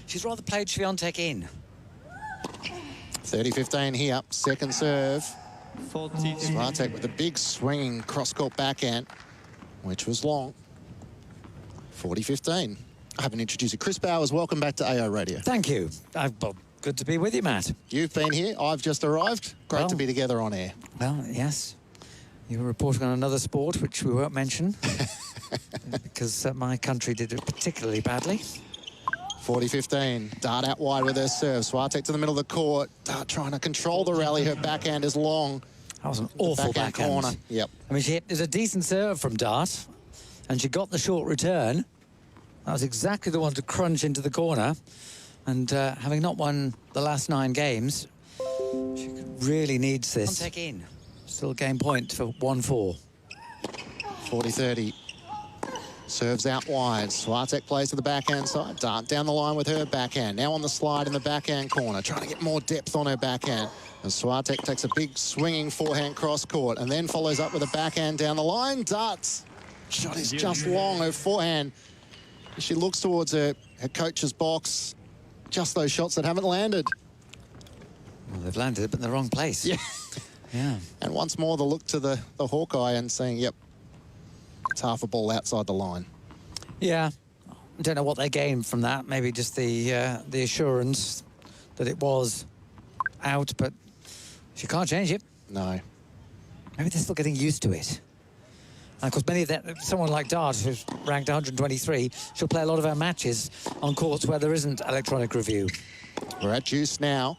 she's rather played Swiatek in. 30-15 here, second serve. Swiatek with a big swinging cross-court backhand, which was long. 40-15. I haven't introduced you. Chris Bowers, welcome back to AO Radio. Thank you. Well, good to be with you, Matt. You've been here, I've just arrived. Great to be together on air. Well, yes. You were reporting on another sport, which we won't mention, because my country did it particularly badly. 40-15. Dart out wide with her serve. Swiatek to the middle of the court. Dart trying to control the rally. Her backhand is long. That was an awful backhand. Corner. Yep. I mean, it was a decent serve from Dart, and she got the short return. That was exactly the one to crunch into the corner. And having not won the last 9 games, she really needs this. Take in. Still game point for 1-4. 40-30. Serves out wide. Swiatek plays to the backhand side. Dart down the line with her backhand. Now on the slide in the backhand corner, trying to get more depth on her backhand. And Swiatek takes a big swinging forehand cross court and then follows up with a backhand down the line. Dart's shot is just long. Her forehand. She looks towards her coach's box. Just those shots that haven't landed. Well, they've landed, but in the wrong place. Yeah. Yeah. And once more, the look to the Hawkeye and saying, yep, it's half a ball outside the line. Yeah. I don't know what they gained from that. Maybe just the assurance that it was out, but she can't change it. No. Maybe they're still getting used to it. And of course, many of them, someone like Dart, who's ranked 123, she'll play a lot of her matches on courts where there isn't electronic review. We're at juice now.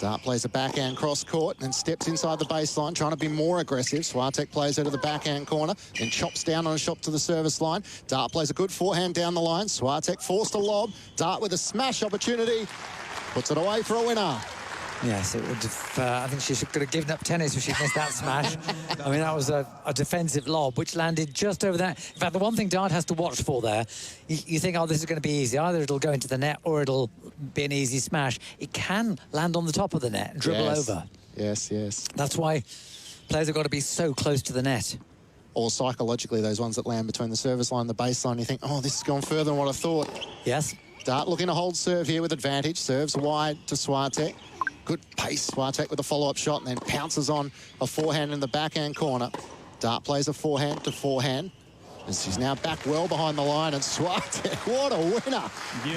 Dart plays a backhand cross court and steps inside the baseline, trying to be more aggressive. Swiatek plays her to the backhand corner and chops down on a shot to the service line. Dart plays a good forehand down the line. Swiatek forced a lob. Dart with a smash opportunity. Puts it away for a winner. Yes, it would have, I think she could have given up tennis if she'd missed that smash. I mean, that was a defensive lob, which landed just over that. In fact, the one thing Dart has to watch for there, you think, oh, this is going to be easy. Either it'll go into the net or it'll be an easy smash. It can land on the top of the net and dribble over. Yes, yes. That's why players have got to be so close to the net. Or psychologically, those ones that land between the service line and the baseline, you think, oh, this has gone further than what I thought. Yes. Dart looking to hold serve here with advantage. Serves wide to Swiatek. Good pace. Swiatek with a follow-up shot and then pounces on a forehand in the backhand corner. Dart plays a forehand to forehand. And she's now back well behind the line. And Swiatek, what a winner.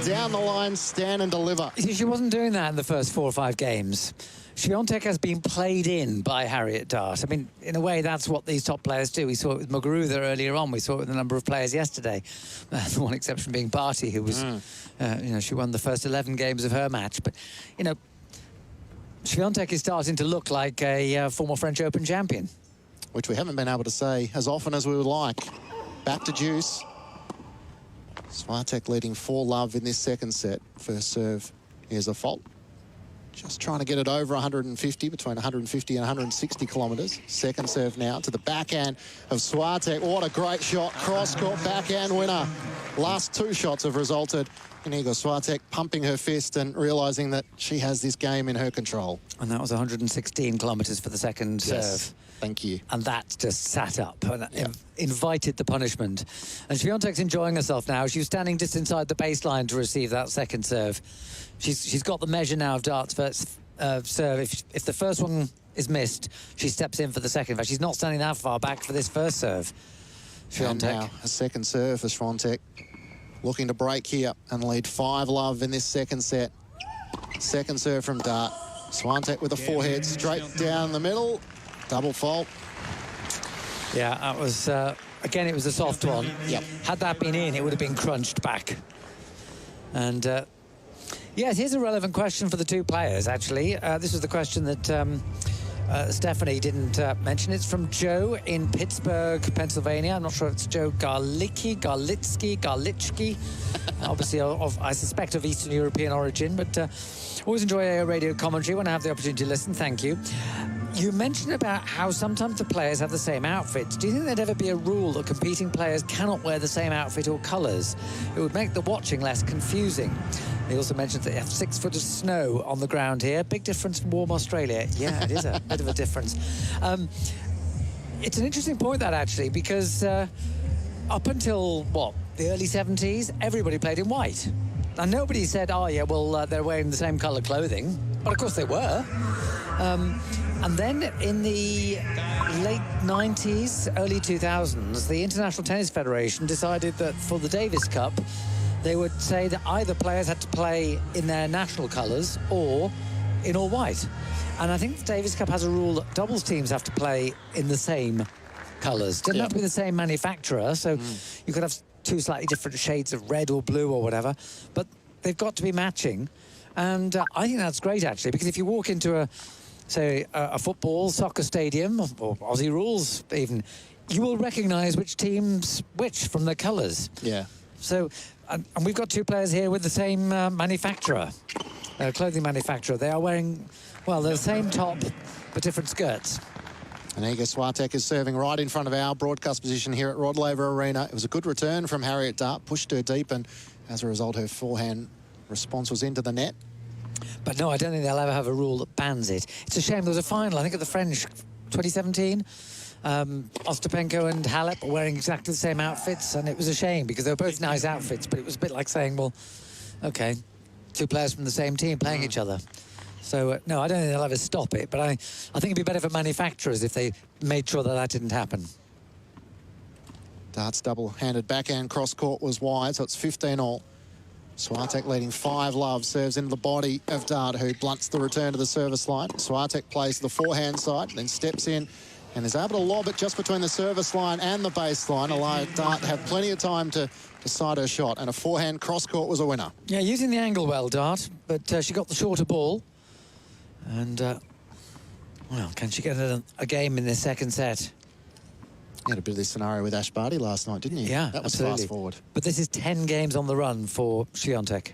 Down the line, stand and deliver. You see, she wasn't doing that in the first 4 or 5 games. Swiatek has been played in by Harriet Dart. I mean, in a way, that's what these top players do. We saw it with Muguruza earlier on. We saw it with a number of players yesterday. The one exception being Barty, who was, you know, she won the first 11 games of her match. But, you know, Swiatek is starting to look like a former French Open champion. Which we haven't been able to say as often as we would like. Back to juice. Swiatek leading 4-love in this second set. First serve, here's a fault. Just trying to get it over 150, between 150 and 160 kilometres. Second serve now to the backhand of Swiatek. What a great shot. Cross-court backhand winner. Last 2 shots have resulted in Igor Swiatek pumping her fist and realising that she has this game in her control. And that was 116 kilometres for the second serve. Thank you. And that just sat up and invited the punishment. And Swiatek's enjoying herself now. She was standing just inside the baseline to receive that second serve. She's got the measure now of Dart's first serve. If the first one is missed, she steps in for the second. In fact, she's not standing that far back for this first serve. And now a second serve for Swiatek. Looking to break here and lead 5-love in this second set. Second serve from Dart. Swiatek with a forehead straight down the middle. Double fault. Yeah, that was, again, it was a soft one. Yep. Had that been in, it would have been crunched back. And, yes, here's a relevant question for the 2 players, actually. This was the question that Stephanie didn't mention. It's from Joe in Pittsburgh, Pennsylvania. I'm not sure if it's Joe Garlicki. Obviously, I suspect of Eastern European origin, but always enjoy our radio commentary when I have the opportunity to listen. Thank you. You mentioned about how sometimes the players have the same outfits. Do you think there'd ever be a rule that competing players cannot wear the same outfit or colours? It would make the watching less confusing. He also mentioned that you have 6 foot of snow on the ground here. Big difference from warm Australia. Yeah, it is a bit of a difference. It's an interesting point, that, actually, because up until, what, the early 70s, everybody played in white. And nobody said, oh, yeah, well, they're wearing the same colour clothing. But, of course, they were. And then in the late 90s, early 2000s, the International Tennis Federation decided that for the Davis Cup, they would say that either players had to play in their national colours or in all white. And I think the Davis Cup has a rule that doubles teams have to play in the same colours. Doesn't have to be the same manufacturer, so you could have two slightly different shades of red or blue or whatever, but they've got to be matching. And I think that's great, actually, because if you walk into a football, soccer stadium, or Aussie rules even, you will recognise which team's which from their colours. Yeah. So, and we've got two players here with the same manufacturer, clothing manufacturer. They are wearing, well, the same top, but different skirts. And Iga Swiatek is serving right in front of our broadcast position here at Rod Laver Arena. It was a good return from Harriet Dart, pushed her deep, and as a result, her forehand response was into the net. But no, I don't think they'll ever have a rule that bans it. It's a shame. There was a final, I think, at the French 2017. Ostapenko and Halep were wearing exactly the same outfits, and it was a shame because they were both nice outfits, but it was a bit like saying, well, OK, two players from the same team playing each other. So, no, I don't think they'll ever stop it, but I think it'd be better for manufacturers if they made sure that that didn't happen. Dart's double-handed backhand cross-court was wide, so it's 15-all. Swiatek leading 5-love, serves into the body of Dart, who blunts the return to the service line. Swiatek plays the forehand side, then steps in and is able to lob it just between the service line and the baseline, allowing Dart to have plenty of time to decide her shot, and a forehand cross-court was a winner. Yeah, using the angle well, Dart, but she got the shorter ball. And, well, can she get a game in this second set? You had a bit of this scenario with Ash Barty last night, didn't you? Yeah, that was absolutely. fast forward. But this is 10 games on the run for Swiatek.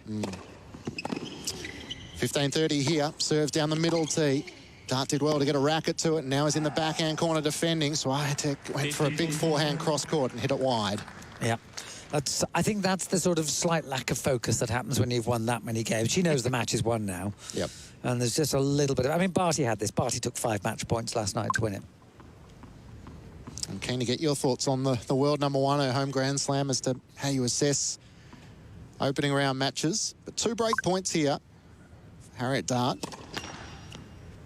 15:30 here, serves down the middle tee. Dart did well to get a racket to it, and now is in the backhand corner defending. Swiatek went for a big forehand cross-court and hit it wide. Yeah. I think that's the sort of slight lack of focus that happens when you've won that many games. She knows the match is won now. Yep. And there's just a little bit of... I mean, Barty had this. Barty took 5 match points last night to win it. I'm keen to get your thoughts on the world number one, her home Grand Slam, as to how you assess opening round matches. But 2 break points here. Harriet Dart.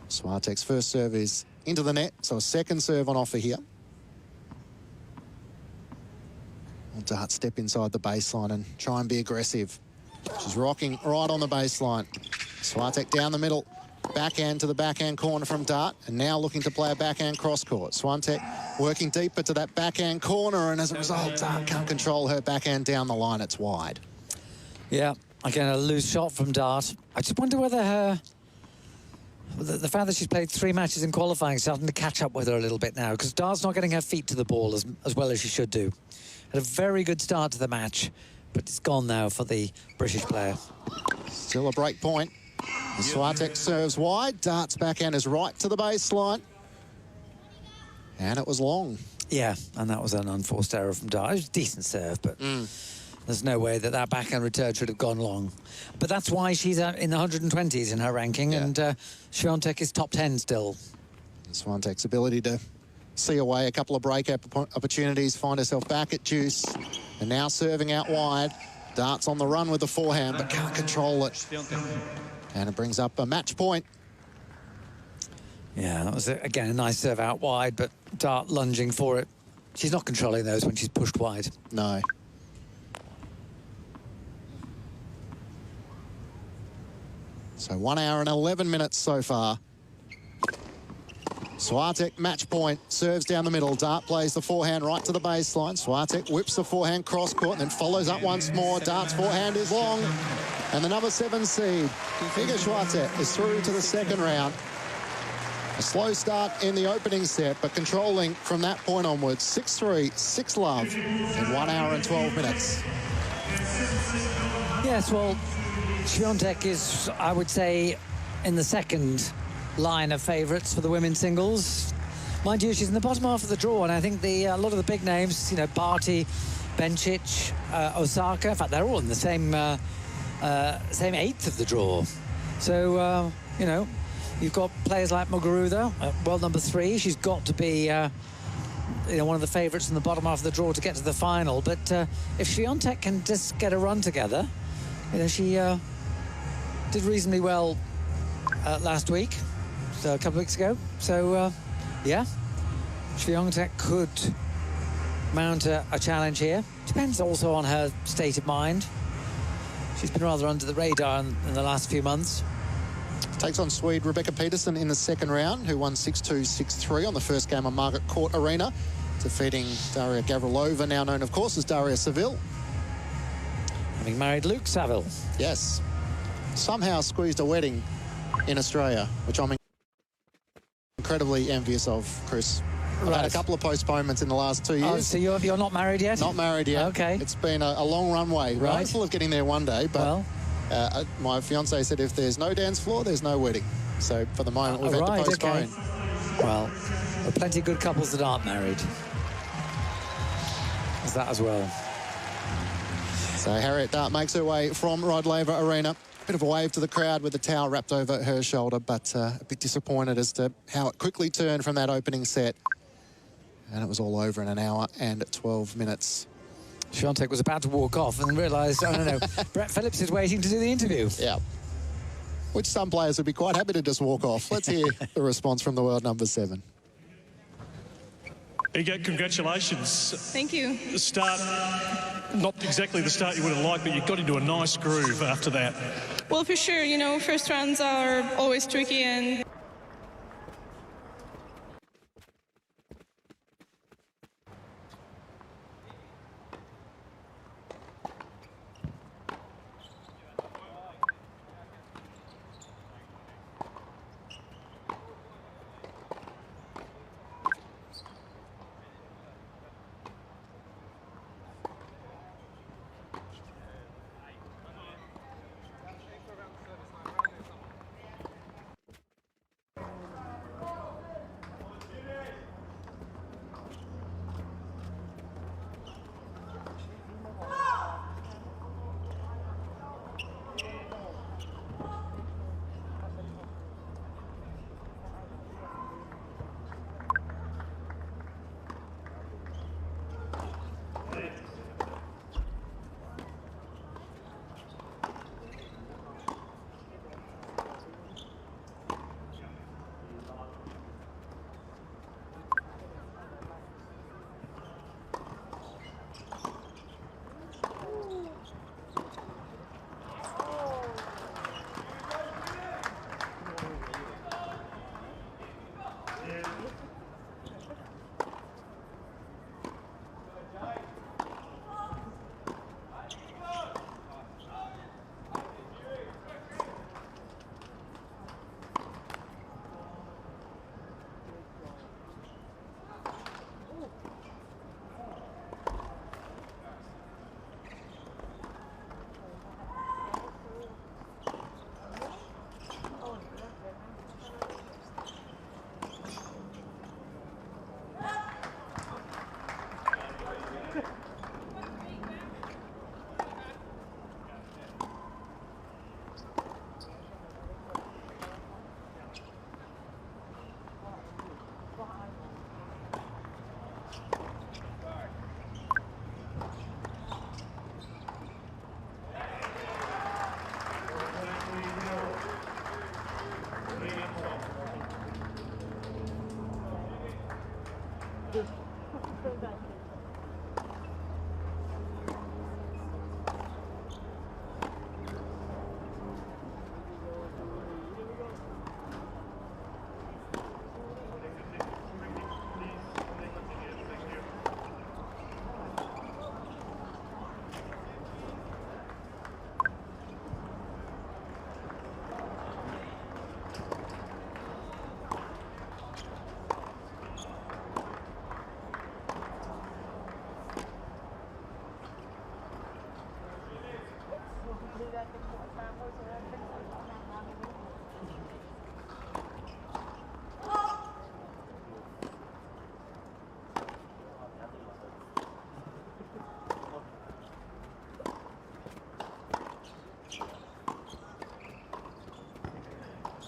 Swiatek's first serve is into the net, so a second serve on offer here. Will Dart step inside the baseline and try and be aggressive. She's rocking right on the baseline. Swiatek down the middle. Backhand to the backhand corner from Dart, and now looking to play a backhand cross-court. Swiatek working deeper to that backhand corner, and as a result, Dart can't control her backhand down the line. It's wide. Yeah, again, a loose shot from Dart. I just wonder whether the fact that she's played 3 matches in qualifying is starting to catch up with her a little bit now, because Dart's not getting her feet to the ball as well as she should do. Had a very good start to the match, but it's gone now for the British player. Still a break point. Swiatek serves wide. Dart's backhand is right to the baseline. And it was long. Yeah, and that was an unforced error from Dart. It was a decent serve, but there's no way that backhand return should have gone long. But that's why she's in the 120s in her ranking, and Swiatek is top 10 still. Swiatek's ability to see away a couple of break opportunities, find herself back at deuce, and now serving out wide. Dart's on the run with the forehand, but can't control it. And it brings up a match point. Yeah, that was, again, a nice serve out wide, but Dart lunging for it. She's not controlling those when she's pushed wide. No. So 1 hour and 11 minutes so far. Swiatek, match point, serves down the middle. Dart plays the forehand right to the baseline. Swiatek whips the forehand cross-court and then follows up once more. Dart's forehand is long. And the number 7 seed, Iga Swiatek, is through to the second round. A slow start in the opening set, but controlling from that point onwards. 6-3, 6-love in 1 hour and 12 minutes. Yes, well, Swiatek is, I would say, in the second line of favourites for the women's singles. Mind you, she's in the bottom half of the draw, and I think a lot of the big names, you know, Barty, Bencic, Osaka, in fact, they're all in the same eighth of the draw. So, you know, you've got players like Muguruza, world number 3. She's got to be, you know, one of the favourites in the bottom half of the draw to get to the final. But if Swiatek can just get a run together, You know, she did reasonably well last week, so a couple of weeks ago. So, yeah, Swiatek could mount a challenge here. Depends also on her state of mind. She's been rather under the radar in the last few months. Takes on Swede Rebecca Peterson in the second round, who won 6-2, 6-3 on the first game on Margaret Court Arena, defeating Daria Gavrilova, now known, of course, as Daria Saville. Having married Luke Saville. Yes. Somehow squeezed a wedding in Australia, which I'm incredibly envious of, Chris. I've had a couple of postponements in the last 2 years. Oh, so you're not married yet? Not married yet. Okay. It's been a long runway. Right. Hopeful of getting there one day, but my fiancé said if there's no dance floor, there's no wedding. So for the moment, we've had to postpone. Okay. Well, there are plenty of good couples that aren't married. There's that as well. So Harriet Dart makes her way from Rod Laver Arena. Bit of a wave to the crowd with the towel wrapped over her shoulder, but a bit disappointed as to how it quickly turned from that opening set. And it was all over in an hour and 12 minutes. Swiatek was about to walk off and realised, oh, no, Brett Phillips is waiting to do the interview. Yeah. Which some players would be quite happy to just walk off. Let's hear the response from the world number 7. Iga, congratulations. Thank you. The start, not exactly the start you would have liked, but you got into a nice groove after that. Well, for sure, you know, first rounds are always tricky, and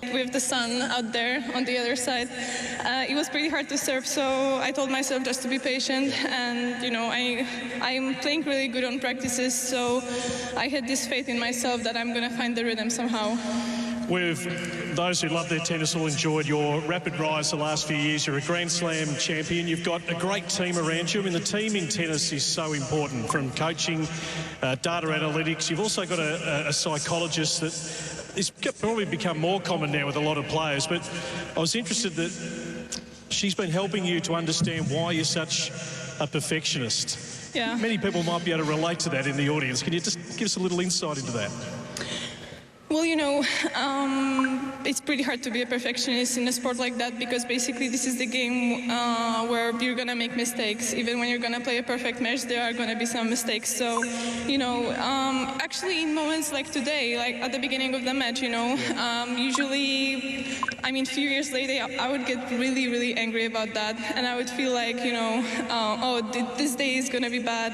With the sun out there on the other side, it was pretty hard to serve, so I told myself just to be patient, and I'm playing really good on practices, so I had this faith in myself that I'm going to find the rhythm somehow. With those who love their tennis all enjoyed your rapid rise the last few years. You're a Grand Slam champion. You've got a great team around you. I mean, the team in tennis is so important, from coaching, data analytics. You've also got a psychologist that is probably become more common now with a lot of players. But I was interested that she's been helping you to understand why you're such a perfectionist. Yeah. Many people might be able to relate to that in the audience. Can you just give us a little insight into that? Well, it's pretty hard to be a perfectionist in a sport like that, because basically this is the game where you're going to make mistakes. Even when you're going to play a perfect match, there are going to be some mistakes. So, actually in moments like today, like at the beginning of the match, usually, a few years later, I would get really, really angry about that. And I would feel like, this day is going to be bad.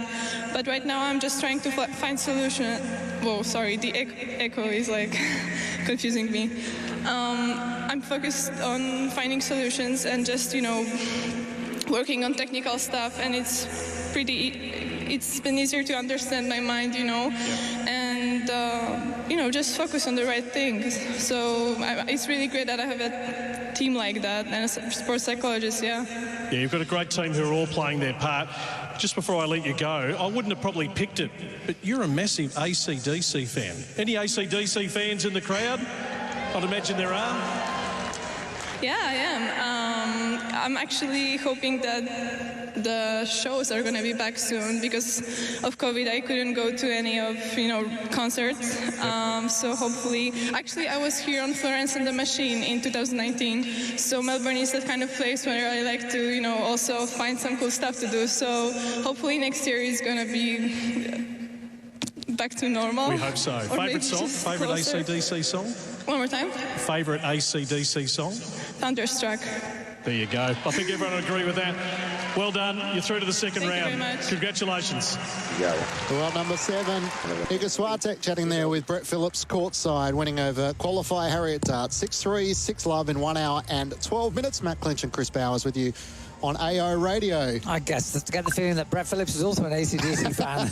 But right now I'm just trying to find solution. Whoa, sorry, the echo is confusing me. I'm focused on finding solutions and just, working on technical stuff, and it's been easier to understand my mind, and, just focus on the right things. So it's really great that I have a team like that and a sports psychologist, yeah. Yeah, you've got a great team who are all playing their part. Just before I let you go, I wouldn't have probably picked it, but you're a massive AC/DC fan. Any AC/DC fans in the crowd? I'd imagine there are. Yeah, I am. I'm actually hoping that the shows are going to be back soon. Because of COVID, I couldn't go to any of, concerts. So hopefully, actually, I was here on Florence and the Machine in 2019. So Melbourne is the kind of place where I like to, also find some cool stuff to do. So hopefully next year is going to be back to normal. We hope so. Favourite song? Favourite AC/DC song? One more time. Favourite AC/DC song? Thunderstruck. There you go. I think everyone will agree with that. Well done. You're through to the second Thank round. you very much. Congratulations. Well, number 7, Iga Swiatek chatting there with Brett Phillips courtside, winning over qualifier Harriet Dart 6-3, 6-love in 1 hour and 12 minutes. Matt Clinch and Chris Bowers with you on AO Radio. I guess to get the feeling that Brett Phillips is also an AC/DC fan.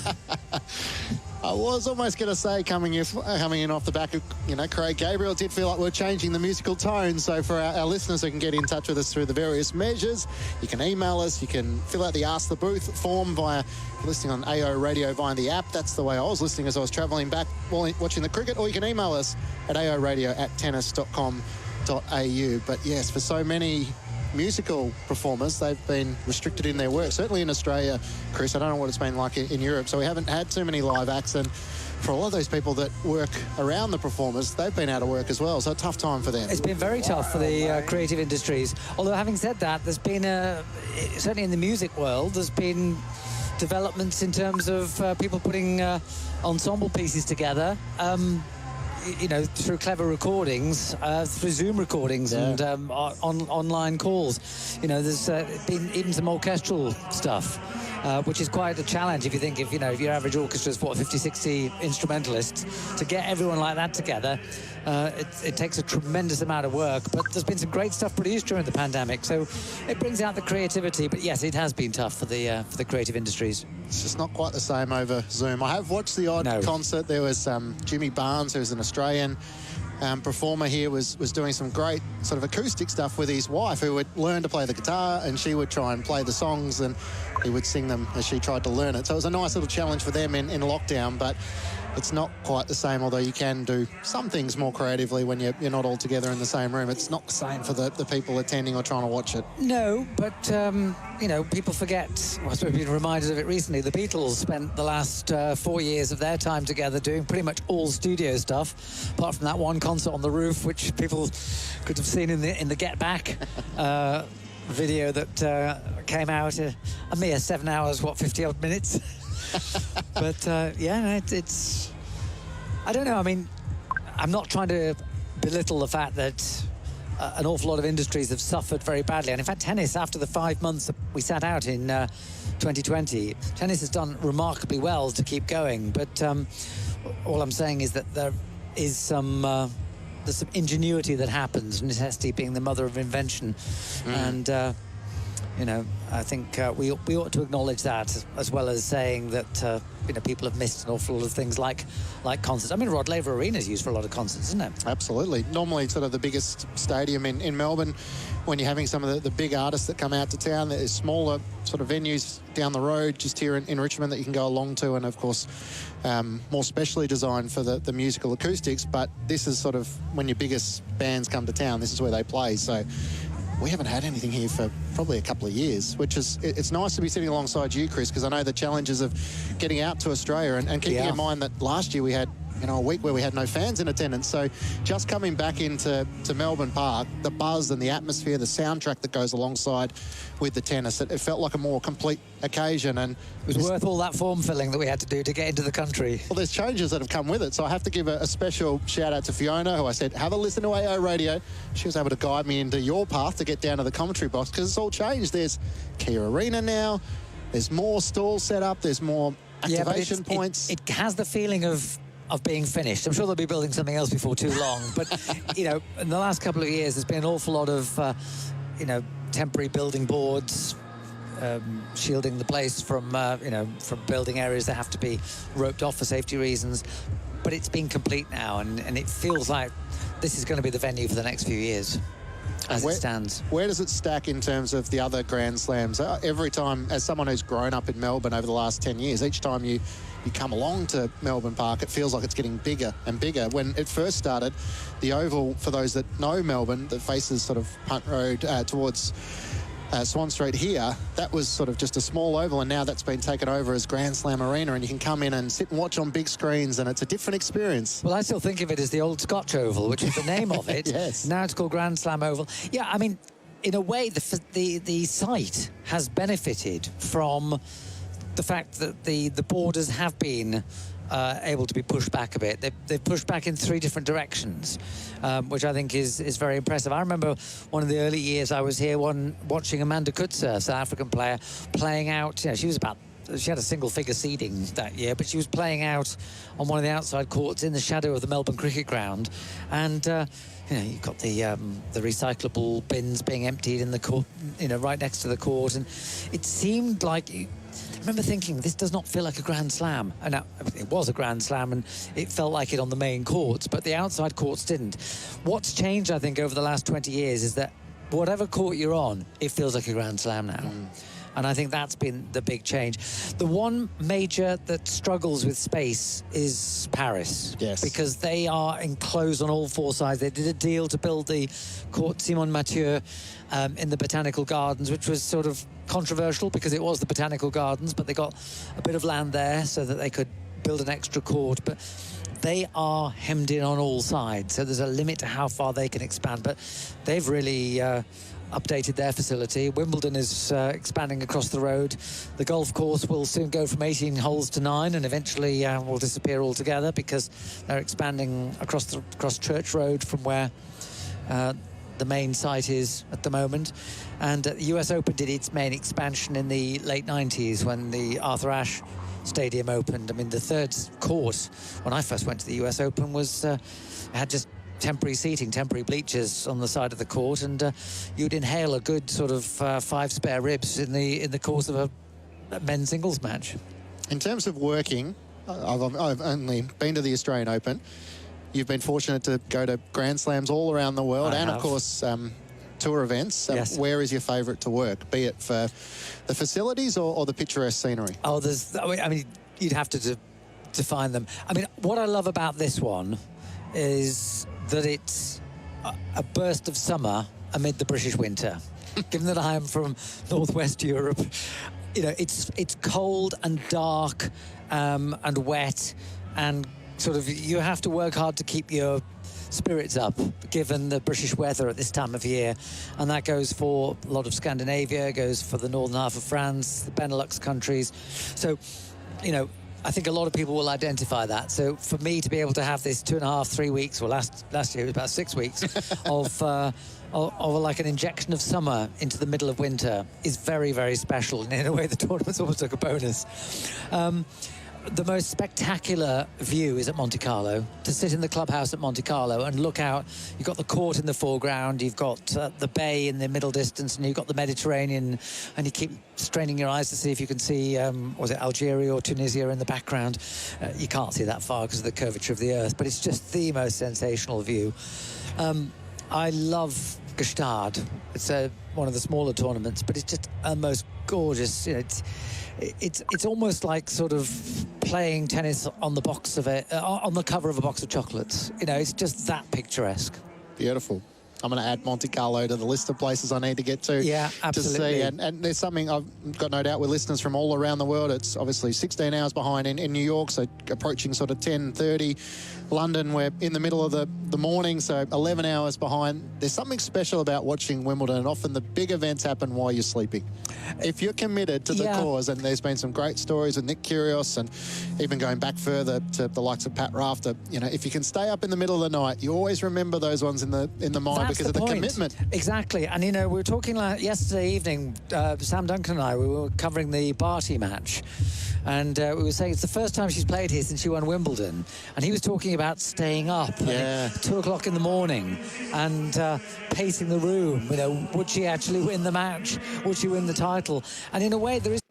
I was almost going to say, coming in off the back of, Craig Gabriel, did feel like we're changing the musical tone. So for our listeners who can get in touch with us through the various measures, you can email us, you can fill out the Ask the Booth form via listening on AO Radio via the app. That's the way I was listening as I was travelling back while watching the cricket. Or you can email us at aoradio@tennis.com.au. But yes, for so many musical performers, they've been restricted in their work. Certainly in Australia, Chris, I don't know what it's been like in Europe, so we haven't had too many live acts, and for a lot of those people that work around the performers, they've been out of work as well, so a tough time for them. It's been very tough for the creative industries. Although having said that, there's been, certainly in the music world, there's been developments in terms of people putting ensemble pieces together, through clever recordings, through Zoom recordings, and online calls. There's been even some orchestral stuff, which is quite a challenge if your average orchestra is 50, 60 instrumentalists. To get everyone like that together, it takes a tremendous amount of work. But there's been some great stuff produced during the pandemic, so it brings out the creativity. But yes, it has been tough for the creative industries. It's just not quite the same over Zoom. I have watched the odd concert. There was Jimmy Barnes, who's an Australian performer here, was doing some great sort of acoustic stuff with his wife, who would learn to play the guitar, and she would try and play the songs, and he would sing them as she tried to learn it. So it was a nice little challenge for them in lockdown, but it's not quite the same, although you can do some things more creatively when you're not all together in the same room. It's not the same for the people attending or trying to watch it. No, but, people forget. Well, we've been reminded of it recently. The Beatles spent the last 4 years of their time together doing pretty much all studio stuff, apart from that one concert on the roof, which people could have seen in the Get Back video that came out a mere 7 hours, 50-odd minutes. But it's I don't know. I mean, I'm not trying to belittle the fact that an awful lot of industries have suffered very badly. And in fact, tennis, after the 5 months that we sat out in 2020, tennis has done remarkably well to keep going. But all I'm saying is that there is some there's some ingenuity that happens, necessity being the mother of invention. And you know, I think we ought to acknowledge that, as well as saying that you know, people have missed an awful lot of things like concerts. I mean, Rod Laver Arena is used for a lot of concerts, isn't it? Absolutely. Normally sort of the biggest stadium in Melbourne, when you're having some of the big artists that come out to town. There's smaller sort of venues down the road just here in Richmond that you can go along to, and of course more specially designed for the musical acoustics. But this is sort of when your biggest bands come to town, this is where they play. So we haven't had anything here for probably a couple of years, which is, it's nice to be sitting alongside you, Chris, because I know the challenges of getting out to Australia, and keeping in mind that last year we had, you know, a week where we had no fans in attendance. So just coming back into Melbourne Park, the buzz and the atmosphere, the soundtrack that goes alongside with the tennis, it felt like a more complete occasion. And it was worth all that form filling that we had to do to get into the country. Well, there's changes that have come with it. So I have to give a special shout out to Fiona, who I said, have a listen to AO Radio. She was able to guide me into your path to get down to the commentary box, because it's all changed. There's Kia Arena now. There's more stalls set up. There's more activation points. It has the feeling of being finished. I'm sure they'll be building something else before too long. But, you know, in the last couple of years, there's been an awful lot of, you know, temporary building boards, shielding the place from, you know, from building areas that have to be roped off for safety reasons. But it's been complete now, and it feels like this is going to be the venue for the next few years, as it stands. Where does it stack in terms of the other Grand Slams? Every time, as someone who's grown up in Melbourne over the last 10 years, each time you come along to Melbourne Park, it feels like it's getting bigger and bigger. When it first started, the Oval, for those that know Melbourne, that faces sort of Punt Road towards Swan Street here, that was sort of just a small oval, and now that's been taken over as Grand Slam Arena, and you can come in and sit and watch on big screens, and it's a different experience. Well, I still think of it as the old Scotch Oval, which is the name of it. Yes. Now it's called Grand Slam Oval. Yeah, I mean, in a way, the site has benefited from the fact that the borders have been able to be pushed back a bit. They've pushed back in 3 different directions, which I think is very impressive. I remember one of the early years I was here watching Amanda Kutzer, South African player, playing out. You know, she had a single-figure seeding that year, but she was playing out on one of the outside courts in the shadow of the Melbourne Cricket Ground, and you know, you've got the recyclable bins being emptied in the court, you know, right next to the court, and it seemed like. I remember thinking, this does not feel like a Grand Slam. And it was a Grand Slam, and it felt like it on the main courts, but the outside courts didn't. What's changed, I think, over the last 20 years is that whatever court you're on, it feels like a Grand Slam now. And I think that's been the big change. The one major that struggles with space is Paris. Yes. Because they are enclosed on all 4 sides. They did a deal to build the Court Simon Mathieu in the Botanical Gardens, which was sort of controversial because it was the Botanical Gardens, but they got a bit of land there so that they could build an extra court. But they are hemmed in on all sides, so there's a limit to how far they can expand. But they've really updated their facility. Wimbledon is expanding across the road. The golf course will soon go from 18 holes to 9, and eventually will disappear altogether because they're expanding across Church Road from where the main site is at the moment. And the US Open did its main expansion in the late 90s when the Arthur Ashe Stadium opened. I mean, the 3rd court, when I first went to the US Open, was had just temporary seating, temporary bleachers on the side of the court, and you'd inhale a good sort of 5 spare ribs in the course of a men's singles match. In terms of working, I've only been to the Australian Open. You've been fortunate to go to Grand Slams all around the world, and of course tour events. Yes. Where is your favourite to work, be it for the facilities or the picturesque scenery? Oh, I mean, you'd have to define them. I mean, what I love about this one is that it's a burst of summer amid the British winter. Given that I am from northwest Europe, you know, it's cold and dark and wet, and sort of you have to work hard to keep your spirits up given the British weather at this time of year, and that goes for a lot of Scandinavia, goes for the northern half of France, the Benelux countries. So, you know, I think a lot of people will identify that. So for me to be able to have this 2.5, 3 weeks, well, last year it was about 6 weeks of like an injection of summer into the middle of winter is very, very special. And in a way, the tournament's almost like a bonus. the most spectacular view is at Monte Carlo. To sit in the clubhouse at Monte Carlo and look out, you've got the court in the foreground, you've got the bay in the middle distance, and you've got the Mediterranean, and you keep straining your eyes to see if you can see, was it Algeria or Tunisia in the background? You can't see that far because of the curvature of the earth, but it's just the most sensational view. I love Gestad. It's one of the smaller tournaments, but it's just a most gorgeous, you know, it's almost like sort of playing tennis on the box of on the cover of a box of chocolates. You know, it's just that picturesque. Beautiful. I'm going to add Monte Carlo to the list of places I need to get to. Yeah, absolutely. To see. And there's something I've got no doubt with listeners from all around the world. It's obviously 16 hours behind in New York, so approaching sort of 10:30. London, we're in the middle of the morning, so 11 hours behind. There's something special about watching Wimbledon, and often the big events happen while you're sleeping. If you're committed to the cause, and there's been some great stories with Nick Kyrgios, and even going back further to the likes of Pat Rafter, you know, if you can stay up in the middle of the night, you always remember those ones in the mind. That's because of the commitment. Exactly. And, you know, we were talking like yesterday evening, Sam Duncan and I, we were covering the Barty match. And we were saying it's the first time she's played here since she won Wimbledon. And he was talking about staying up at 2 o'clock in the morning and pacing the room. You know, would she actually win the match? Would she win the title? And in a way, there is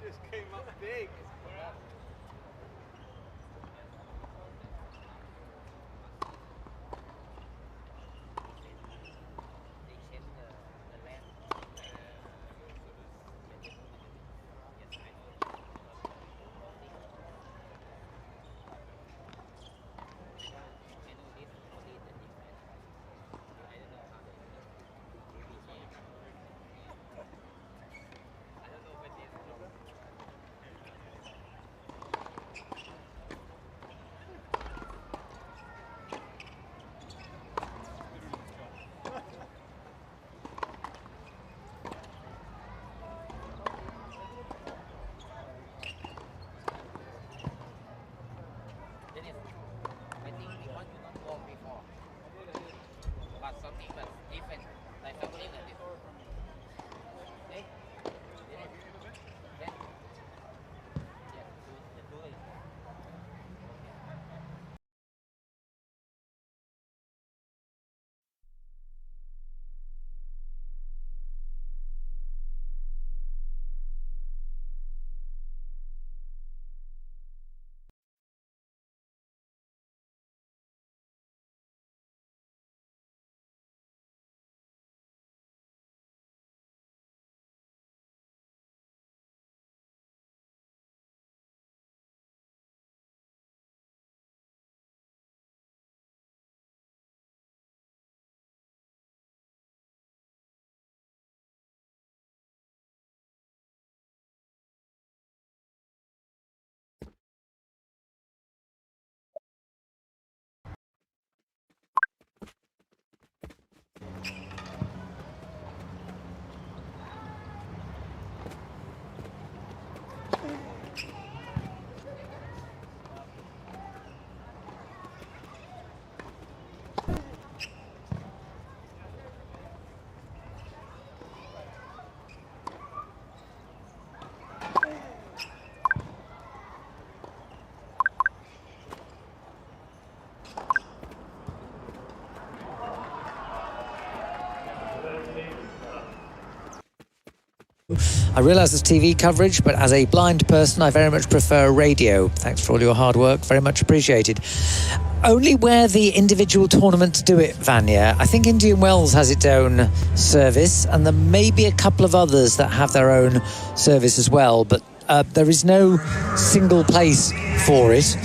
just came up big. I realise it's TV coverage, but as a blind person, I very much prefer radio. Thanks for all your hard work. Very much appreciated. Only where the individual tournaments do it, Vanya. I think Indian Wells has its own service, and there may be a couple of others that have their own service as well, but there is no single place for it.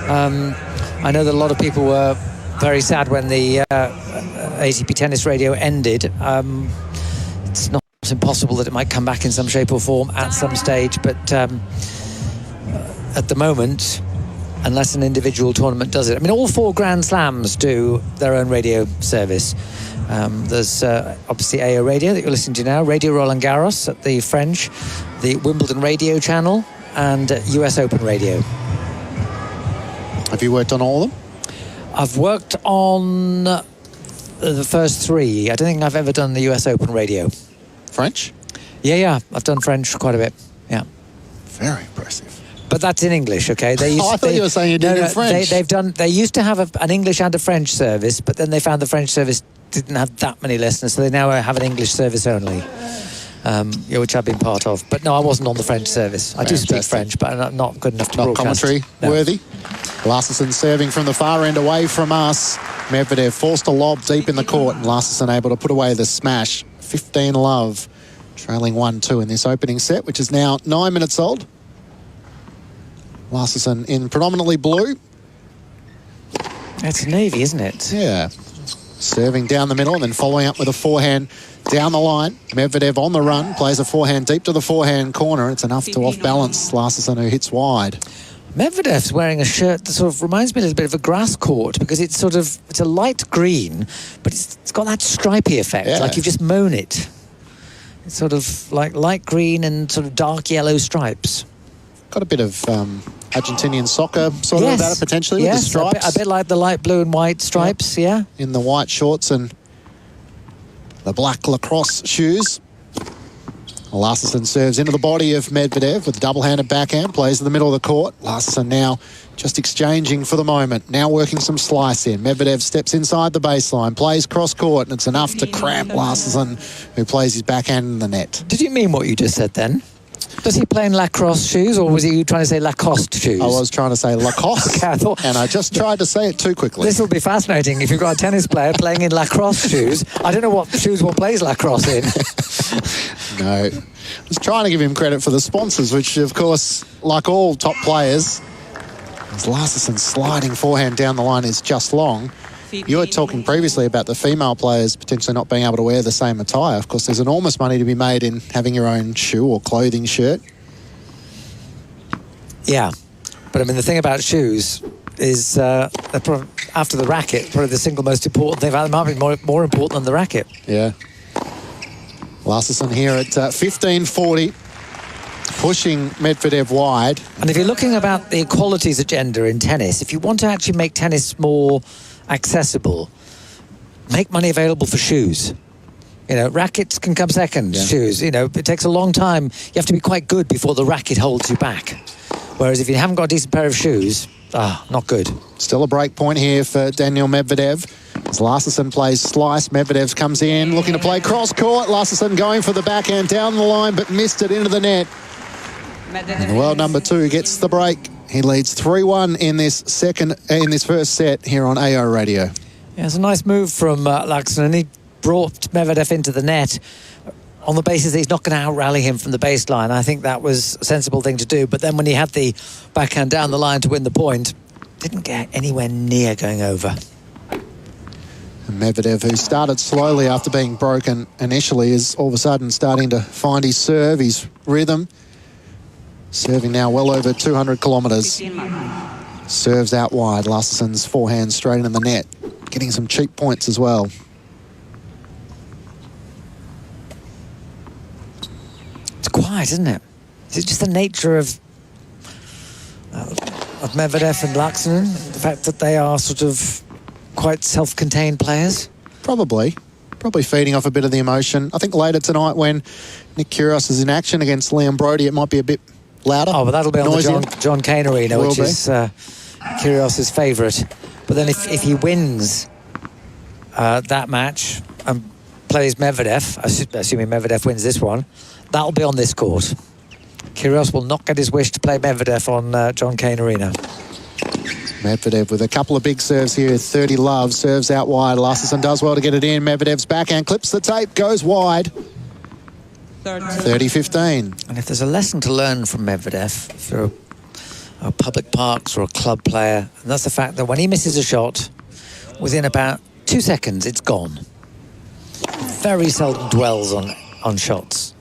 I know that a lot of people were very sad when the ATP Tennis Radio ended. It's not impossible that it might come back in some shape or form at some stage, but at the moment, unless an individual tournament does it. I mean, all 4 Grand Slams do their own radio service. There's obviously AO Radio that you're listening to now, Radio Roland Garros at the French, the Wimbledon Radio channel, and US Open Radio. Have you worked on all of them? I've worked on the first 3. I don't think I've ever done the US Open Radio. French? Yeah, I've done French quite a bit, yeah. Very impressive. But that's in English, okay? I thought you were saying you did in French. They used to have an English and a French service, but then they found the French service didn't have that many listeners, so they now have an English service only, which I've been part of. But no, I wasn't on the French service. I do speak French, but I'm not good enough to broadcast. Commentary worthy. Larsson serving from the far end away from us. Medvedev forced a lob deep in the court, and Larsson able to put away the smash. 15-love, trailing 1-2 in this opening set, which is now 9 minutes old. Larsson in predominantly blue. It's navy, isn't it? Yeah. Serving down the middle and then following up with a forehand down the line. Medvedev on the run, plays a forehand deep to the forehand corner. It's enough to off-balance Larsson, who hits wide. Medvedev's wearing a shirt that sort of reminds me a little bit of a grass court, because it's a light green, but it's got that stripy effect, like you've just mown it. It's sort of like light green and sort of dark yellow stripes. Got a bit of Argentinian soccer sort of about it potentially with the stripes. A bit like the light blue and white stripes, yeah. In the white shorts and the black lacrosse shoes. Larsson serves into the body of Medvedev with a double-handed backhand, plays in the middle of the court. Larsson now just exchanging for the moment, now working some slice in. Medvedev steps inside the baseline, plays cross-court, and it's enough to cramp Larsson, who plays his backhand in the net. Did you mean what you just said then? Does he play in lacrosse shoes, or was he trying to say Lacoste shoes? I was trying to say Lacoste, okay, and I just tried to say it too quickly. This will be fascinating if you've got a tennis player playing in lacrosse shoes. I don't know what shoes one plays lacrosse in. No. I was trying to give him credit for the sponsors, which, of course, like all top players, as Larsson sliding forehand down the line is just long. You were talking previously about the female players potentially not being able to wear the same attire. Of course, there's enormous money to be made in having your own shoe or clothing shirt. Yeah, but I mean, the thing about shoes is after the racket, probably the single most important thing. It might be more important than the racket. Yeah. Larsson here at 15:40, pushing Medvedev wide. And if you're looking about the equalities agenda in tennis, if you want to actually make tennis more accessible, make money available for shoes. You know, rackets can come second, shoes. You know, it takes a long time. You have to be quite good before the racket holds you back. Whereas if you haven't got a decent pair of shoes, not good. Still a break point here for Daniel Medvedev. As Larsson plays slice, Medvedev comes in, looking to play cross-court. Larsson going for the backhand down the line, but missed it into the net. And the world number 2 gets the break. He leads 3-1 in this first set here on AO Radio. Yeah, it's a nice move from Larsson, and he brought Medvedev into the net on the basis that he's not going to out-rally him from the baseline. I think that was a sensible thing to do. But then when he had the backhand down the line to win the point, didn't get anywhere near going over. And Medvedev, who started slowly after being broken initially, is all of a sudden starting to find his serve, his rhythm. Serving now well over 200 kilometres. Serves out wide. Larsson's forehand straight in the net. Getting some cheap points as well. It's quiet, isn't it? Is it just the nature of Medvedev and Larsson? The fact that they are sort of quite self-contained players? Probably feeding off a bit of the emotion. I think later tonight when Nick Kyrgios is in action against Liam Brody, it might be a bit louder. Oh, but that'll be on noisier. the John Cain Arena, which is Kyrgios' favourite. But then if he wins that match and plays Medvedev, assuming Medvedev wins this one, that'll be on this court. Kyrgios will not get his wish to play Medvedev on John Cain Arena. Medvedev with a couple of big serves here. 30 love, serves out wide. Larsson does well to get it in. Medvedev's backhand clips the tape, goes wide. 30-15. And if there's a lesson to learn from Medvedev, if you're a public parks or a club player, and that's the fact that when he misses a shot, within about 2 seconds, it's gone. Very seldom dwells on shots.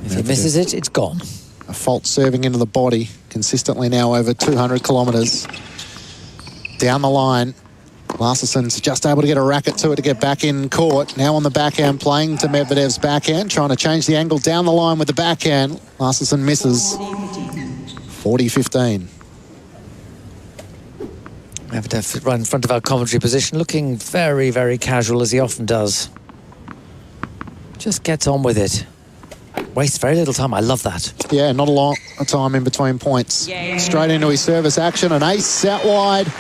If he misses it, it's gone. A fault serving into the body consistently now over 200 kilometres. Down the line. Larsson's just able to get a racket to it to get back in court. Now on the backhand, playing to Medvedev's backhand, trying to change the angle down the line with the backhand. Larsson misses. 40-15. Medvedev right in front of our commentary position, looking very, very casual, as he often does. Just gets on with it. Wastes very little time. I love that. Yeah, not a long time in between points. Straight into his service action. An ace out wide.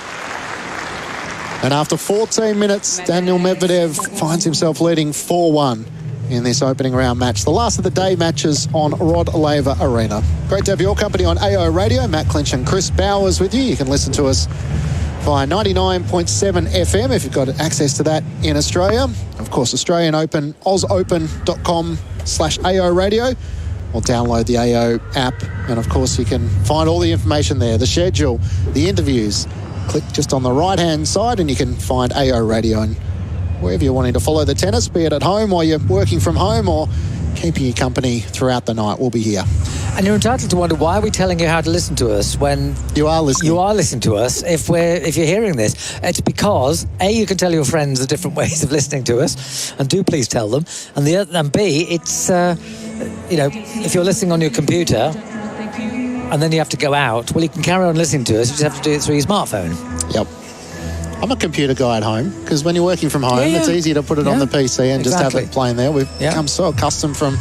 And after 14 minutes, Daniel Medvedev finds himself leading 4-1 in this opening round match. The last of the day matches on Rod Laver Arena. Great to have your company on AO Radio. Matt Clinch and Chris Bowers with you. You can listen to us via 99.7 FM if you've got access to that in Australia. Of course, Australian Open, ozopen.com/AO Radio, or download the AO app. And of course, you can find all the information there, the schedule, the interviews. Click just on the right-hand side and you can find AO Radio. And wherever you're wanting to follow the tennis, be it at home or you're working from home or keeping you company throughout the night, we'll be here. And you're entitled to wonder, why are we telling you how to listen to us when you are listening? You are listening to us. If you're hearing this, it's because A, you can tell your friends the different ways of listening to us, and do please tell them. And B, it's if you're listening on your computer and then you have to go out, well, you can carry on listening to us. You just have to do it through your smartphone. Yep. I'm a computer guy at home, because when you're working from home, it's easy to put it on the PC and just have it playing there. We've become so accustomed from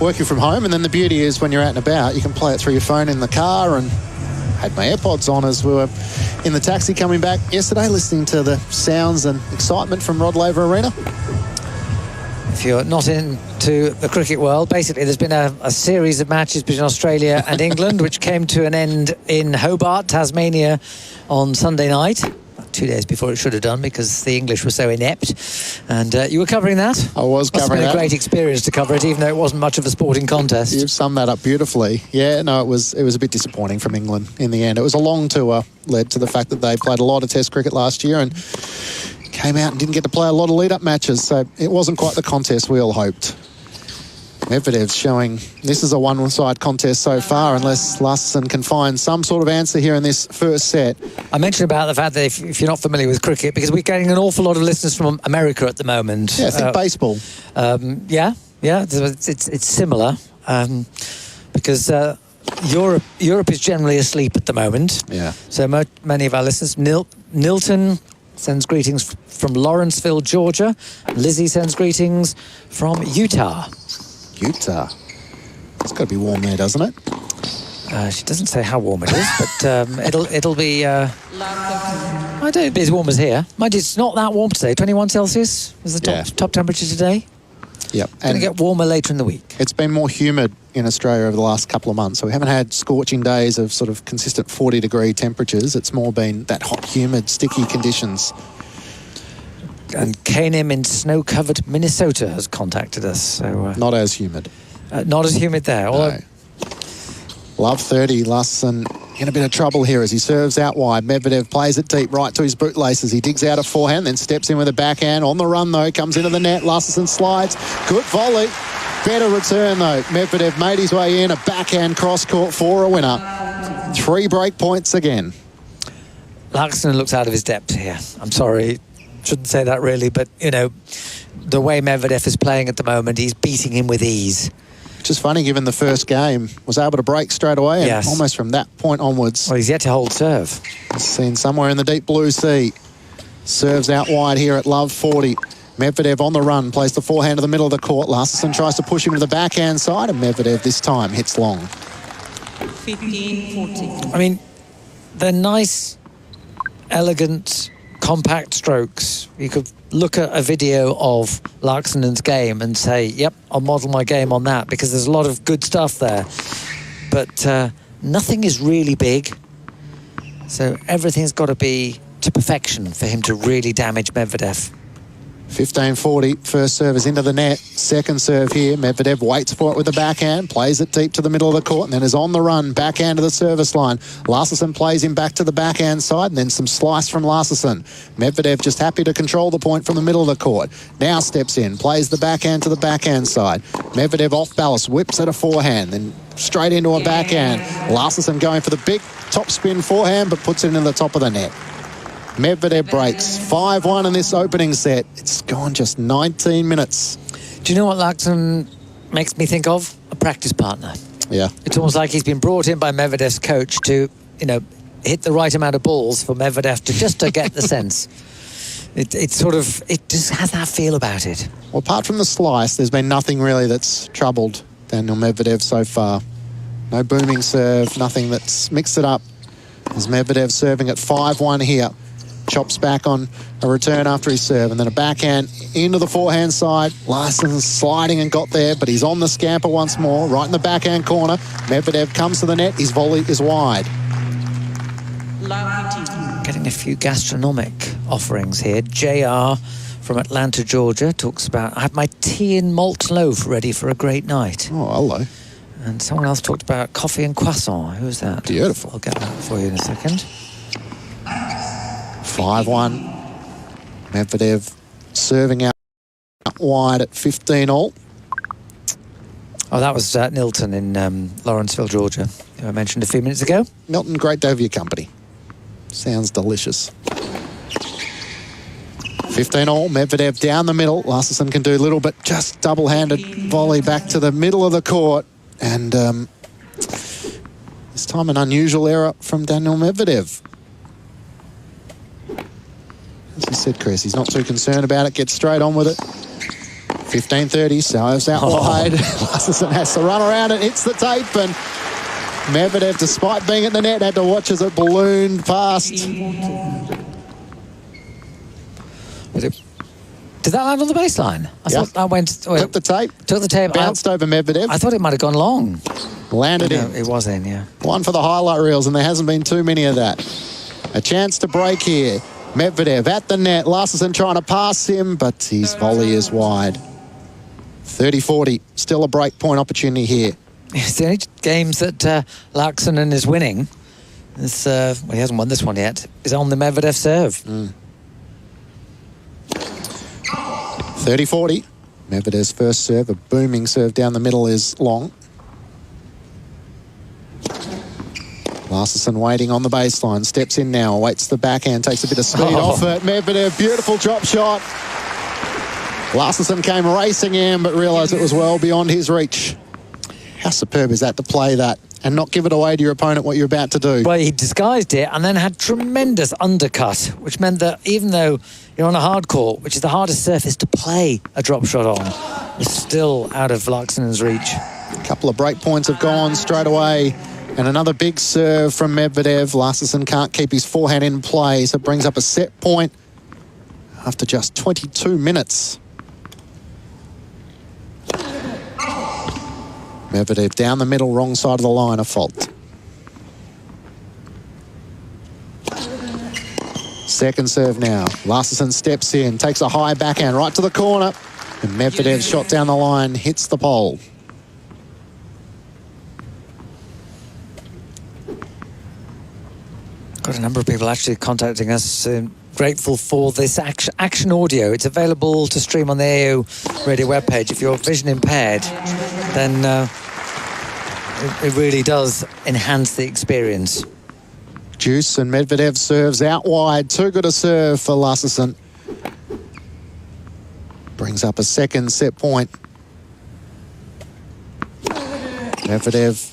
working from home, and then the beauty is when you're out and about, you can play it through your phone in the car. And I had my AirPods on as we were in the taxi coming back yesterday, listening to the sounds and excitement from Rod Laver Arena. If you're not into the cricket world, basically there's been a series of matches between Australia and England, which came to an end in Hobart, Tasmania, on Sunday night. 2 days before it should have done, because the English were so inept. And you were covering that? I was covering that. It's been a great experience to cover it, even though it wasn't much of a sporting contest. You've summed that up beautifully. Yeah, no, it was a bit disappointing from England in the end. It was a long tour, led to the fact that they played a lot of Test cricket last year and came out and didn't get to play a lot of lead-up matches, so it wasn't quite the contest we all hoped. Medvedev's showing this is a one-side contest so far, unless Larsson can find some sort of answer here in this first set. I mentioned about the fact that if you're not familiar with cricket, because we're getting an awful lot of listeners from America at the moment. Yeah, I think baseball. It's similar, because Europe is generally asleep at the moment. Yeah. So many of our listeners, Nilton sends greetings from Lawrenceville, Georgia. Lizzie sends greetings from Utah. Utah. It's got to be warm there, doesn't it? She doesn't say how warm it is, but it'll be. I don't think it's as warm as here. Mind you, it's not that warm today. 21 Celsius is the top temperature today. Yep. Going to get warmer later in the week. It's been more humid in Australia over the last couple of months, so we haven't had scorching days of sort of consistent 40-degree temperatures. It's more been that hot, humid, sticky conditions. And Kanim in snow-covered Minnesota has contacted us. So not as humid. Not as humid there. No. Love 30. Larson in a bit of trouble here as he serves out wide. Medvedev plays it deep right to his bootlaces. He digs out a forehand, then steps in with a backhand. On the run, though, comes into the net. Larson slides. Good volley. Better return, though. Medvedev made his way in. A backhand cross-court for a winner. 3 break points again. Larson looks out of his depth here. I'm sorry. Shouldn't say that, really. But, you know, the way Medvedev is playing at the moment, he's beating him with ease. Which is funny, given the first game, was able to break straight away, and almost from that point onwards. Well, he's yet to hold serve. He's seen somewhere in the deep blue sea. Serves out wide here at love 40. Medvedev on the run, plays the forehand to the middle of the court. Larson tries to push him to the backhand side, and Medvedev this time hits long. 15-14. I mean, they're nice, elegant, compact strokes. You could look at a video of Larksonen's game and say, yep, I'll model my game on that, because there's a lot of good stuff there. But nothing is really big. So everything's got to be to perfection for him to really damage Medvedev. 15-40, first serve is into the net. Second serve here, Medvedev waits for it with the backhand, plays it deep to the middle of the court, and then is on the run, backhand to the service line. Larson plays him back to the backhand side, and then some slice from Larson. Medvedev just happy to control the point from the middle of the court. Now steps in, plays the backhand to the backhand side. Medvedev off balance, whips at a forehand, then straight into a backhand. Larson going for the big top spin forehand, but puts it into the top of the net. Medvedev breaks 5-1 in this opening set. It's gone just 19 minutes. Do you know what Larson makes me think of? A practice partner. Yeah. It's almost like he's been brought in by Medvedev's coach to, you know, hit the right amount of balls for Medvedev to get the sense. It just has that feel about it. Well, apart from the slice, there's been nothing really that's troubled Daniel Medvedev so far. No booming serve, nothing that's mixed it up. As Medvedev serving at 5-1 here. Chops back on a return after his serve, and then a backhand into the forehand side. Larson sliding and got there, but he's on the scamper once more, right in the backhand corner. Medvedev comes to the net, his volley is wide. Getting a few gastronomic offerings here. JR from Atlanta, Georgia, talks about, I have my tea and malt loaf ready for a great night. Oh, hello. And someone else talked about coffee and croissant. Who's that? Beautiful. I'll get that for you in a second. 5-1. Medvedev serving out wide at 15-all. Oh, that was Nilton in Lawrenceville, Georgia, who I mentioned a few minutes ago. Milton, great to have your company. Sounds delicious. 15-all, Medvedev down the middle. Larson can do little, but just double-handed volley back to the middle of the court. And this time an unusual error from Daniel Medvedev. As you said, Chris, he's not too concerned about it, gets straight on with it. 15-30, serves out wide. Larson has to run around it, hits the tape, and Medvedev, despite being at the net, had to watch as it ballooned past. Did that land on the baseline? I thought that went... Took the tape. Took the tape. Bounced over Medvedev. I thought it might have gone long. Landed in. It was in, yeah. One for the highlight reels, and there hasn't been too many of that. A chance to break here. Medvedev at the net. Larson trying to pass him, but his volley is wide. 30-40. Still a break point opportunity here. It's the only games that Larson is winning. It's, well, he hasn't won this one yet. Is on the Medvedev serve. 30-40. Medvedev's first serve, a booming serve down the middle, is long. Larson waiting on the baseline, steps in now, waits the backhand, takes a bit of speed off it. Medvedev, beautiful drop shot. Larson came racing in, but realised it was well beyond his reach. How superb is that to play that and not give it away to your opponent what you're about to do. Well, he disguised it and then had tremendous undercut, which meant that even though you're on a hard court, which is the hardest surface to play a drop shot on, it's still out of Larkson's reach. A couple of break points have gone straight away. And another big serve from Medvedev. Larson can't keep his forehand in play, so it brings up a set point after just 22 minutes. Medvedev down the middle, wrong side of the line, a fault. Second serve now. Larson steps in, takes a high backhand right to the corner. And Medvedev's shot down the line hits the pole. Got a number of people actually contacting us, grateful for this action audio. It's available to stream on the AO radio webpage. If you're vision impaired, then it really does enhance the experience. Juice and Medvedev serves out wide. Too good a serve for Larson. Brings up a second set point. Medvedev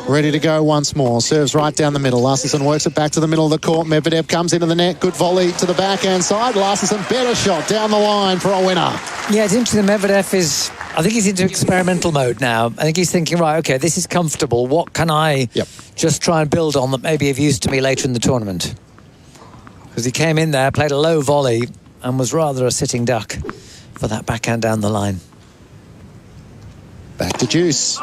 ready to go once more. Serves right down the middle. Larson works it back to the middle of the court. Medvedev comes into the net. Good volley to the backhand side. Larson, better shot down the line for a winner. Yeah, it's interesting. Medvedev is, I think he's into experimental mode now. I think he's thinking, right, okay, this is comfortable. What can I just try and build on that maybe of use to me later in the tournament? Because he came in there, played a low volley, and was rather a sitting duck for that backhand down the line. Back to Juice.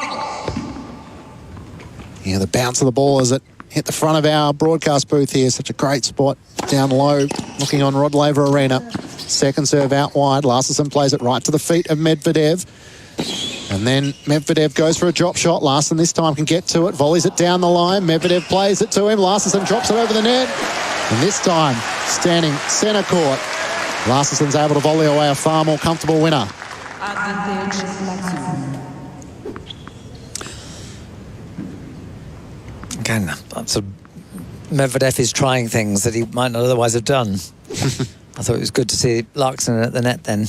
Yeah, the bounce of the ball as it hit the front of our broadcast booth here. Such a great spot down low, looking on Rod Laver Arena. Second serve out wide. Larson plays it right to the feet of Medvedev. And then Medvedev goes for a drop shot. Larson this time can get to it, volleys it down the line. Medvedev plays it to him. Larson drops it over the net. And this time, standing centre court, Larson's able to volley away a far more comfortable winner. Again, Medvedev is trying things that he might not otherwise have done. I thought it was good to see Larson at the net then.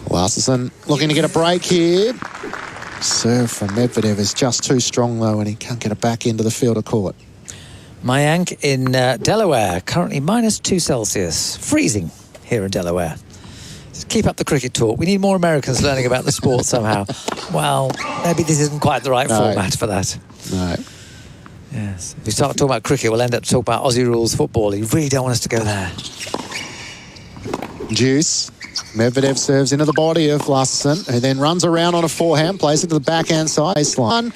Larson looking to get a break here. Serve from Medvedev is just too strong though, and he can't get it back into the field of court. Mayank in Delaware, currently -2 Celsius. Freezing here in Delaware. Just keep up the cricket talk. We need more Americans learning about the sport somehow. Well, maybe this isn't quite the right format for that. No. Yes. If we start talking about cricket, we'll end up talking about Aussie rules football. You really don't want us to go there. Juice. Medvedev serves into the body of Larson, who then runs around on a forehand, plays it to the backhand side. Baseline.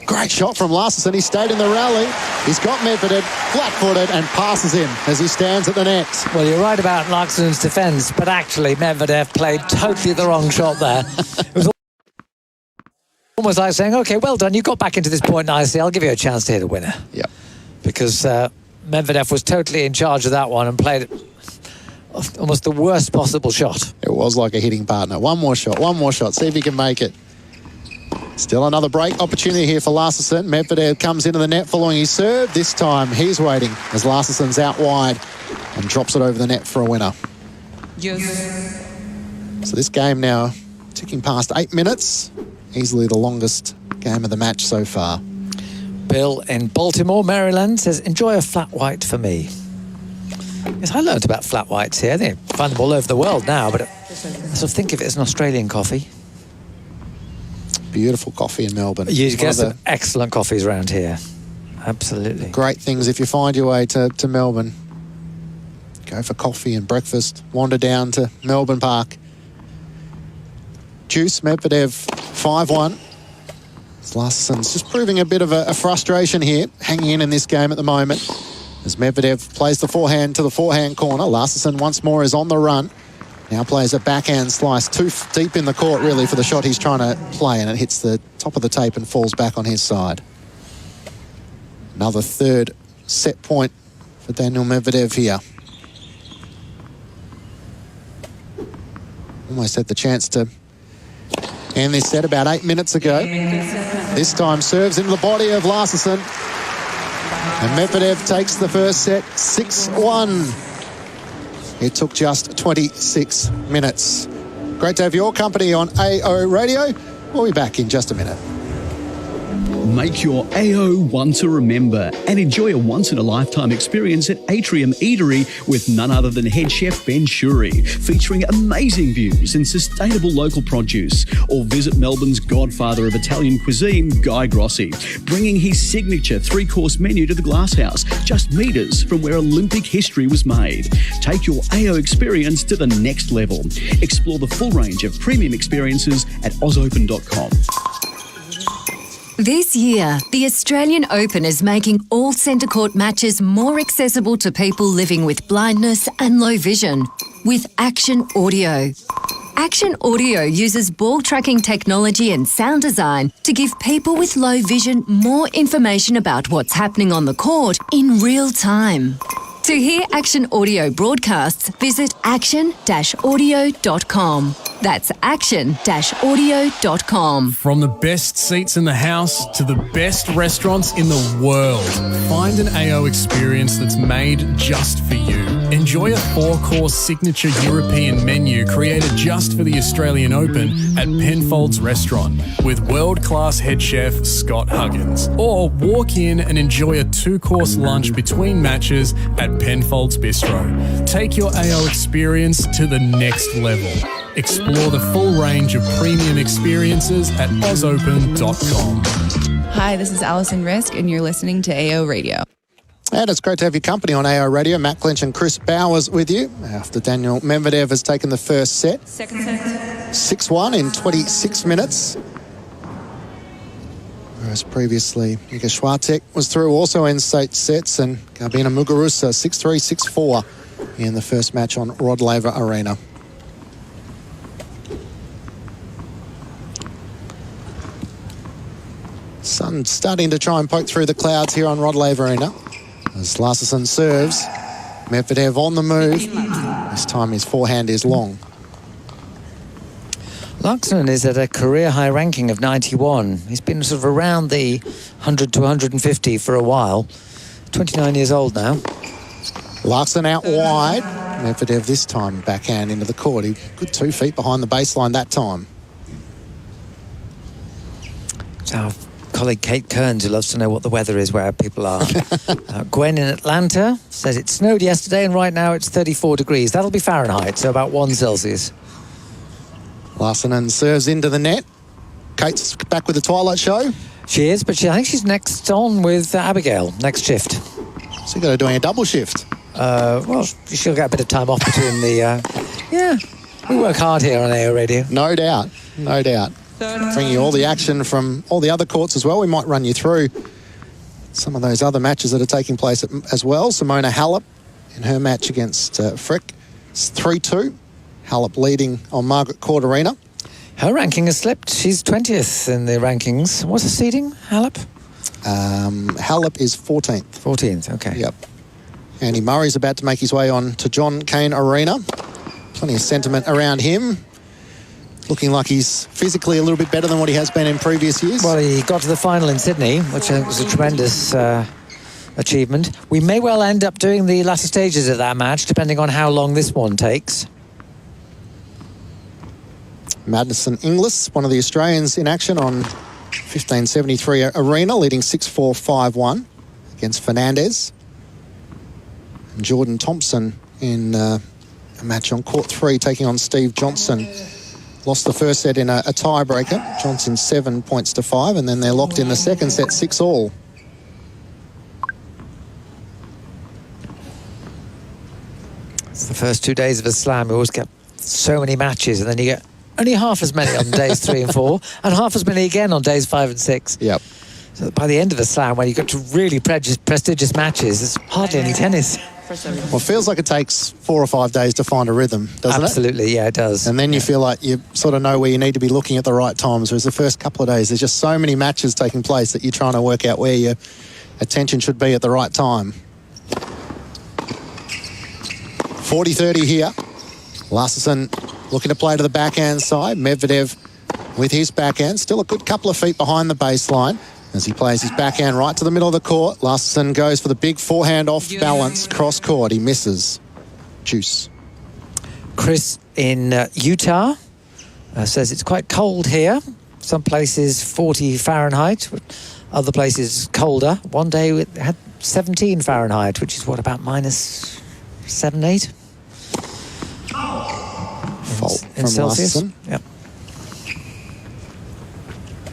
Great shot from Larson. He stayed in the rally. He's got Medvedev flat-footed and passes him as he stands at the net. Well, you're right about Larson's defence, but actually Medvedev played totally the wrong shot there. It was almost like saying, OK, well done, you got back into this point nicely. I'll give you a chance to hit a winner. Yep. Because Medvedev was totally in charge of that one and played almost the worst possible shot. It was like a hitting partner. One more shot. See if he can make it. Still another break opportunity here for Larson. Medvedev comes into the net following his serve. This time he's waiting as Larson's out wide and drops it over the net for a winner. Yes. So this game now ticking past 8 minutes. Easily the longest game of the match so far. Bill in Baltimore, Maryland says, enjoy a flat white for me. Yes, I learned about flat whites here. They find them all over the world now, but I sort of think of it as an Australian coffee. Beautiful coffee in Melbourne. You get some excellent coffees around here. Absolutely. Great things if you find your way to Melbourne. Go for coffee and breakfast. Wander down to Melbourne Park. Juice, Medvedev, 5-1. Larson's just proving a bit of a frustration here, hanging in this game at the moment. As Medvedev plays the forehand to the forehand corner. Larson once more is on the run. Now plays a backhand slice too deep in the court, really, for the shot he's trying to play, and it hits the top of the tape and falls back on his side. Another third set point for Daniel Medvedev here. Almost had the chance to end this set about 8 minutes ago. This time serves into the body of Larson. And Medvedev takes the first set 6-1. It took just 26 minutes. Great to have your company on AO Radio. We'll be back in just a minute. Make your AO one to remember and enjoy a once-in-a-lifetime experience at Atrium Eatery with none other than head chef Ben Shuri, featuring amazing views and sustainable local produce. Or visit Melbourne's godfather of Italian cuisine, Guy Grossi, bringing his signature 3-course menu to the Glasshouse, just metres from where Olympic history was made. Take your AO experience to the next level. Explore the full range of premium experiences at ozopen.com. This year, the Australian Open is making all centre court matches more accessible to people living with blindness and low vision with Action Audio. Action Audio uses ball tracking technology and sound design to give people with low vision more information about what's happening on the court in real time. To hear Action Audio broadcasts, visit action-audio.com. That's action-audio.com. From the best seats in the house to the best restaurants in the world, find an AO experience that's made just for you. Enjoy a 4-course signature European menu created just for the Australian Open at Penfolds Restaurant with world-class head chef Scott Huggins. Or walk in and enjoy a 2-course lunch between matches at Penfolds Bistro. Take your AO experience to the next level. Explore the full range of premium experiences at ozopen.com. Hi, this is Alison Risk, and you're listening to AO Radio. And it's great to have your company on AO Radio. Matt Clinch and Chris Bowers with you after Daniel Medvedev has taken the first set. Second set. 6-1 in 26 minutes. Whereas previously, Iga Swiatek was through also in 8 sets, and Garbina Muguruza 6-3, 6-4 in the first match on Rod Laver Arena. Sun starting to try and poke through the clouds here on Rod Laver Arena. As Larsson serves, Medvedev on the move. This time his forehand is long. Larsson is at a career high ranking of 91. He's been sort of around the 100 to 150 for a while. 29 years old now. Larsson out wide. Medvedev this time backhand into the court. He good 2 feet behind the baseline that time. So colleague Kate Kearns, who loves to know what the weather is where people are. Gwen in Atlanta says it snowed yesterday and right now it's 34 degrees. That'll be Fahrenheit, so about 1 Celsius. Larsson serves into the net. Kate's back with the Twilight Show. She is, but I think she's next on with Abigail, next shift. So you've got her doing a double shift. Well, she'll get a bit of time off between the... yeah, we work hard here on AO Radio. No doubt, no doubt. Bring you all the action from all the other courts as well. We might run you through some of those other matches that are taking place as well. Simona Halep in her match against Frick. It's 3-2. Halep leading on Margaret Court Arena. Her ranking has slipped. She's 20th in the rankings. What's the seeding, Halep? Halep is 14th. 14th, okay. Yep. Andy Murray's about to make his way on to John Cain Arena. Plenty of sentiment around him. Looking like he's physically a little bit better than what he has been in previous years. Well, he got to the final in Sydney, which I think was a tremendous achievement. We may well end up doing the latter stages of that match, depending on how long this one takes. Madison Inglis, one of the Australians in action on 1573 Arena, leading 6-4, 5-1 against Fernandez. And Jordan Thompson in a match on court 3, taking on Steve Johnson. Lost the first set in a tiebreaker. Johnson 7 points to 5, and then they're locked in the second set 6-all. It's the first 2 days of a slam. You always get so many matches, and then you get only half as many on days 3 and 4, and half as many again on days 5 and 6. Yep. So by the end of the slam, when you get to really prestigious matches, there's hardly any tennis. Well, it feels like it takes 4 or 5 days to find a rhythm, doesn't it? Absolutely, yeah, it does. And then you feel like you sort of know where you need to be looking at the right times, whereas the first couple of days, there's just so many matches taking place that you're trying to work out where your attention should be at the right time. 40-30 here. Larsson looking to play to the backhand side. Medvedev with his backhand, still a good couple of feet behind the baseline. As he plays his backhand right to the middle of the court, Larsson goes for the big forehand off balance, cross court. He misses. Juice. Chris in Utah says it's quite cold here. Some places 40 Fahrenheit. Other places colder. One day it had 17 Fahrenheit, which is what, about minus 7, 8? Fault in from Celsius. Larsson. Yep.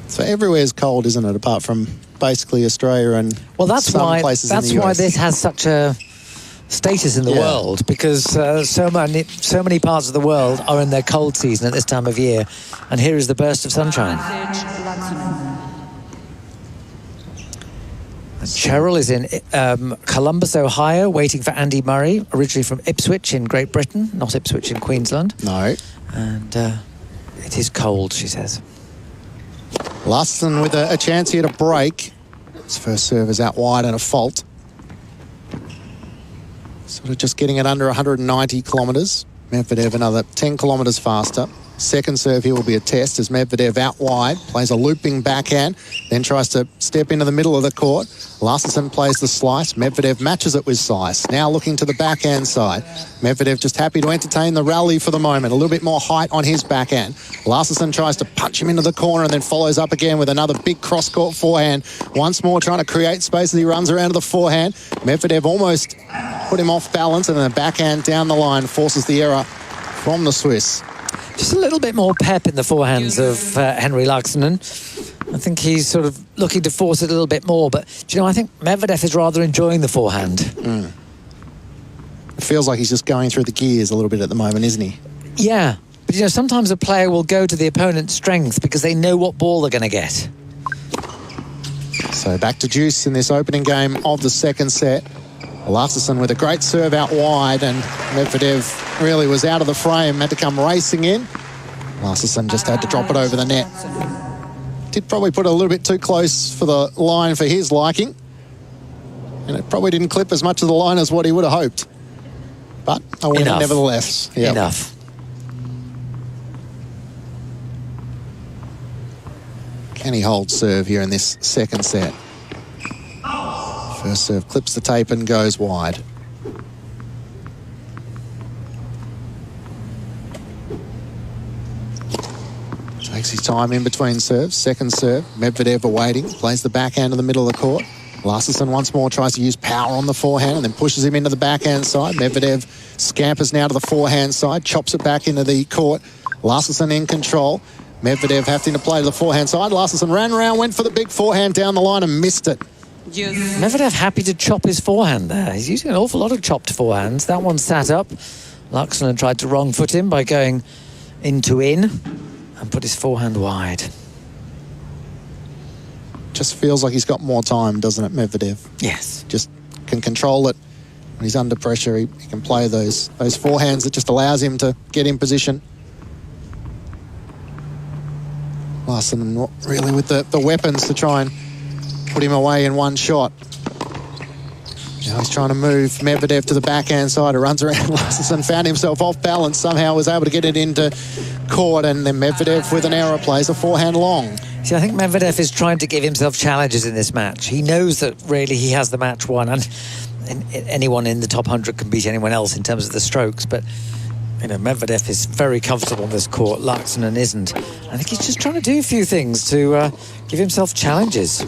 So everywhere's cold, isn't it? Apart from basically Australia and Well, that's some why places in the why US. this has such a status in the world, because so many parts of the world are in their cold season at this time of year, and here is the burst of sunshine. And Cheryl is in Columbus, Ohio, waiting for Andy Murray, originally from Ipswich in Great Britain, not Ipswich in Queensland. No. And it is cold, she says. Larsson with a chance here to break. His first serve is out wide and a fault. Sort of just getting it under 190 kilometres. Medvedev another 10 kilometres faster. Second serve here will be a test as Medvedev out wide, plays a looping backhand, then tries to step into the middle of the court. Larsson plays the slice. Medvedev matches it with slice. Now looking to the backhand side. Medvedev just happy to entertain the rally for the moment. A little bit more height on his backhand. Larsson tries to punch him into the corner and then follows up again with another big cross-court forehand. Once more trying to create space as he runs around to the forehand. Medvedev almost put him off balance, and then the backhand down the line forces the error from the Swiss. Just a little bit more pep in the forehands of Henry Larsson. I think he's sort of looking to force it a little bit more. But, do you know, I think Medvedev is rather enjoying the forehand. It feels like he's just going through the gears a little bit at the moment, isn't he? Yeah. But, you know, sometimes a player will go to the opponent's strength because they know what ball they're going to get. So back to deuce in this opening game of the second set. Larsson with a great serve out wide, and Medvedev really was out of the frame, had to come racing in. Larsson just had to drop it over the net. Did probably put it a little bit too close for the line for his liking, and it probably didn't clip as much of the line as what he would have hoped. But a win nevertheless. Yep. Enough. Can he hold serve here in this second set? First serve clips the tape and goes wide. Takes his time in between serves. Second serve, Medvedev awaiting, plays the backhand in the middle of the court. Larsson once more tries to use power on the forehand and then pushes him into the backhand side. Medvedev scampers now to the forehand side, chops it back into the court. Larsson in control. Medvedev having to play to the forehand side. Larsson ran around, went for the big forehand down the line and missed it. Medvedev happy to chop his forehand there. He's using an awful lot of chopped forehands. That one sat up. Larsson tried to wrong foot him by going into in and put his forehand wide. Just feels like he's got more time, doesn't it, Medvedev? Yes. Just can control it. When he's under pressure, he can play those forehands that just allows him to get in position. Larsson not really with the weapons to try and put him away in one shot. Now he's trying to move Medvedev to the backhand side. It runs around. Larsson found himself off balance, somehow was able to get it into court, and then Medvedev with an error plays a forehand long. See, I think Medvedev is trying to give himself challenges in this match. He knows that really he has the match won, and anyone in the top 100 can beat anyone else in terms of the strokes, but you know, Medvedev is very comfortable on this court. Larsson isn't. I think he's just trying to do a few things to give himself challenges.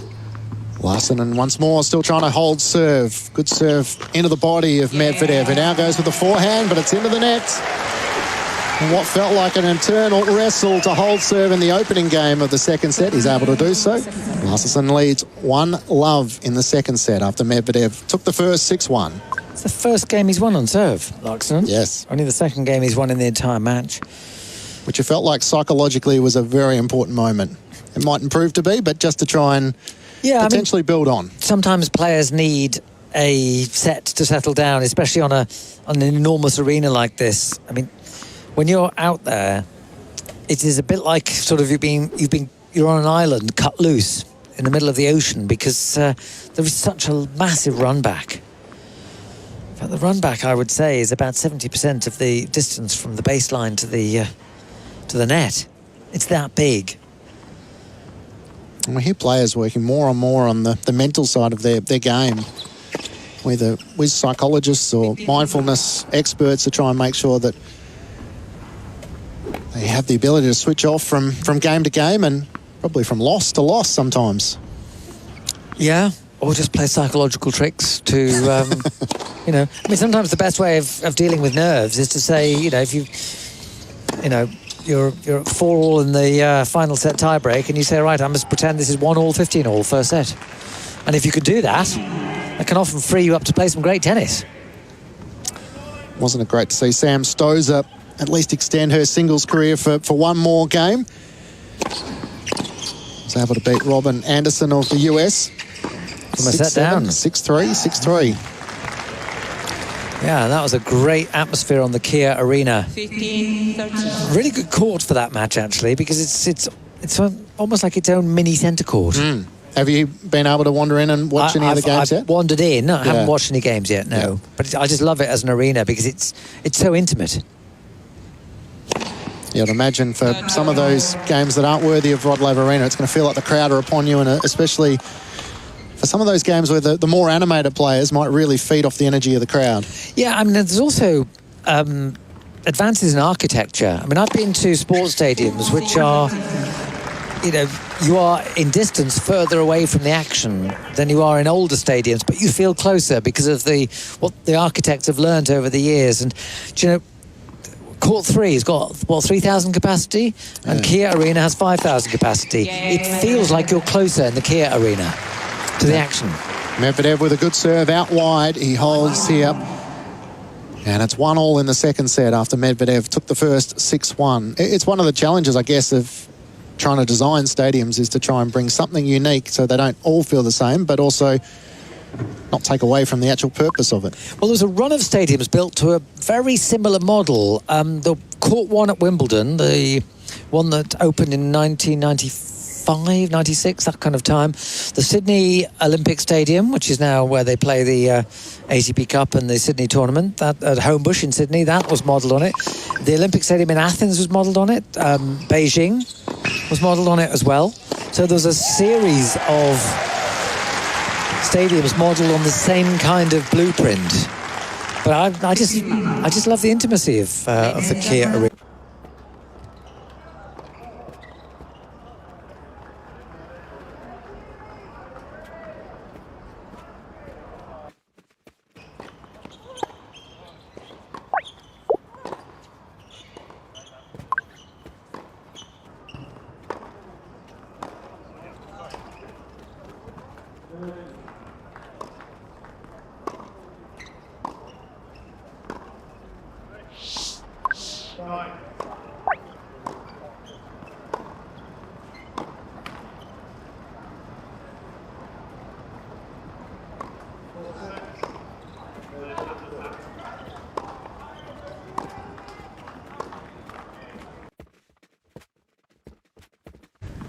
Larsson once more still trying to hold serve. Good serve into the body of Medvedev. He now goes with the forehand, but it's into the net. And what felt like an internal wrestle to hold serve in the opening game of the second set, he's able to do so. Larsson leads 1-love in the second set after Medvedev took the first 6-1. It's the first game he's won on serve, Larsson. Yes. Only the second game he's won in the entire match. Which it felt like psychologically was a very important moment. It mightn't prove to be, but just to try and potentially build on. Sometimes players need a set to settle down, especially on an enormous arena like this. I mean, when you're out there, it is a bit like sort of you're on an island cut loose in the middle of the ocean, because there is such a massive run back. In fact, the run back, I would say, is about 70% of the distance from the baseline to the net. It's that big. And we hear players working more and more on the mental side of their game, whether with psychologists or mindfulness experts, to try and make sure that they have the ability to switch off from game to game, and probably from loss to loss sometimes. Yeah, or just play psychological tricks to, you know. I mean, sometimes the best way of dealing with nerves is to say, you know, if you're at 4-all in the final set tiebreak, and you say, right, I must pretend this is 1-all, 15-all first set. And if you could do that, that can often free you up to play some great tennis. Wasn't it great to see Sam Stosur at least extend her singles career for one more game? Was able to beat Robin Anderson of the US. From a set down. 6-3, 6-3. Yeah, that was a great atmosphere on the Kia Arena. 15-13. Really good court for that match, actually, because it's almost like its own mini centre court. Have you been able to wander in and watch any of the games yet? I've wandered in. I haven't watched any games yet, no. Yeah. But I just love it as an arena because it's so intimate. Yeah, I'd imagine for some of those games that aren't worthy of Rod Laver Arena, it's going to feel like the crowd are upon you, and especially for some of those games where the more animated players might really feed off the energy of the crowd. Yeah, I mean, there's also advances in architecture. I mean, I've been to sports stadiums which are, you know, you are in distance further away from the action than you are in older stadiums, but you feel closer because of what the architects have learned over the years. And, do you know, Court 3 has got, 3,000 capacity, and Kia Arena has 5,000 capacity. It feels like you're closer in the Kia Arena to the action. Medvedev with a good serve out wide. He holds here. And it's 1-all in the second set after Medvedev took the first 6-1. It's one of the challenges, I guess, of trying to design stadiums, is to try and bring something unique so they don't all feel the same, but also not take away from the actual purpose of it. Well, there was a run of stadiums built to a very similar model. The Court 1 at Wimbledon, the one that opened in 1995, 96, that kind of time. The Sydney Olympic Stadium, which is now where they play the ATP Cup and the Sydney tournament, that at Homebush in Sydney, that was modelled on it. The Olympic Stadium in Athens was modelled on it. Beijing was modelled on it as well. So there's a series of stadiums modelled on the same kind of blueprint. But I just love the intimacy of the Kia Arena.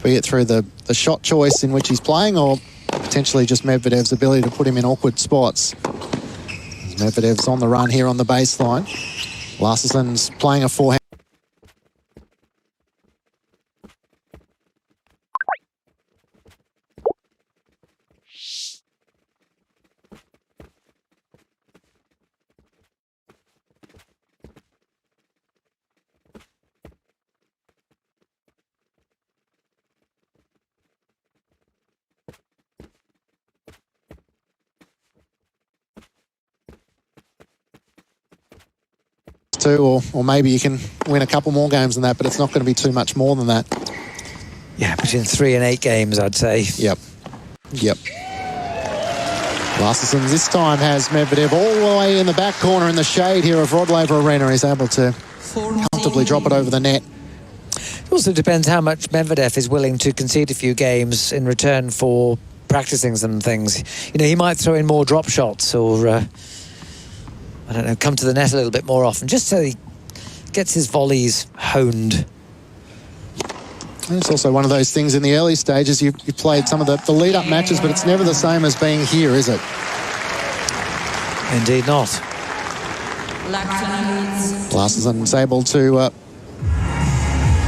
Be it through the shot choice in which he's playing, or potentially just Medvedev's ability to put him in awkward spots. Medvedev's on the run here on the baseline. Larssson's playing a forehand. Or maybe you can win a couple more games than that, but it's not going to be too much more than that. Yeah, between 3 and 8 games, I'd say. Yep. Larsson this time has Medvedev all the way in the back corner in the shade here of Rod Laver Arena. He's able to comfortably drop it over the net. It also depends how much Medvedev is willing to concede a few games in return for practicing some things. You know, he might throw in more drop shots or I don't know, come to the net a little bit more often, just so he gets his volleys honed. And it's also one of those things in the early stages, you played some of the lead-up matches, but it's never the same as being here, is it? Indeed not. Larsson's able to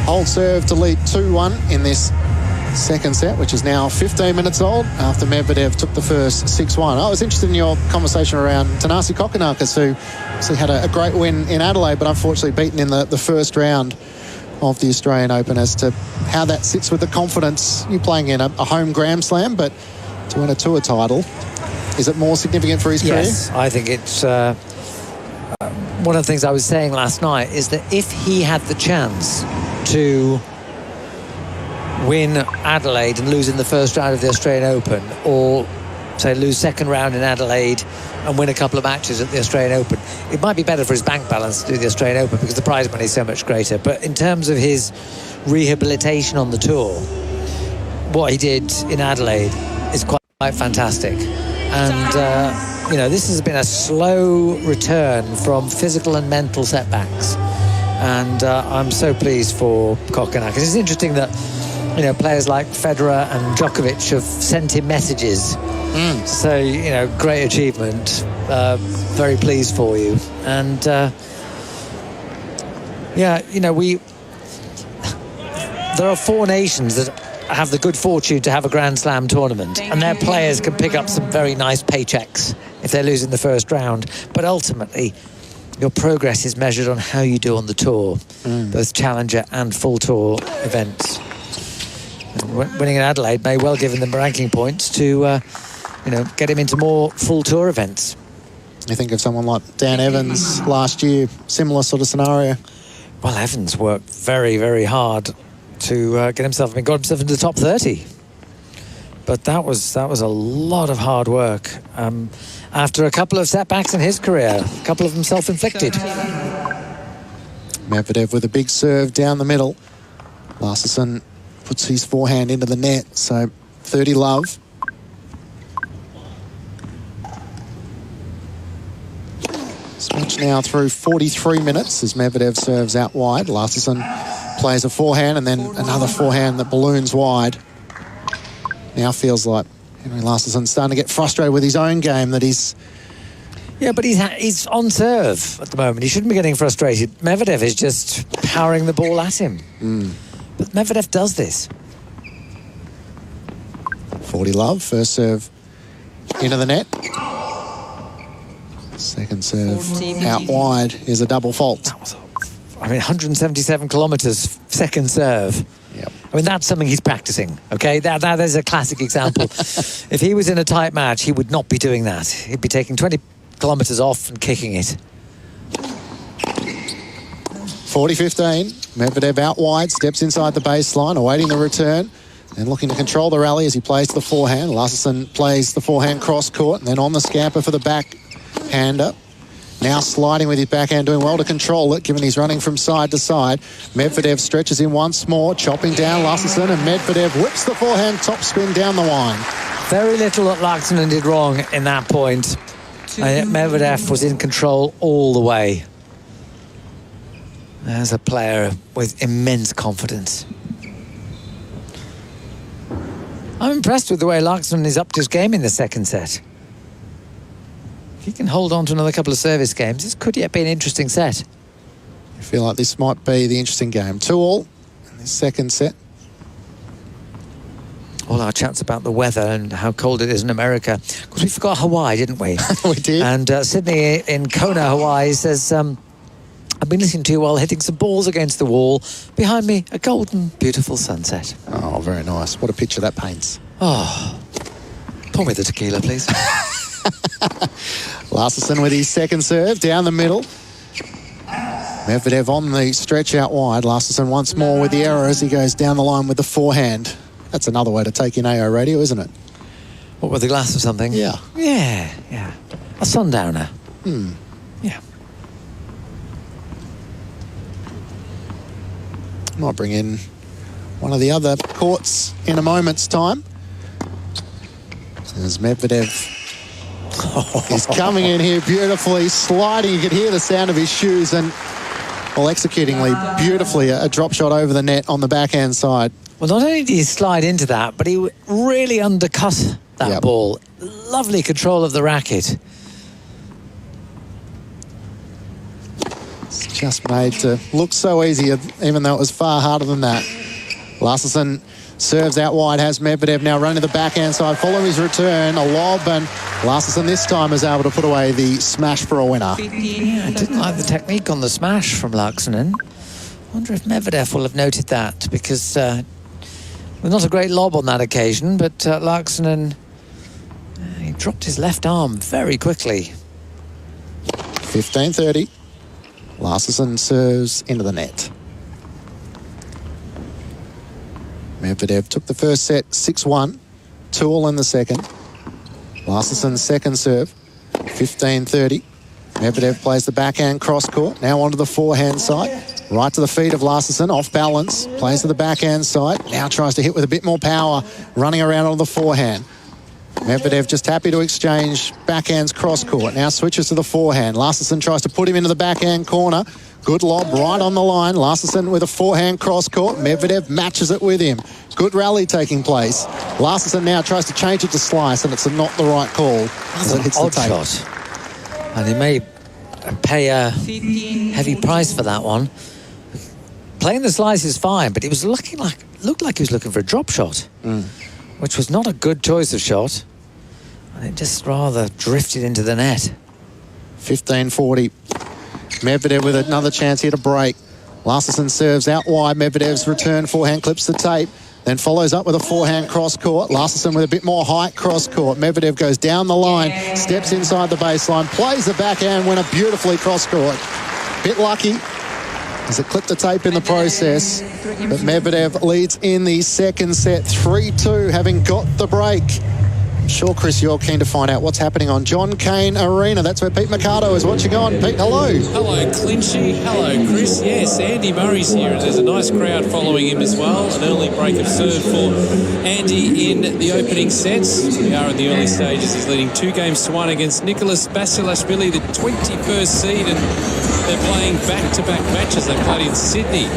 hold serve to lead 2-1 in this second set, which is now 15 minutes old after Medvedev took the first 6-1. I was interested in your conversation around Thanasi Kokkinakis, who actually had a great win in Adelaide, but unfortunately beaten in the first round of the Australian Open, as to how that sits with the confidence. You're playing in a home Grand Slam, but to win a tour title. Is it more significant for his career? Yes, I think it's... one of the things I was saying last night is that if he had the chance to win Adelaide and lose in the first round of the Australian Open, or say lose second round in Adelaide and win a couple of matches at the Australian Open, it might be better for his bank balance to do the Australian Open because the prize money is so much greater. But in terms of his rehabilitation on the tour, what he did in Adelaide is quite fantastic. And you know, this has been a slow return from physical and mental setbacks, and I'm so pleased for Kokkinakis. It's interesting that, you know, players like Federer and Djokovic have sent him messages. So, you know, great achievement. Very pleased for you. And yeah, you know, there are 4 nations that have the good fortune to have a Grand Slam tournament, and their players can pick up some very nice paychecks if they lose in the first round. But ultimately, your progress is measured on how you do on the tour, both Challenger and full tour events. And winning in Adelaide may well give them ranking points to, you know, get him into more full tour events. You think of someone like Dan Evans last year, similar sort of scenario. Well, Evans worked very, very hard to get himself, got himself into the top 30. But that was a lot of hard work after a couple of setbacks in his career, a couple of them self-inflicted. Medvedev with a big serve down the middle. Larson puts his forehand into the net, so 30 love. This match now through 43 minutes as Medvedev serves out wide. Larson plays a forehand and then another forehand that balloons wide. Now feels like Henry Larson's starting to get frustrated with his own game that he's... Yeah, but he's on serve at the moment. He shouldn't be getting frustrated. Medvedev is just powering the ball at him. But Medvedev does this. 40 love, first serve into the net. Second serve out wide is a double fault. I mean, 177 kilometres, second serve. Yep. I mean, that's something he's practicing, okay? That is a classic example. If he was in a tight match, he would not be doing that. He'd be taking 20 kilometres off and kicking it. 40-15, Medvedev out wide, steps inside the baseline, awaiting the return, and looking to control the rally as he plays to the forehand. Larson plays the forehand cross-court, and then on the scamper for the backhander. Now sliding with his backhand, doing well to control it, given he's running from side to side. Medvedev stretches in once more, chopping down Larson, and Medvedev whips the forehand topspin down the line. Very little that Laaksonen did wrong in that point. Medvedev was in control all the way. As a player with immense confidence. I'm impressed with the way Laaksonen has upped his game in the second set. If he can hold on to another couple of service games, this could yet be an interesting set. I feel like this might be the interesting game. 2-all in this second set. All our chats about the weather and how cold it is in America. Because we forgot Hawaii, didn't we? We did. And Sydney in Kona, Hawaii says, I've been listening to you while hitting some balls against the wall. Behind me, a golden, beautiful sunset. Oh, very nice. What a picture that paints. Oh, pour me the tequila, please. Larson with his second serve down the middle. Medvedev on the stretch out wide. Larson once more with the error as he goes down the line with the forehand. That's another way to take in AO radio, isn't it? What, with a glass of something? Yeah. Yeah. A sundowner. Yeah. Might bring in one of the other courts in a moment's time. As Medvedev is coming in here beautifully, sliding. You can hear the sound of his shoes and, well, executingly beautifully, a drop shot over the net on the backhand side. Well, not only did he slide into that, but he really undercut that ball. Lovely control of the racket. It's just made to look so easy, even though it was far harder than that. Larson serves out wide, has Medvedev now running the backhand side. Following his return, a lob, and Larson this time is able to put away the smash for a winner. Yeah, I didn't like the technique on the smash from Laaksonen. I wonder if Medvedev will have noted that, because well, not a great lob on that occasion, but Laaksonen dropped his left arm very quickly. 15-30. Larson serves into the net. Medvedev took the first set 6-1, 2-all in the second. Larson's second serve, 15-30. Medvedev plays the backhand cross court, now onto the forehand side. Right to the feet of Larson, off balance, plays to the backhand side. Now tries to hit with a bit more power, running around on the forehand. Medvedev just happy to exchange backhands cross court. Now switches to the forehand. Larson tries to put him into the backhand corner. Good lob right on the line. Larson with a forehand cross court. Medvedev matches it with him. Good rally taking place. Larson now tries to change it to slice, and it's not the right call. That's an odd shot. And he may pay a heavy price for that one. Playing the slice is fine, but he was looked like he was looking for a drop shot, which was not a good choice of shot. And it just rather drifted into the net. 15-40. Medvedev with another chance here to break. Larson serves out wide. Medvedev's return forehand clips the tape, then follows up with a forehand cross court. Larson with a bit more height cross court. Medvedev goes down the line, steps inside the baseline, plays the backhand winner beautifully cross court. Bit lucky as it clipped the tape in the process, but Medvedev leads in the second set 3-2, having got the break. I'm sure, Chris, you're keen to find out what's happening on John Cain Arena. That's where Pete Mercado is watching on. Pete, hello. Hello, Clinchy. Hello, Chris. Yes, Andy Murray's here, and there's a nice crowd following him as well. An early break of serve for Andy in the opening sets. We are in the early stages. He's leading 2-1 against Nicholas Basilashvili, the 21st seed, and they're playing back-to-back matches. They played in Sydney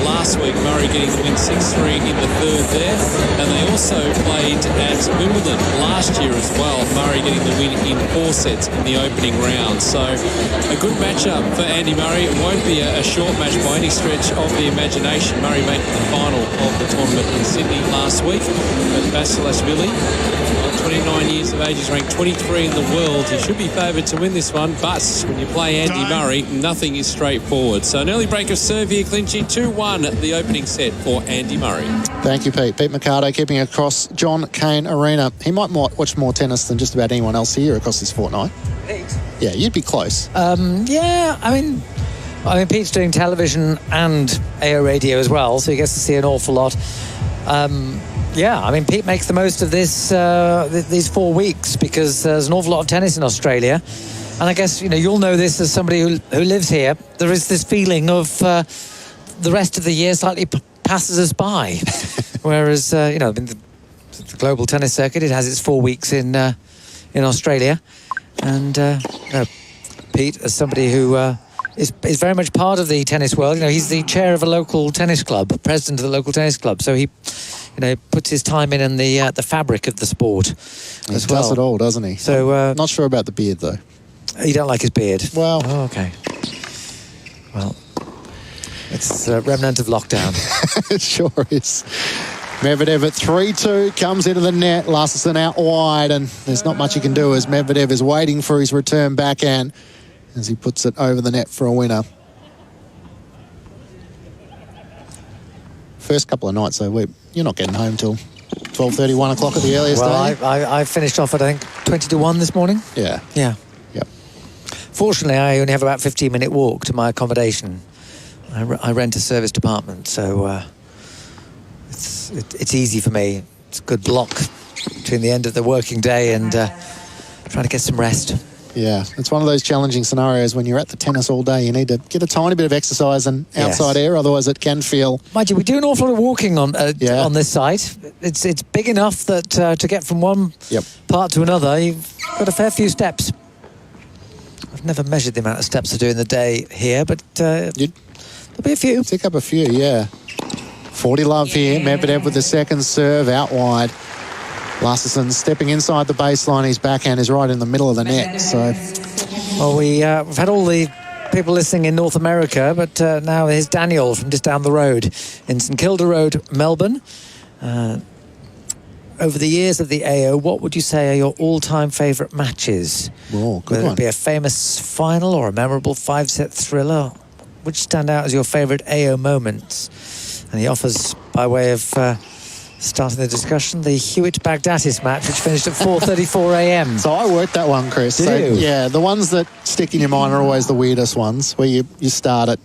last week. Murray getting the win 6-3 in the third there. And they also played at Wimbledon last year as well. Murray getting the win in 4 sets in the opening round. So a good matchup for Andy Murray. It won't be a short match by any stretch of the imagination. Murray making the final of the tournament in Sydney last week. But Basilashvili, 29 years of age, is ranked 23 in the world. He should be favoured to win this one, but when you play Andy Murray, nothing is straightforward. So an early break of serve here, Clinchy, 2-1 the opening set for Andy Murray. Thank you, Pete. Pete Mercado keeping across John Cain Arena. He might watch more tennis than just about anyone else here across this fortnight. Pete? Yeah, you'd be close. Yeah, I mean, Pete's doing television and AO radio as well, so he gets to see an awful lot. Yeah, I mean, Pete makes the most of this these 4 weeks because there's an awful lot of tennis in Australia. And I guess, you'll know this as somebody who lives here. There is this feeling of the rest of the year slightly passes us by. Whereas, the global tennis circuit, it has its 4 weeks in Australia. And Pete, as somebody who is very much part of the tennis world, he's the chair of a local tennis club, president of the local tennis club. So he puts his time in the fabric of the sport as well. He does it all, doesn't he? So not sure about the beard, though. You don't like his beard? Well... Oh, okay. Well, it's a remnant of lockdown. It sure is. Medvedev at 3-2, comes into the net. Larson out wide, and there's not much he can do as Medvedev is waiting for his return backhand as he puts it over the net for a winner. First couple of nights, though, you're not getting home till 12:30, 1 o'clock at the earliest. Well, I finished off at, I think, 20-1 this morning. Yeah. Yeah. Yep. Fortunately, I only have about a 15-minute walk to my accommodation. I rent a service department, so it's easy for me. It's a good block between the end of the working day and trying to get some rest. Yeah, it's one of those challenging scenarios when you're at the tennis all day. You need to get a tiny bit of exercise and outside air, otherwise it can feel... Mind you, we do an awful lot of walking on this site. It's big enough that to get from one part to another, you've got a fair few steps. I've never measured the amount of steps I do in the day here, but there'll be a few. Pick up a few, yeah. 40 love here. Medvedev with the second serve out wide. Larson stepping inside the baseline. His backhand is right in the middle of the net. So, well, we've had all the people listening in North America, but now here's Daniel from just down the road in St Kilda Road, Melbourne. Over the years of the AO, what would you say are your all-time favourite matches? Oh, good Whether one. it be a famous final or a memorable 5-set thriller, which stand out as your favourite AO moments? And he offers, by way of Starting the discussion, the Hewitt-Baghdadis match, which finished at 4:34 a.m. So I worked that one, Chris. Did you? Yeah, the ones that stick in your mind are always the weirdest ones, where you start at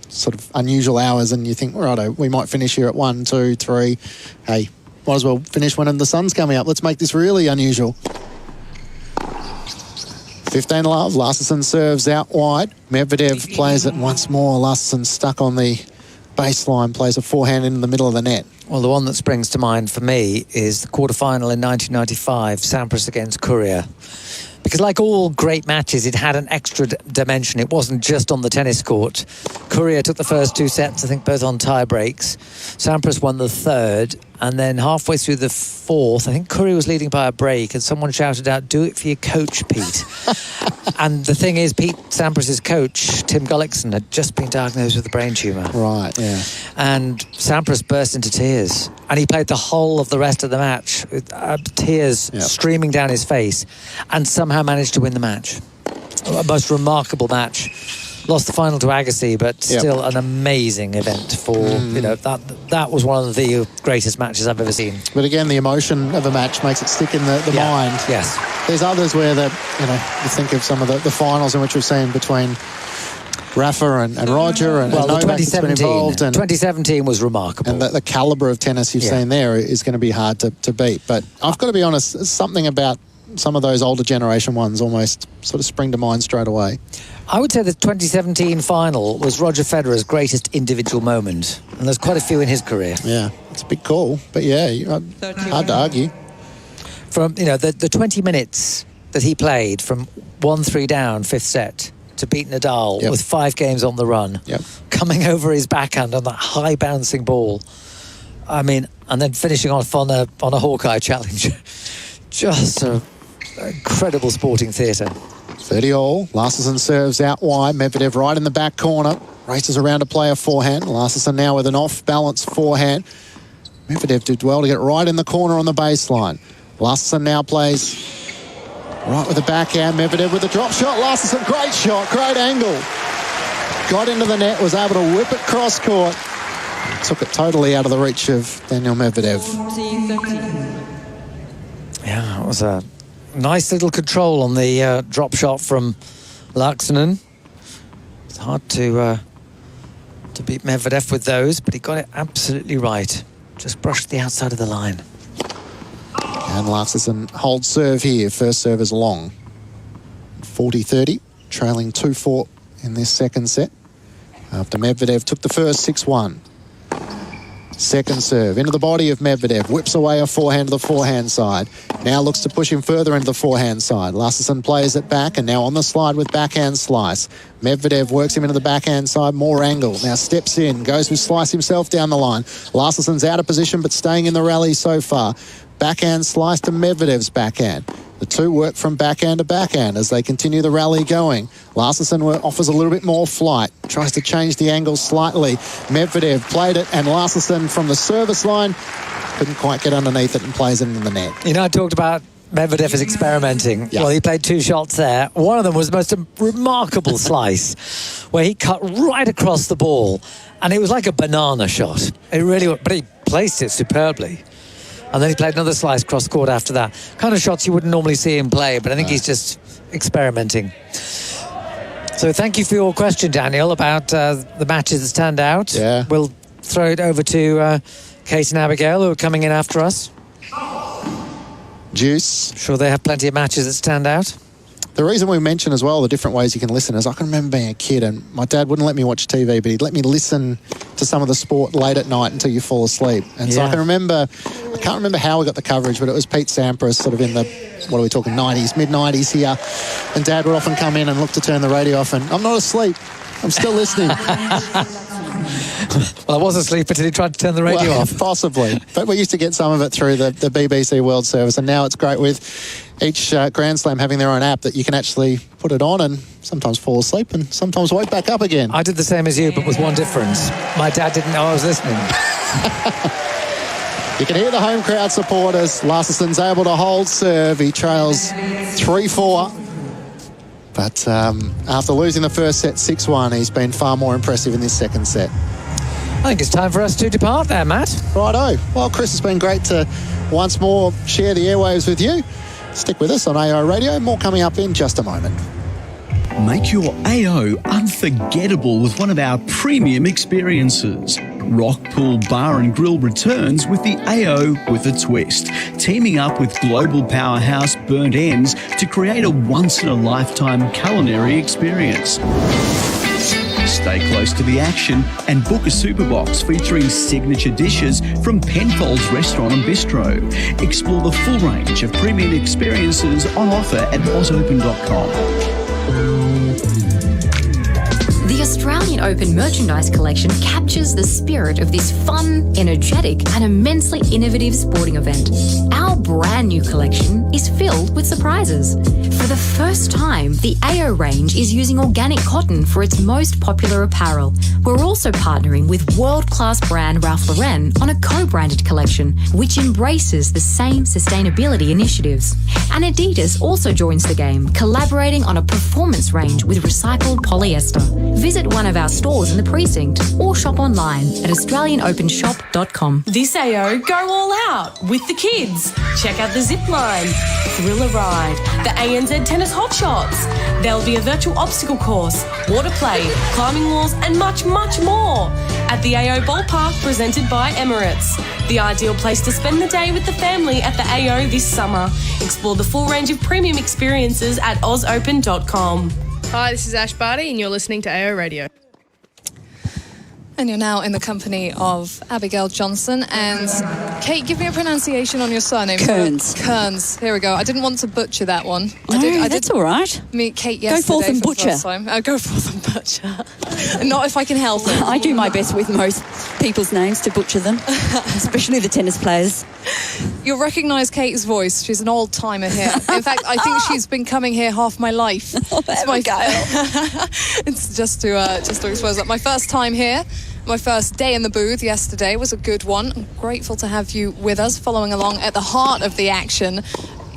sort of unusual hours and you think, righto, we might finish here at 1, 2, 3. Hey, might as well finish when the sun's coming up. Let's make this really unusual. 15 love. Larsson serves out wide. Medvedev plays it once more. Larsson stuck on the baseline, plays a forehand in the middle of the net. Well, the one that springs to mind for me is the quarterfinal in 1995, Sampras against Courier. Because like all great matches, it had an extra dimension. It wasn't just on the tennis court. Courier took the first 2 sets, I think both on tie breaks. Sampras won the third. And then halfway through the fourth, I think Courier was leading by a break, and someone shouted out, "Do it for your coach, Pete." And the thing is, Pete Sampras' coach, Tim Gullickson, had just been diagnosed with a brain tumour. Right, yeah. And Sampras burst into tears. And he played the whole of the rest of the match with tears streaming down his face, and somehow managed to win the match. A most remarkable match. Lost the final to Agassi, but still an amazing event for, you know, that was one of the greatest matches I've ever seen. But again, the emotion of a match makes it stick in the mind. Yes. There's others where you think of some of the finals in which we've seen between Rafa and Roger and well, Novak the 2017 was remarkable. And the calibre of tennis you've seen there is going to be hard to beat. But I've got to be honest, there's something about some of those older generation ones almost sort of spring to mind straight away. I would say the 2017 final was Roger Federer's greatest individual moment. And there's quite a few in his career. Yeah, it's a big call. But yeah, hard to argue. From, the 20 minutes that he played from 1-3 down, 5th set, to beat Nadal with 5 games on the run, coming over his backhand on that high bouncing ball. I mean, and then finishing off on a Hawkeye challenge. Just an incredible sporting theatre. 30 all. Larsson serves out wide. Medvedev right in the back corner. Races around to play a forehand. Larsson now with an off-balance forehand. Medvedev did well to get right in the corner on the baseline. Larsson now plays right with the backhand. Medvedev with the drop shot. Larsson, great shot, great angle. Got into the net, was able to whip it cross court. Took it totally out of the reach of Daniel Medvedev. Yeah, it was a nice little control on the drop shot from Laaksonen. It's hard to beat Medvedev with those, but he got it absolutely right. Just brushed the outside of the line. And Larsson holds serve here. First serve is long. 40-30, trailing 2-4 in this second set. After Medvedev took the first 6-1. Second serve into the body of Medvedev, whips away a forehand to the forehand side. Now looks to push him further into the forehand side. Larsson plays it back and now on the slide with backhand slice. Medvedev works him into the backhand side, more angle. Now steps in, goes with slice himself down the line. Larsson's out of position but staying in the rally so far. Backhand slice to Medvedev's backhand. The two work from backhand to backhand as they continue the rally going. Larsson offers a little bit more flight, tries to change the angle slightly. Medvedev played it, and Larsson from the service line couldn't quite get underneath it and plays it in the net. I talked about Medvedev is experimenting. Yeah. Well, he played 2 shots there. One of them was the most remarkable slice, where he cut right across the ball, and it was like a banana shot. It really was, but he placed it superbly. And then he played another slice cross court after that. Kind of shots you wouldn't normally see him play, but I think he's just experimenting. So thank you for your question, Daniel, about the matches that stand out. Yeah. We'll throw it over to Kate and Abigail, who are coming in after us. Juice. Sure, they have plenty of matches that stand out. The reason we mention as well the different ways you can listen is I can remember being a kid and my dad wouldn't let me watch TV, but he'd let me listen to some of the sport late at night until you fall asleep. And so I can't remember how we got the coverage, but it was Pete Sampras sort of in the, what are we talking, 90s, mid-90s here. And Dad would often come in and look to turn the radio off and I'm not asleep, I'm still listening. Well, I was asleep until he tried to turn the radio off. Possibly. But we used to get some of it through the BBC World Service, and now it's great with each Grand Slam having their own app that you can actually put it on and sometimes fall asleep and sometimes wake back up again. I did the same as you, but with one difference. My dad didn't know I was listening. You can hear the home crowd supporters. Larsson's able to hold serve. He trails 3-4. But after losing the first set 6-1, he's been far more impressive in this second set. I think it's time for us to depart there, Matt. Righto. Well, Chris, it's been great to once more share the airwaves with you. Stick with us on AO Radio. More coming up in just a moment. Make your AO unforgettable with one of our premium experiences. Rock Pool Bar and Grill returns with the AO with a twist, teaming up with global powerhouse Burnt Ends to create a once-in-a-lifetime culinary experience. Stay close to the action and book a superbox featuring signature dishes from Penfold's Restaurant and Bistro. Explore the full range of premium experiences on offer at ausopen.com. The Australian Open merchandise collection captures the spirit of this fun, energetic and immensely innovative sporting event. Our brand new collection is filled with surprises. For the first time, the AO range is using organic cotton for its most popular apparel. We're also partnering with world-class brand Ralph Lauren on a co-branded collection, which embraces the same sustainability initiatives. And Adidas also joins the game, collaborating on a performance range with recycled polyester. Visit one of our stores in the precinct or shop online at australianopenshop.com. This AO, go all out with the kids. Check out the zip line, thrill a ride, the ANZ Tennis Hot Shots. There'll be a virtual obstacle course, water play, climbing walls and much, much more at the AO Ballpark presented by Emirates. The ideal place to spend the day with the family at the AO this summer. Explore the full range of premium experiences at ausopen.com. Hi, this is Ash Barty and you're listening to AO Radio. And you're now in the company of Abigail Johnson. And Kate, give me a pronunciation on your surname. Kearns. Kearns. Here we go. I didn't want to butcher that one. No, that's all right. Meet Kate yesterday. Go forth and butcher. Go forth and butcher. Not if I can help it. I do my best with most people's names to butcher them, especially the tennis players. You'll recognise Kate's voice. She's an old-timer here. In fact, I think she's been coming here half my life. It's just to expose that. My first time here. My first day in the booth yesterday was a good one. I'm grateful to have you with us, following along at the heart of the action.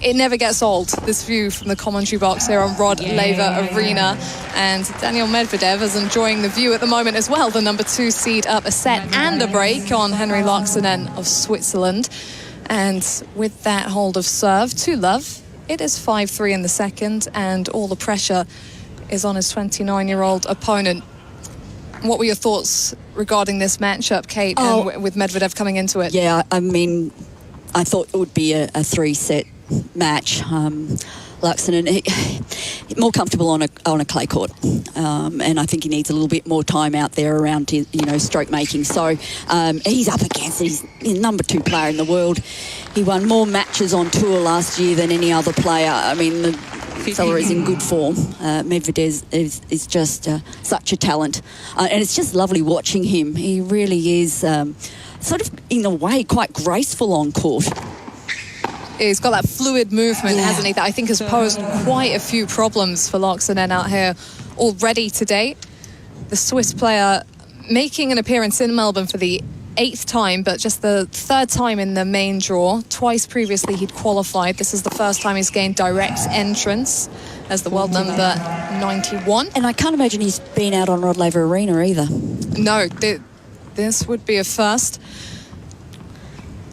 It never gets old, this view from the commentary box here on Rod Laver Arena. And Daniel Medvedev is enjoying the view at the moment as well. The number 2 seed up a set and a break on Henry Laaksonen of Switzerland. And with that hold of serve to love, it is 5-3 in the second, and all the pressure is on his 29-year-old opponent. What were your thoughts regarding this matchup, Kate, and with Medvedev coming into it? Yeah, I mean, I thought it would be a 3-set match. Laaksonen, more comfortable on a clay court, and I think he needs a little bit more time out there around his, stroke making. So he's up against, he's the number 2 player in the world. He won more matches on tour last year than any other player. I mean, the fella is in good form. Medvedev is just such a talent, and it's just lovely watching him. He really is sort of, in a way, quite graceful on court. He's got that fluid movement, hasn't he, that I think has posed quite a few problems for Laaksonen out here already today. The Swiss player making an appearance in Melbourne for the 8th time, but just the 3rd time in the main draw. Twice previously he'd qualified. This is the first time he's gained direct entrance as the world number 91. And I can't imagine he's been out on Rod Laver Arena either. No, this would be a first.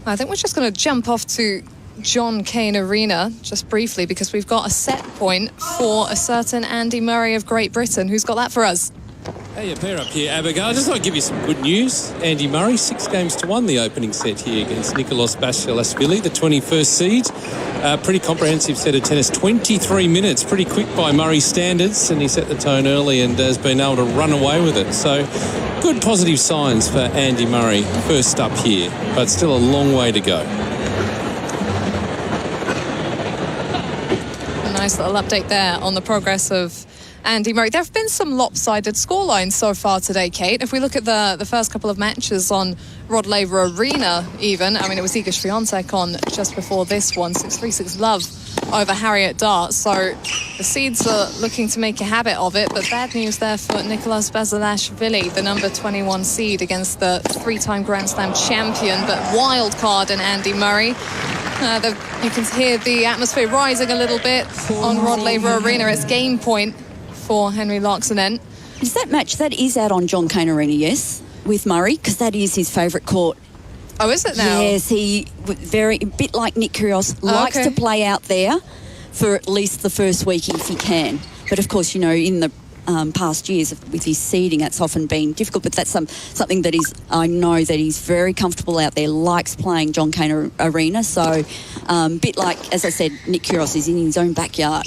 I think we're just going to jump off to John Cain Arena just briefly, because we've got a set point for a certain Andy Murray of Great Britain. Who's got that for us? Hey, a pair up here, Abigail. I just want to give you some good news. Andy Murray, 6-1 the opening set here against Nicolas Basilashvili, the 21st seed. Pretty comprehensive set of tennis, 23 minutes, pretty quick by Murray standards, and he set the tone early and has been able to run away with it. So good positive signs for Andy Murray, first up here, but still a long way to go. A nice little update there on the progress of Andy Murray. There have been some lopsided scorelines so far today, Kate. If we look at the first couple of matches on Rod Laver Arena even, I mean, it was Iga Swiatek on just before this one, 6-3, 6-love over Harriet Dart. So the seeds are looking to make a habit of it, but bad news there for Nicolas Basilashvili, the number 21 seed against the 3-time Grand Slam champion, but wild card in Andy Murray. You can hear the atmosphere rising a little bit on Rod Laver Arena. It's game point for Henry Laaksonen. Is that match, that is out on John Cain Arena, yes? with Murray because that is his favourite court. Oh, is it now? Yes, a bit like Nick Kyrgios, likes to play out there for at least the first week if he can. But of course, in the past years with his seeding, that's often been difficult. But that's something that I know that he's very comfortable out there, likes playing John Cain Arena. So, bit like, as I said, Nick Kyrgios is in his own backyard.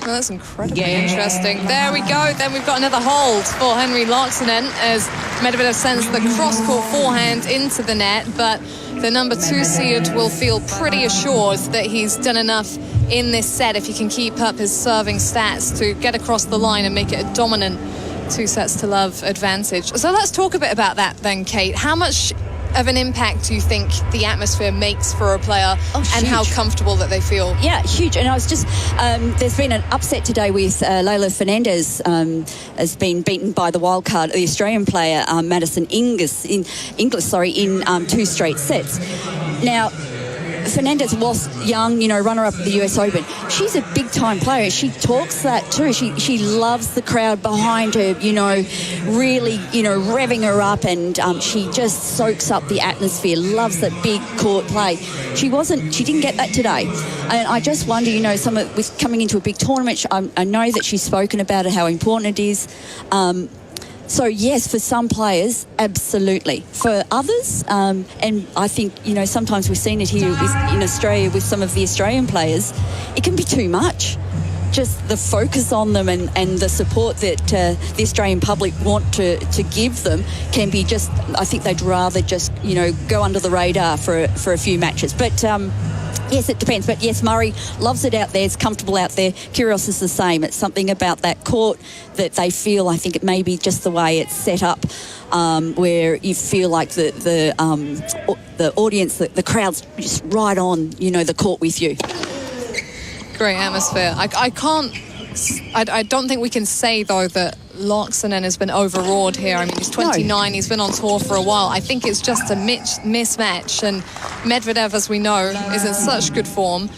Well, that's incredibly interesting. There we go. Then we've got another hold for Henri Laaksonen as Medvedev sends the cross-court forehand into the net. But the number 2 seed will feel pretty assured that he's done enough in this set if he can keep up his serving stats to get across the line and make it a dominant 2-0 advantage. So let's talk a bit about that then, Kate. How much of an impact do you think the atmosphere makes for a player and how comfortable that they feel? Yeah, huge. And I was just, there's been an upset today with Leylah Fernandez has been beaten by the wildcard, the Australian player, Madison Inglis in 2 straight sets. Now, Fernandez was young, runner-up at the US Open. She's a big-time player. She talks that too. She loves the crowd behind her, really, revving her up, and she just soaks up the atmosphere, loves that big court play. She didn't get that today. And I just wonder, with coming into a big tournament, I know that she's spoken about it, how important it is. So, yes, for some players, absolutely. For others, and I think, sometimes we've seen it here in Australia with some of the Australian players, it can be too much. Just the focus on them and the support that the Australian public want to give them can be just, I think they'd rather just, go under the radar for a few matches. But, yes, it depends. But, yes, Murray loves it out there. It's comfortable out there. Kyrgios is the same. It's something about that court that they feel, I think it may be just the way it's set up, where you feel like the audience, the crowd's just right on, the court with you. Great atmosphere. I don't think we can say, though, that Laaksonen has been overawed here. I mean, he's 29, no. He's been on tour for a while. I think it's just a mismatch. And Medvedev, as we know, is in such good form.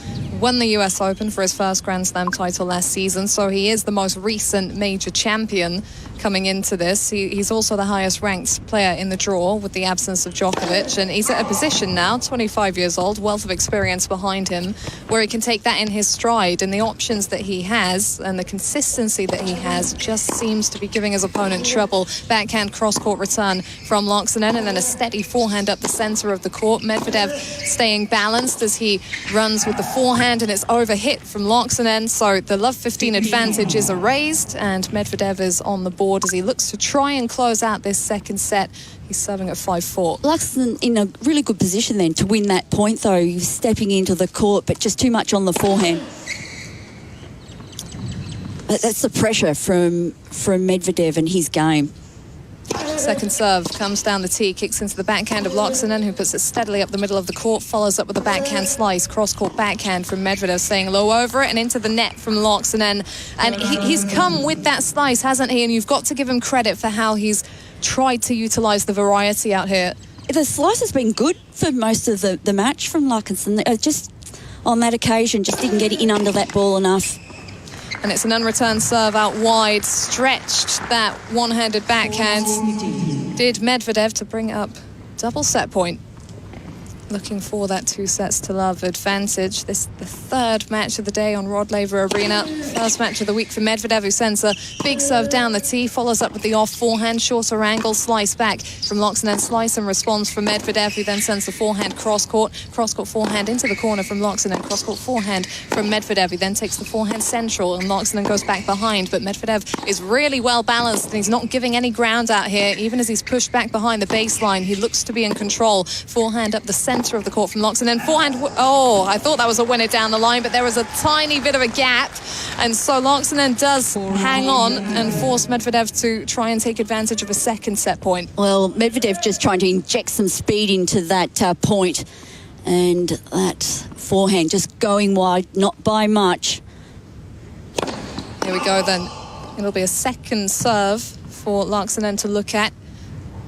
Won the US Open for his first Grand Slam title last season, so he is the most recent major champion coming into this. He's also the highest ranked player in the draw with the absence of Djokovic, and he's at a position now, 25 years old, wealth of experience behind him, where he can take that in his stride, and the options that he has and the consistency that he has just seems to be giving his opponent trouble. Backhand cross-court return from Laaksonen, and then a steady forehand up the centre of the court. Medvedev staying balanced as he runs with the forehand, and it's overhit from Laaksonen, so the love 15 advantage is erased, and Medvedev is on the board as he looks to try and close out this second set. He's serving at 5-4. Laaksonen in a really good position then to win that point, though. He's stepping into the court, but just too much on the forehand. That's the pressure from Medvedev and his game. Second serve comes down the tee, kicks into the backhand of Laaksonen, who puts it steadily up the middle of the court, follows up with a backhand slice, cross-court backhand from Medvedev, staying low over it and into the net from Laaksonen. And he's come with that slice, hasn't he? And you've got to give him credit for how he's tried to utilise the variety out here. The slice has been good for most of the match from Laaksonen. Just on that occasion, just didn't get it in under that ball enough. And it's an unreturned serve out wide, stretched that one-handed backhand. Did Medvedev to bring up double set point. Looking for that 2-0 advantage. This is the third match of the day on Rod Laver Arena. First match of the week for Medvedev, who sends a big serve down the tee, follows up with the off forehand, shorter angle, slice back from Laaksonen, slice and response from Medvedev, who then sends the forehand cross-court forehand into the corner from Laaksonen, cross-court forehand from Medvedev, who then takes the forehand central, and Laaksonen goes back behind, but Medvedev is really well balanced, and he's not giving any ground out here, even as he's pushed back behind the baseline. He looks to be in control. Forehand up the centre of the court from Laaksonen. Forehand, I thought that was a winner down the line, but there was a tiny bit of a gap, and so Laaksonen does hang on and force Medvedev to try and take advantage of a second set point. Well, Medvedev just trying to inject some speed into that point, and that forehand just going wide, not by much. Here we go then. It'll be a second serve for Laaksonen to look at,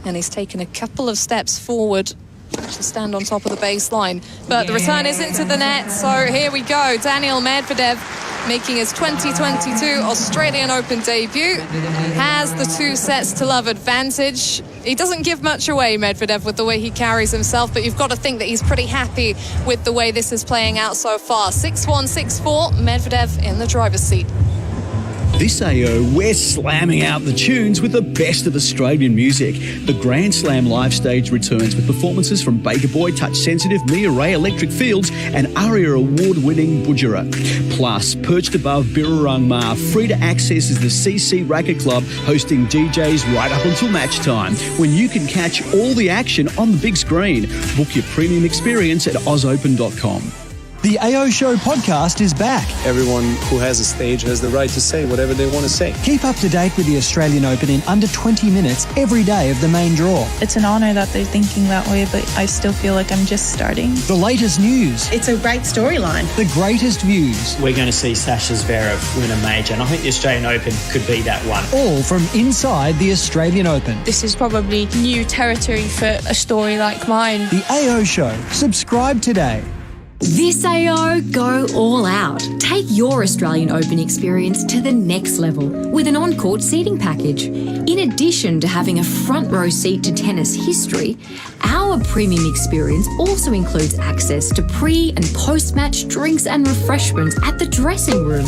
and he's taken a couple of steps forward to stand on top of the baseline, but the return is into the net. So here we go. Daniil Medvedev making his 2022 Australian Open debut, has the 2 sets to love advantage. He doesn't give much away, Medvedev, with the way he carries himself, but you've got to think that he's pretty happy with the way this is playing out so far. 6-1, 6-4, Medvedev in the driver's seat. This AO, we're slamming out the tunes with the best of Australian music. The Grand Slam live stage returns with performances from Baker Boy, Touch Sensitive, Mia Ray, Electric Fields and ARIA award-winning Budjera. Plus, perched above Birrarung Ma, free to access is the CC Racket Club, hosting DJs right up until match time, when you can catch all the action on the big screen. Book your premium experience at ozopen.com. The AO Show podcast is back. Everyone who has a stage has the right to say whatever they want to say. Keep up to date with the Australian Open in under 20 minutes every day of the main draw. It's an honour that they're thinking that way, but I still feel like I'm just starting. The latest news. It's a great storyline. The greatest views. We're going to see Sasha Zverev win a major, and I think the Australian Open could be that one. All from inside the Australian Open. This is probably new territory for a story like mine. The AO Show. Subscribe today. This AO, go all out. Take your Australian Open experience to the next level with an on-court seating package. In addition to having a front row seat to tennis history, our premium experience also includes access to pre- and post-match drinks and refreshments at the dressing room,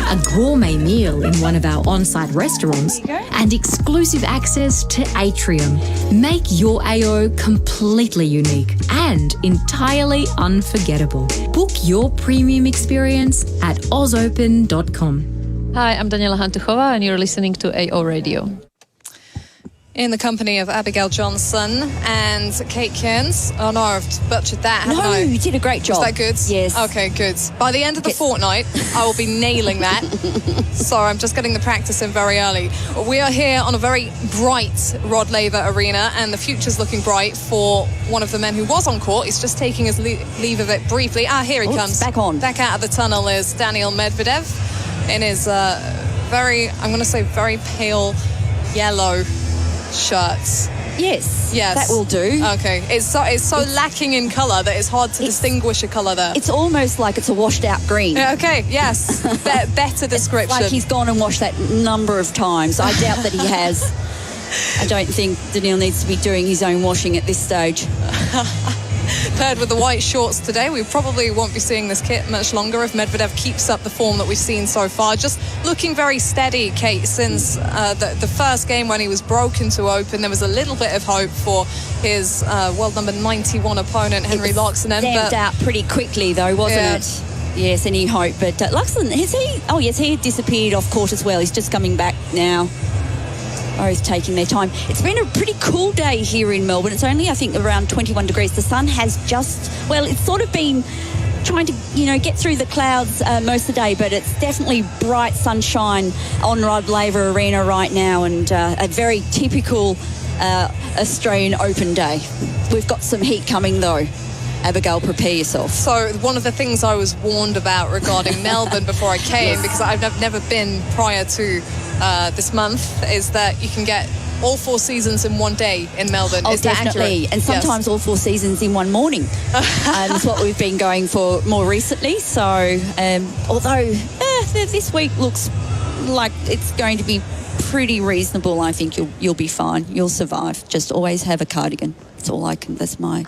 a gourmet meal in one of our on-site restaurants, and exclusive access to Atrium. Make your AO completely unique and entirely unforgettable. Book your premium experience at ozopen.com. Hi, I'm Daniela Hantuchova and you're listening to AO Radio. In the company of Abigail Johnson and Kate Cairns. Oh no, I've butchered that, haven't I? You did a great job. Is that good? Yes. Okay, good. By the end of the fortnight, I will be nailing that. Sorry, I'm just getting the practice in very early. We are here on a very bright Rod Laver Arena, and the future's looking bright for one of the men who was on court. He's just taking his leave of it briefly. Here he comes. Back on. Back out of the tunnel is Daniil Medvedev in his very pale yellow shirts. Yes, that will do. Okay, it's so lacking in colour that it's hard to distinguish a colour there. It's almost like it's a washed out green. Okay, yes, better description. It's like he's gone and washed that number of times. I doubt that he has. I don't think Daniil needs to be doing his own washing at this stage. Paired with the white shorts today, we probably won't be seeing this kit much longer if Medvedev keeps up the form that we've seen so far. Just looking very steady, Kate, since the first game when he was broken to open. There was a little bit of hope for his world number 91 opponent, Henry Laaksonen. Stamped out pretty quickly, though, wasn't it? Yes, any hope. But Laaksonen, he had disappeared off court as well. He's just coming back now. Both taking their time. It's been a pretty cool day here in Melbourne. It's only, I think, around 21 degrees. The sun has it's sort of been trying to, get through the clouds most of the day, but it's definitely bright sunshine on Rod Laver Arena right now, and a very typical Australian Open day. We've got some heat coming, though. Abigail, prepare yourself. So one of the things I was warned about regarding Melbourne before I came, because I've never been prior to this month, is that you can get all 4 seasons in one day in Melbourne. Is that definitely. accurate? And sometimes all 4 seasons in one morning. That's what we've been going for more recently. So although this week looks like it's going to be pretty reasonable, I think you'll be fine. You'll survive. Just always have a cardigan. That's my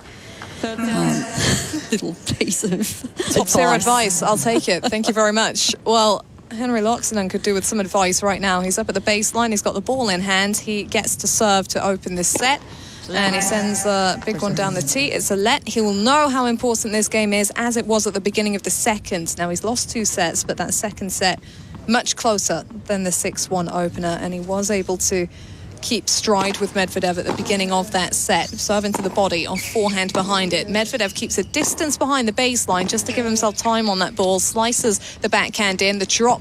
little piece of top tier advice. I'll take it. Thank you very much. Well, Henry Laaksonen could do with some advice right now. He's up at the baseline. He's got the ball in hand. He gets to serve to open this set, and he sends a big one down the tee. It's a let. He will know how important this game is, as it was at the beginning of the second. Now, he's lost 2 sets, but that second set much closer than the 6-1 opener, and he was able to keep stride with Medvedev at the beginning of that set. Serve into the body on forehand behind it. Medvedev keeps a distance behind the baseline just to give himself time on that ball. Slices the backhand in. The chop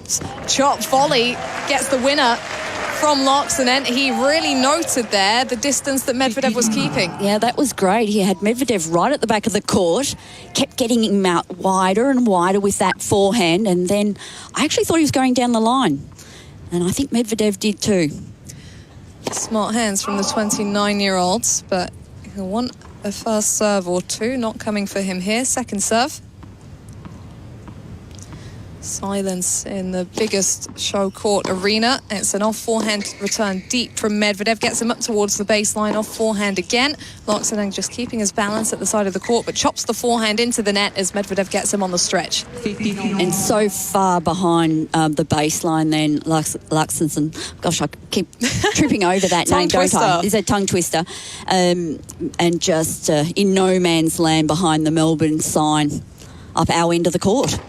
volley gets the winner from Laaksonen. He really noted there the distance that Medvedev was keeping. Yeah, that was great. He had Medvedev right at the back of the court, kept getting him out wider and wider with that forehand, and then I actually thought he was going down the line. And I think Medvedev did too. Smart hands from the 29-year-olds, but he'll want a first serve or two. Not coming for him here. Second serve. Silence in the biggest show court arena. It's an off forehand return deep from Medvedev. Gets him up towards the baseline. Off forehand again. Sendung just keeping his balance at the side of the court, but chops the forehand into the net as Medvedev gets him on the stretch. And so far behind the baseline then, Luxon. Gosh, I keep tripping over that name, don't I? It's a tongue twister. And just in no man's land behind the Melbourne sign up our end of the court.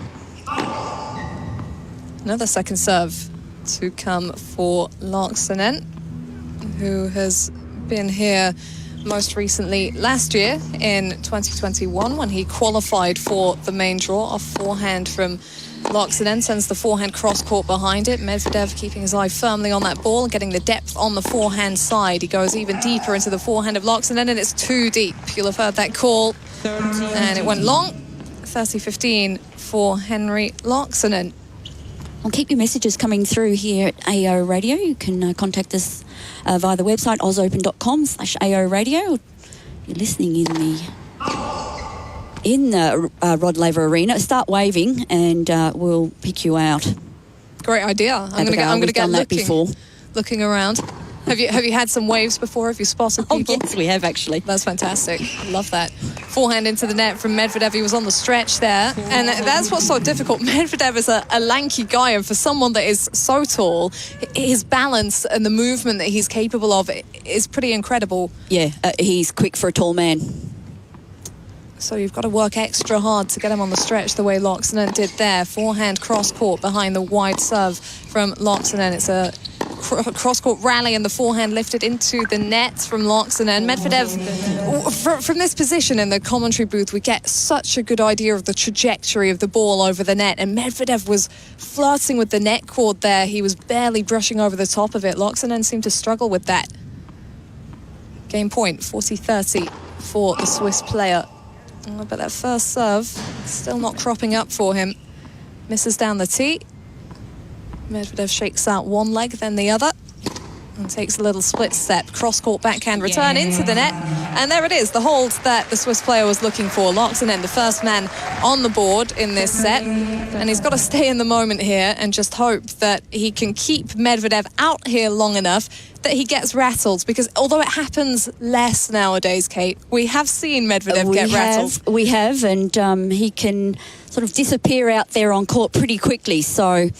Another second serve to come for Laaksonen, who has been here most recently last year in 2021 when he qualified for the main draw. Off forehand from Laaksonen, sends the forehand cross court behind it. Medvedev keeping his eye firmly on that ball and getting the depth on the forehand side. He goes even deeper into the forehand of Laaksonen, and it's too deep. You'll have heard that call. And it went long. 30-15 for Henry Laaksonen. I'll keep your messages coming through here at AO Radio. You can contact us via the website ozopen.com/AO Radio. You're listening in the Rod Laver Arena. Start waving and we'll pick you out. Great idea. I'm going to get looking around. Have you had some waves before? Have you spotted people? Oh, yes, we have actually. That's fantastic. Love that. Forehand into the net from Medvedev. He was on the stretch there. And that's what's so difficult. Medvedev is a lanky guy, and for someone that is so tall, his balance and the movement that he's capable of is pretty incredible. Yeah, he's quick for a tall man. So you've got to work extra hard to get him on the stretch the way Laaksonen did there. Forehand cross court behind the wide serve from Laaksonen. It's a cross-court rally and the forehand lifted into the net from Laaksonen. Medvedev, from this position in the commentary booth, we get such a good idea of the trajectory of the ball over the net, and Medvedev was flirting with the net cord there. He was barely brushing over the top of it. Laaksonen seemed to struggle with that. Game point, 40-30 for the Swiss player. But that first serve still not cropping up for him. Misses down the tee. Medvedev shakes out one leg, then the other, and takes a little split step. Cross-court backhand return into the net. And there it is, the hold that the Swiss player was looking for. Laaksonen, the first man on the board in this set. And he's got to stay in the moment here and just hope that he can keep Medvedev out here long enough that he gets rattled. Because although it happens less nowadays, Kate, we have seen Medvedev get rattled. We have, and he can sort of disappear out there on court pretty quickly. So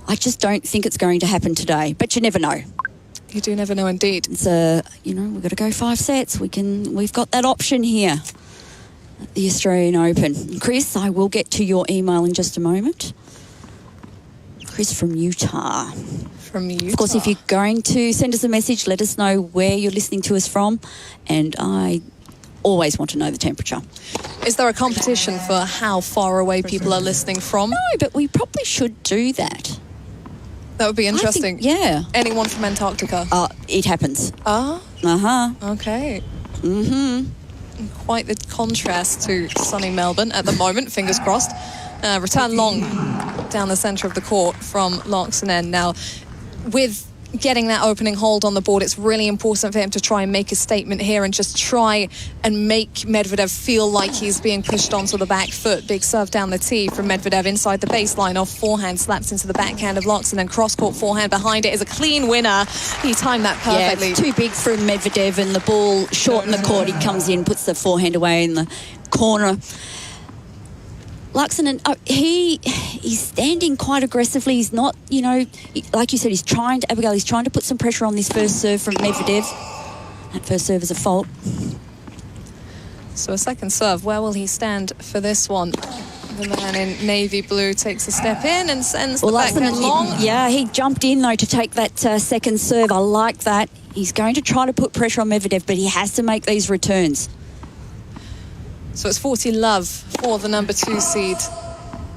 I just don't think it's going to happen today, but you never know. You do never know, indeed. It's we've got to go 5 sets. We've got that option here at the Australian Open. Chris, I will get to your email in just a moment. Chris from Utah. From Utah. Of course, if you're going to send us a message, let us know where you're listening to us from, and I always want to know the temperature. Is there a competition for how far away people are listening from? No, but we probably should do that. That would be interesting. Yeah. Anyone from Antarctica? It happens. Ah? Uh-huh. Okay. Mm-hmm. Quite the contrast to sunny Melbourne at the moment, fingers crossed. Return long down the centre of the court from Laaksonen. Now, with getting that opening hold on the board, it's really important for him to try and make a statement here and just try and make Medvedev feel like he's being pushed onto the back foot. Big serve down the tee from Medvedev inside the baseline. Off forehand, slaps into the backhand of Laaksonen. Cross-court forehand behind it is a clean winner. He timed that perfectly. Yeah, it's too big for Medvedev, and the ball short in the court. He comes in, puts the forehand away in the corner. Laaksonen, he's standing quite aggressively. He's not, like you said, he's trying to put some pressure on this first serve from Medvedev. That first serve is a fault. So a second serve. Where will he stand for this one? The man in navy blue takes a step in and sends the backhand long. He jumped in, though, to take that second serve. I like that. He's going to try to put pressure on Medvedev, but he has to make these returns. So it's 40-love for the number 2 seed.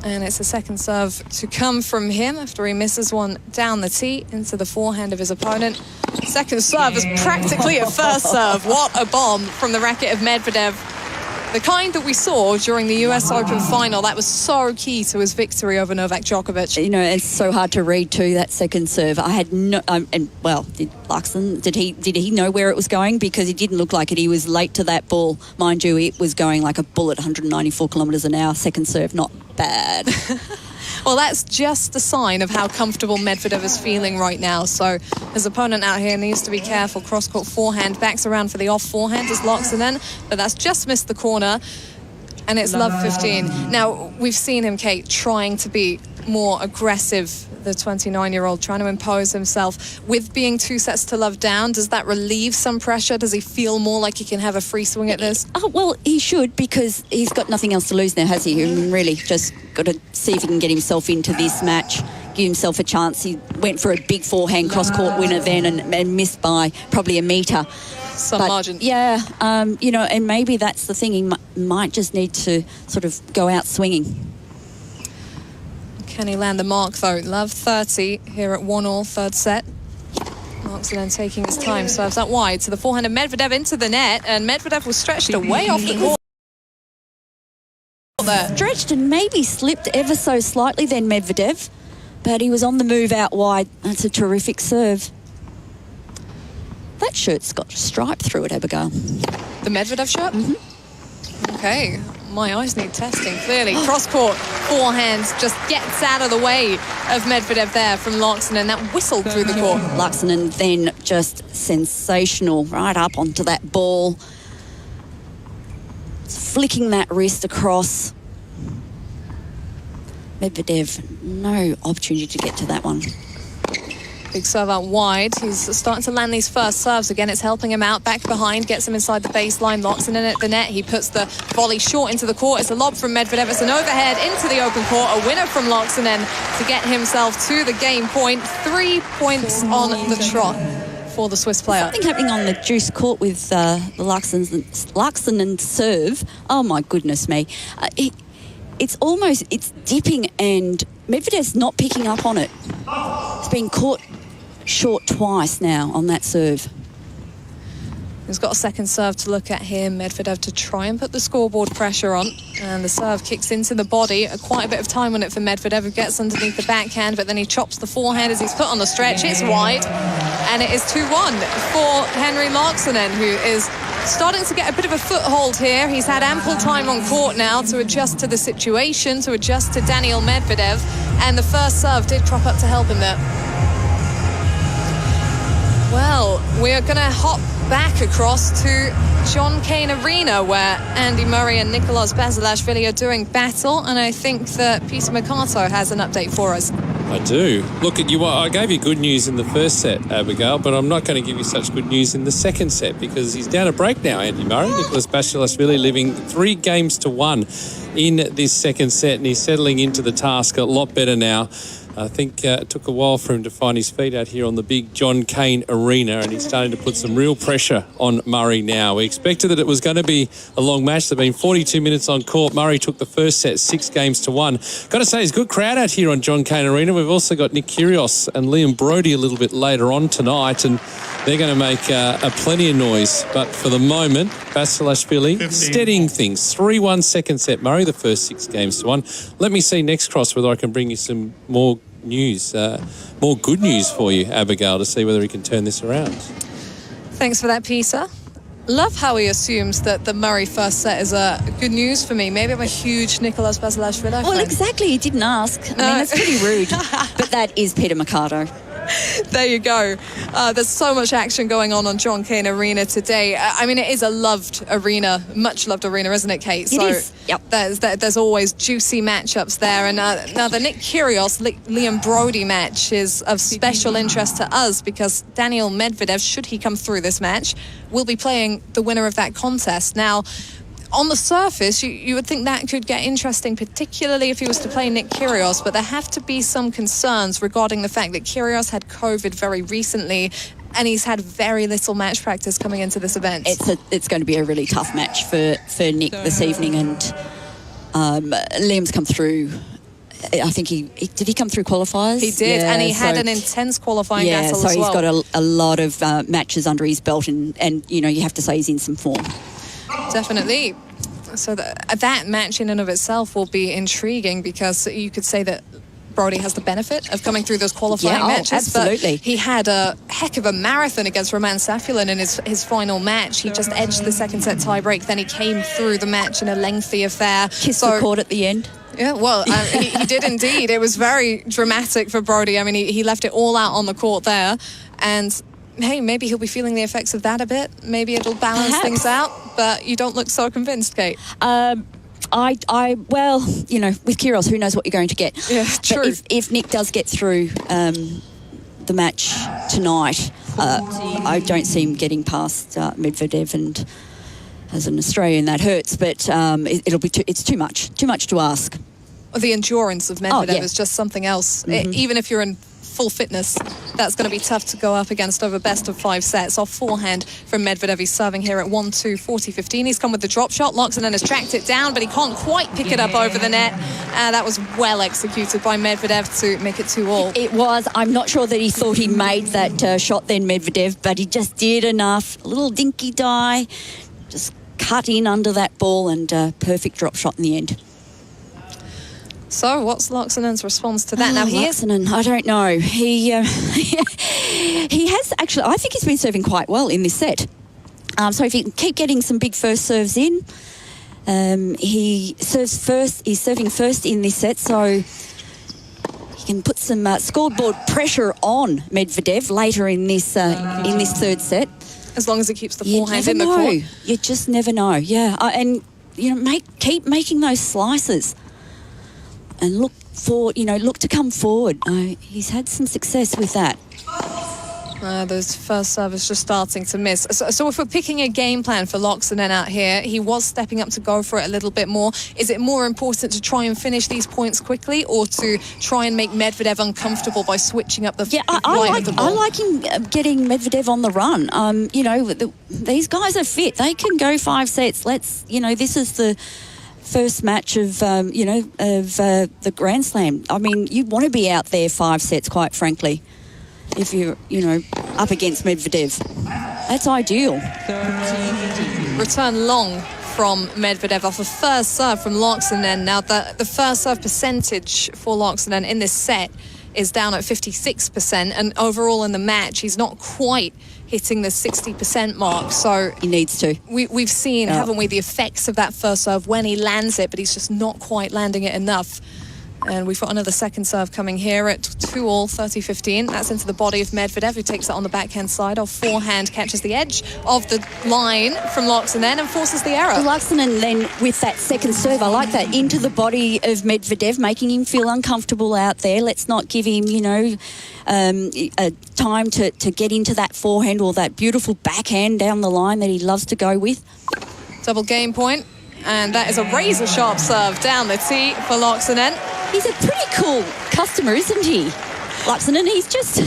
And it's a second serve to come from him after he misses one down the tee into the forehand of his opponent. Second serve is practically a first serve. What a bomb from the racket of Medvedev. The kind that we saw during the US Open final. That was so key to his victory over Novak Djokovic. It's so hard to read too, that second serve. I had no... did Laaksonen, did he know where it was going? Because it didn't look like it. He was late to that ball. Mind you, it was going like a bullet, 194 kilometres an hour. Second serve, not bad. Well, that's just a sign of how comfortable Medvedev is feeling right now. So his opponent out here needs to be careful. Cross-court forehand, backs around for the off forehand as Laaksonen, but that's just missed the corner. And it's love 15. Now, we've seen him, Kate, trying to be more aggressive, the 29-year-old, trying to impose himself. With being 2 sets to love down, does that relieve some pressure? Does he feel more like he can have a free swing at this? Oh, well, he should, because he's got nothing else to lose now, has he? I mean, really, just got to see if he can get himself into this match, give himself a chance. He went for a big forehand cross-court winner then and missed by probably a metre. Some margin. Yeah, and maybe that's the thing. He might just need to sort of go out swinging. Can he land the mark, though? Love 30 here at 1-1, third set. Laaksonen taking his time, serves that wide to the forehand of Medvedev into the net, and Medvedev was stretched away off the court. Stretched and maybe slipped ever so slightly then, Medvedev, but he was on the move out wide. That's a terrific serve. That shirt's got a stripe through it, Abigail. The Medvedev shirt? Mm-hmm. Okay, my eyes need testing, clearly. Cross-court, forehands, just gets out of the way of Medvedev there from Laaksonen. That whistled through the court. Laaksonen then just sensational, right up onto that ball. Flicking that wrist across. Medvedev, no opportunity to get to that one. Big serve out wide. He's starting to land these first serves again. It's helping him out. Back behind, gets him inside the baseline. Laaksonen at the net. He puts the volley short into the court. It's a lob from Medvedev. It's an overhead into the open court. A winner from Laaksonen to get himself to the game point. 3 points on the trot for the Swiss player. Something happening on the juice court with the Laaksonen serve. Oh, my goodness me. It's dipping, and Medvedev's not picking up on it. It's been caught short twice now on that serve. He's got a second serve to look at here. Medvedev to try and put the scoreboard pressure on. And the serve kicks into the body. Quite a bit of time on it for Medvedev, who gets underneath the backhand, but then he chops the forehand as he's put on the stretch. It's wide. And it is 2-1 for Henri Laaksonen, who is starting to get a bit of a foothold here. He's had ample time on court now to adjust to the situation, to adjust to Daniil Medvedev. And the first serve did crop up to help him there. Well, we are going to hop back across to John Cain Arena, where Andy Murray and Nicolas Basilashvili are doing battle, and I think that Peter Mercato has an update for us. I do. Look at you. I gave you good news in the first set, Abigail, but I'm not going to give you such good news in the second set, because he's down a break now, Andy Murray. Nicolas Basilashvili leaving 3 games to 1 in this second set, and he's settling into the task a lot better now. I think it took a while for him to find his feet out here on the big John Cain Arena, and he's starting to put some real pressure on Murray now. We expected that it was going to be a long match. There have been 42 minutes on court. Murray took the first set 6 games to 1. Got to say, there's a good crowd out here on John Cain Arena. We've also got Nick Kyrgios and Liam Brody a little bit later on tonight, and they're going to make a plenty of noise. But for the moment, Basilashvili steadying things. 3-1 second set. Murray the first 6 games to 1. Let me see next cross whether I can bring you some more news, more good news for you, Abigail, to see whether he can turn this around. Thanks for that, Peter. Love how he assumes that the Murray first set is good news for me. Maybe I'm a huge Nicolas Basilashvili fan. Well, exactly. He didn't ask. I mean, that's pretty rude. But that is Peter Mercato. There you go. There's so much action going on John Cain Arena today. I mean, it is a loved arena, much loved arena, isn't it, Kate? It is. Yep. There's always juicy matchups there. And now the Nick Kyrgios, Liam Brody match is of special interest to us, because Daniil Medvedev, should he come through this match, will be playing the winner of that contest. Now, on the surface, you would think that could get interesting, particularly if he was to play Nick Kyrgios, but there have to be some concerns regarding the fact that Kyrgios had COVID very recently, and he's had very little match practice coming into this event. It's going to be a really tough match for Nick this evening, and Liam's come through. I think did he come through qualifiers? He did, and he had an intense qualifying battle as well. So he's got a lot of matches under his belt, and you have to say he's in some form. Definitely. So that match in and of itself will be intriguing, because you could say that Brody has the benefit of coming through those qualifying matches. Absolutely. But he had a heck of a marathon against Roman Safulin in his final match. He just edged the second set tiebreak. Then he came through the match in a lengthy affair. Kissed the court at the end. Yeah, well, he did indeed. It was very dramatic for Brody. I mean, he left it all out on the court there. And, hey, maybe he'll be feeling the effects of that a bit. Maybe it'll balance things out. But you don't look so convinced, Kate. Well, you know, with Kyrgios, who knows what you're going to get. Yeah, true. But if Nick does get through the match tonight, I don't see him getting past Medvedev, and as an Australian, that hurts. But it's too much to ask. The endurance of Medvedev is just something else. Even if you're in full fitness, that's going to be tough to go up against over best of 5 sets. Off forehand from Medvedev. He's serving here at 1-2, 40-15. He's come with the drop shot. Laaksonen has tracked it down, but he can't quite pick it up over the net. That was well executed by Medvedev to make it 2-all. It was. I'm not sure that he thought he made that shot then, Medvedev, but he just did enough. A little dinky die, just cut in under that ball, and perfect drop shot in the end. So, what's Laaksonen's response to that? Now, Laaksonen, I don't know. He has actually, I think he's been serving quite well in this set. So if he can keep getting some big first serves in, he serves first. He's serving first in this set, so he can put some scoreboard pressure on Medvedev later in this third set. As long as he keeps the forehand in the court. You just never know. Yeah, and you know, keep making those slices. And look to come forward. He's had some success with that. Those first serves just starting to miss. So if we're picking a game plan for Laaksonen out here, he was stepping up to go for it a little bit more. Is it more important to try and finish these points quickly, or to try and make Medvedev uncomfortable by switching up the line of the ball? I like him getting Medvedev on the run. These guys are fit. They can go 5 sets. This is the first match of the Grand Slam. I mean, you want to be out there 5 sets, quite frankly, if you're up against Medvedev. That's ideal. Return long from Medvedev off a first serve from Laaksonen. Now the first serve percentage for Laaksonen in this set is down at 56%, and overall in the match he's not quite hitting the 60% mark, so he needs to. We've seen, haven't we, the effects of that first serve when he lands it, but he's just not quite landing it enough. And we've got another second serve coming here at 2-all, 30-15. That's into the body of Medvedev, who takes it on the backhand side. Off forehand, catches the edge of the line from Laaksonen and forces the error. Laaksonen then with that second serve, I like that, into the body of Medvedev, making him feel uncomfortable out there. Let's not give him, time to get into that forehand or that beautiful backhand down the line that he loves to go with. Double game point. And that is a razor-sharp serve down the tee for Laaksonen. He's a pretty cool customer, isn't he? Laaksonen, he's just,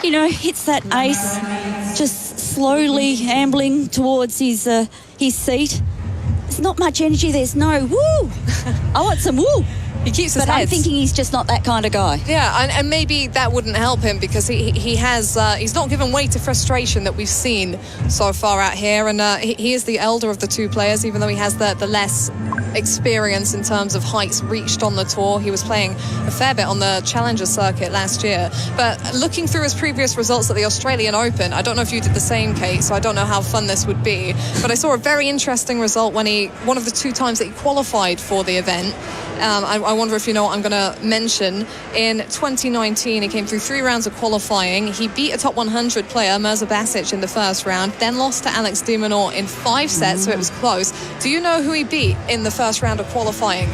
hits that ace, just slowly ambling towards his seat. There's not much energy, there's no woo. I want some woo. He keeps his But I'm thinking he's just not that kind of guy. Yeah, and maybe that wouldn't help him, because he's not given way to frustration that we've seen so far out here, and he is the elder of the two players, even though he has the less experience in terms of heights reached on the tour. He was playing a fair bit on the Challenger circuit last year. But looking through his previous results at the Australian Open, I don't know if you did the same, Kate, so I don't know how fun this would be, but I saw a very interesting result when one of the 2 times that he qualified for the event. I wonder if you know what I'm going to mention. In 2019, he came through 3 rounds of qualifying. He beat a top 100 player, Mirza Basic, in the first round, then lost to Alex de Minaur in 5 sets, so it was close. Do you know who he beat in the first round of qualifying?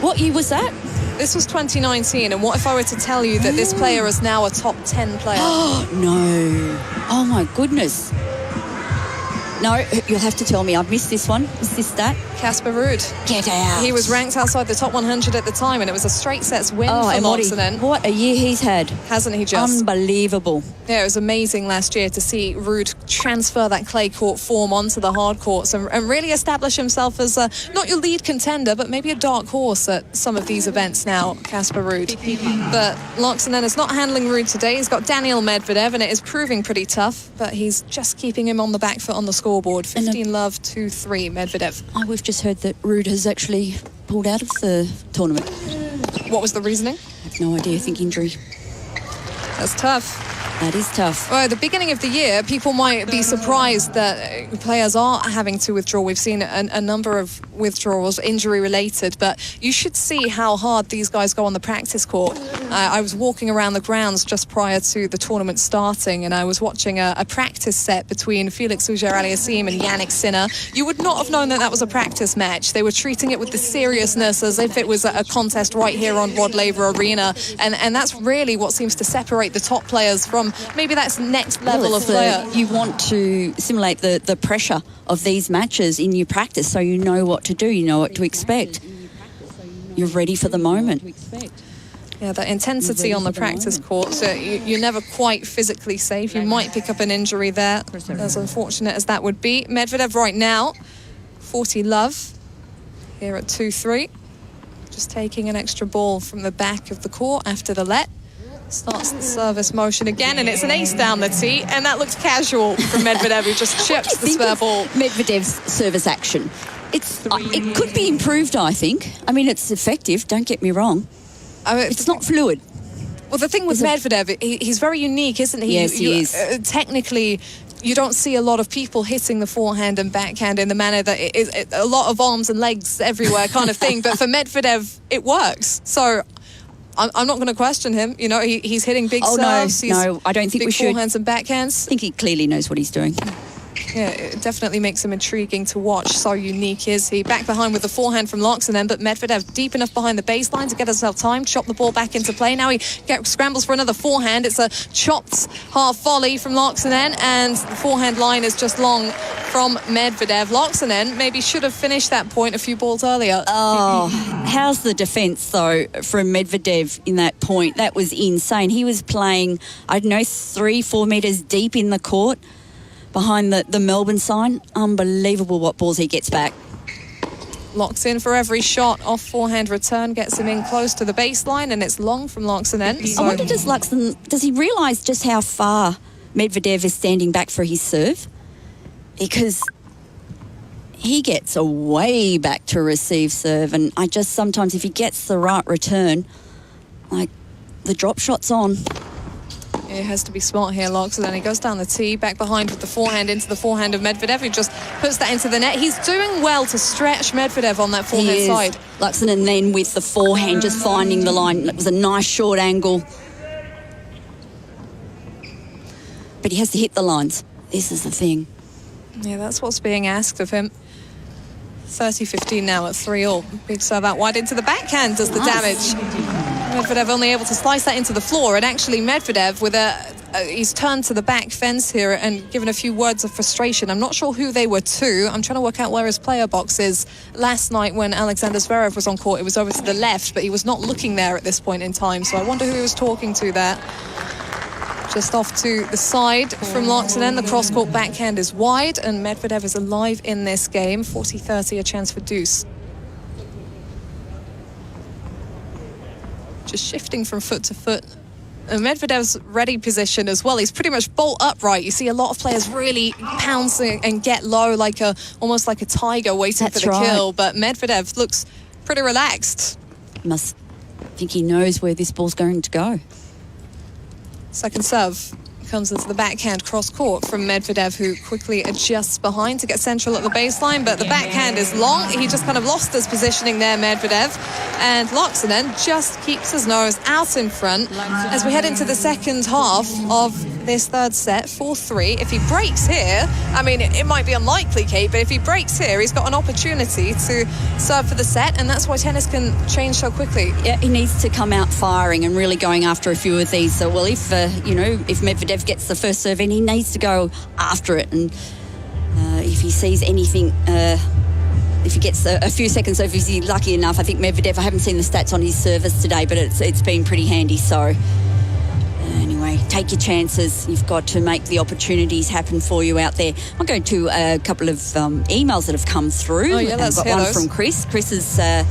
What year was that? This was 2019, and what if I were to tell you that this player is now a top 10 player? Oh, no. Oh, my goodness. No, you'll have to tell me. I've missed this one. Is this that? Casper Ruud. Get out. He was ranked outside the top 100 at the time, and it was a straight sets win for Laaksonen. What a year he's had. Hasn't he just? Unbelievable. Yeah, it was amazing last year to see Ruud transfer that clay court form onto the hard courts and really establish himself as not your lead contender, but maybe a dark horse at some of these events now, Casper Ruud. But Laaksonen is not handling Ruud today. He's got Daniil Medvedev, and it is proving pretty tough, but he's just keeping him on the back foot on the scoreboard. 15-love, 2-3, Medvedev. Oh, we've just heard that Ruud has actually pulled out of the tournament. What was the reasoning? I have no idea. I think injury. That's tough. That is tough. Well, at the beginning of the year, people might be surprised that players are having to withdraw. We've seen a number of withdrawals, injury-related, but you should see how hard these guys go on the practice court. I was walking around the grounds just prior to the tournament starting, and I was watching a practice set between Felix Auger-Aliassime and Yannick Sinner. You would not have known that that was a practice match. They were treating it with the seriousness as if it was a contest right here on Rod Laver Arena, and that's really what seems to separate the top players from maybe that's next level of player. You want to simulate the pressure of these matches in your practice so you know what to do, you know what to expect. You're ready for the moment. Yeah, that intensity on the practice court, so you're never quite physically safe. You might pick up an injury there, as unfortunate as that would be. Medvedev right now, 40 love here at 2-3. Just taking an extra ball from the back of the court after the let. Starts the service motion again, and it's an ace down the tee, and that looks casual from Medvedev, who just chips the spare ball. Medvedev's service action. It could be improved, I think. I mean, it's effective, don't get me wrong. It's not fluid. Well, the thing with Medvedev, he's very unique, isn't he? Yes, he is. Technically, you don't see a lot of people hitting the forehand and backhand in the manner that it is a lot of arms and legs everywhere kind of thing. But for Medvedev, it works. So I'm not going to question him. You know, he's hitting big serves. No, I don't think we should. Big forehands and backhands. I think he clearly knows what he's doing. Yeah, it definitely makes him intriguing to watch. So unique is he. Back behind with the forehand from Laaksonen, but Medvedev deep enough behind the baseline to get himself time, chop the ball back into play. Now he scrambles for another forehand. It's a chopped half volley from Laaksonen, and the forehand line is just long from Medvedev. Laaksonen maybe should have finished that point a few balls earlier. Oh, how's the defence, though, from Medvedev in that point? That was insane. He was playing, I don't know, 3-4 metres deep in the court, behind the Melbourne sign. Unbelievable what balls he gets back. Locks in for every shot. Off forehand return gets him in close to the baseline, and it's long from Laaksonen. I wonder, does he realise just how far Medvedev is standing back for his serve? Because he gets way back to receive serve, and I just sometimes, if he gets the right return, like the drop shot's on. It has to be smart here, Laaksonen. He goes down the tee, back behind with the forehand into the forehand of Medvedev, who just puts that into the net. He's doing well to stretch Medvedev on that forehand side. Laaksonen then with the forehand, just finding the line. It was a nice short angle. But he has to hit the lines. This is the thing. Yeah, that's what's being asked of him. 30-15 now at 3-all. Big serve out wide into the backhand does the damage. Medvedev only able to slice that into the floor, and actually Medvedev with he's turned to the back fence here and given a few words of frustration. I'm not sure who they were to. I'm trying to work out where his player box is. Last night when Alexander Zverev was on court, it was over to the left, but he was not looking there at this point in time, so I wonder who he was talking to there. Just off to the side from Laaksonen. The cross-court backhand is wide, and Medvedev is alive in this game. 40-30, a chance for deuce. Just shifting from foot to foot. And Medvedev's ready position as well. He's pretty much bolt upright. You see a lot of players really pounce and get low, almost like a tiger waiting for the kill. But Medvedev looks pretty relaxed. Must think he knows where this ball's going to go. Second serve comes into the backhand cross-court from Medvedev, who quickly adjusts behind to get central at the baseline, but the backhand is long. He just kind of lost his positioning there, Medvedev. And Laaksonen just keeps his nose out in front as we head into the second half of this third set, 4-3. If he breaks here, I mean, it might be unlikely, Kate, but if he breaks here, he's got an opportunity to serve for the set, and that's why tennis can change so quickly. Yeah, he needs to come out firing and really going after a few of these. So, well, if Medvedev gets the first serve in, he needs to go after it, and if he sees anything, if he gets a few seconds, so if he's lucky enough, I think Medvedev, I haven't seen the stats on his service today, but it's been pretty handy. So anyway, take your chances. You've got to make the opportunities happen for you out there. I'll go to a couple of emails that have come through. Oh, yeah, let's I've got hear one those. from Chris. Chris has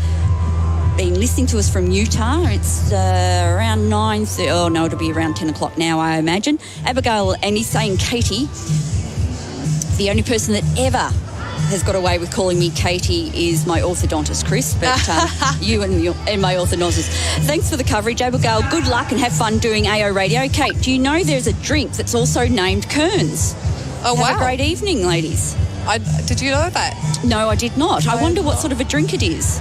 been listening to us from Utah. It's around 9, it'll be around 10 o'clock now, I imagine. Abigail, and he's saying, Katie, the only person that ever has got away with calling me Katie is my orthodontist, Chris, but you and my orthodontist. Thanks for the coverage, Abigail. Good luck and have fun doing AO Radio. Kate, do you know there's a drink that's also named Kerns? Oh, wow. Have a great evening, ladies. Did you know that? No, I did not. I wonder what sort of a drink it is.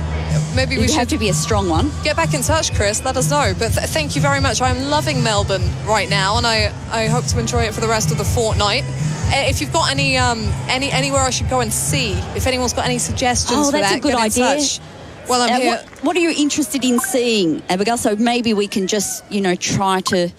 Maybe we should have to be a strong one. Get back in touch, Chris. Let us know. But thank you very much. I'm loving Melbourne right now, and I hope to enjoy it for the rest of the fortnight. If you've got anywhere I should go and see, if anyone's got any suggestions for that, that's a good idea. Touch. Well, I'm here. What are you interested in seeing, Abigail? So maybe we can just, try to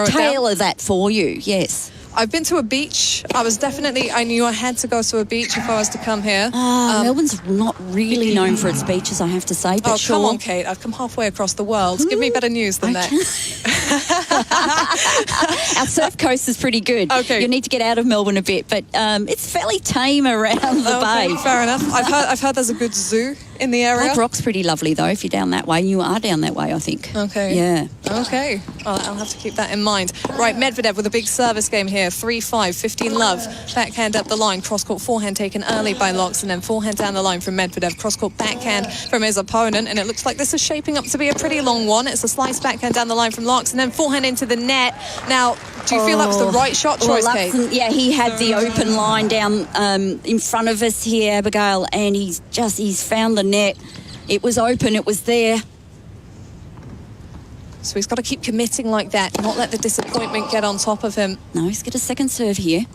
tailor that for you. Yes. I've been to a beach. I knew I had to go to a beach if I was to come here. Melbourne's not really known for its beaches, I have to say. But sure. Come on, Kate. I've come halfway across the world. Give me better news than that. Our surf coast is pretty good. Okay. You need to get out of Melbourne a bit, but it's fairly tame around the bay. Fair enough. I've heard there's a good zoo in the area. Black Rock's pretty lovely, though, if you're down that way. You are down that way, I think. Okay. Yeah. Okay. I'll have to keep that in mind. Right, Medvedev with a big service game here. 3-5, 15 love. Backhand up the line. Cross-court forehand taken early by Locks, and then forehand down the line from Medvedev. Cross-court backhand from his opponent, and it looks like this is shaping up to be a pretty long one. It's a slice backhand down the line from Locks, and then forehand into the net. Now, do you feel that was the right shot choice, Kate? Yeah, he had the open line down in front of us here, Abigail, and he's found the net. It was open, it was there. So he's got to keep committing like that, not let the disappointment get on top of him. No, he's got a second serve here.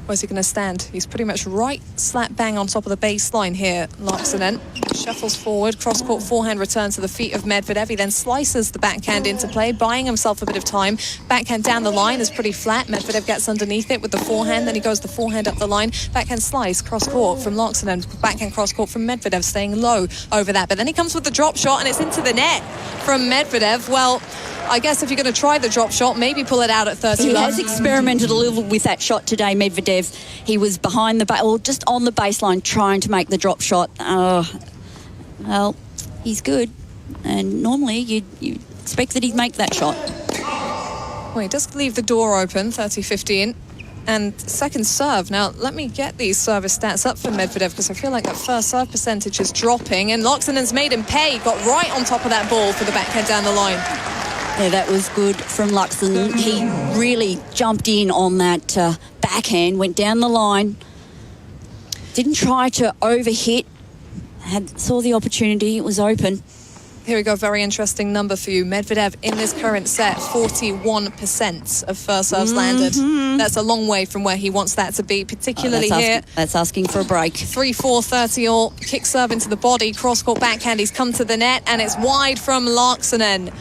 Where's he going to stand? He's pretty much right slap bang on top of the baseline here. Larksonen shuffles forward, cross-court forehand return to the feet of Medvedev. He then slices the backhand into play, buying himself a bit of time. Backhand down the line is pretty flat. Medvedev gets underneath it with the forehand, then he goes the forehand up the line. Backhand slice, cross-court from Larksonen. Backhand cross-court from Medvedev, staying low over that. But then he comes with the drop shot, and it's into the net from Medvedev. Well, I guess if you're going to try the drop shot, maybe pull it out at 30 He love. has experimented a little with that shot today, Medvedev. He was behind just on the baseline trying to make the drop shot. Well, he's good. And normally you'd expect that he'd make that shot. Well, he does leave the door open, 30-15. And second serve. Now, let me get these service stats up for Medvedev, because I feel like that first serve percentage is dropping. And Larksonen's made him pay. Got right on top of that ball for the backhand down the line. Yeah, that was good from Luxon. He really jumped in on that backhand, went down the line, didn't try to overhit, saw the opportunity, it was open. Here we go, very interesting number for you. Medvedev in this current set, 41% of first serves landed. That's a long way from where he wants that to be, particularly here. That's asking for a break. 3-4, 30 all, kick serve into the body, cross-court backhand, he's come to the net, and it's wide from Larksonen.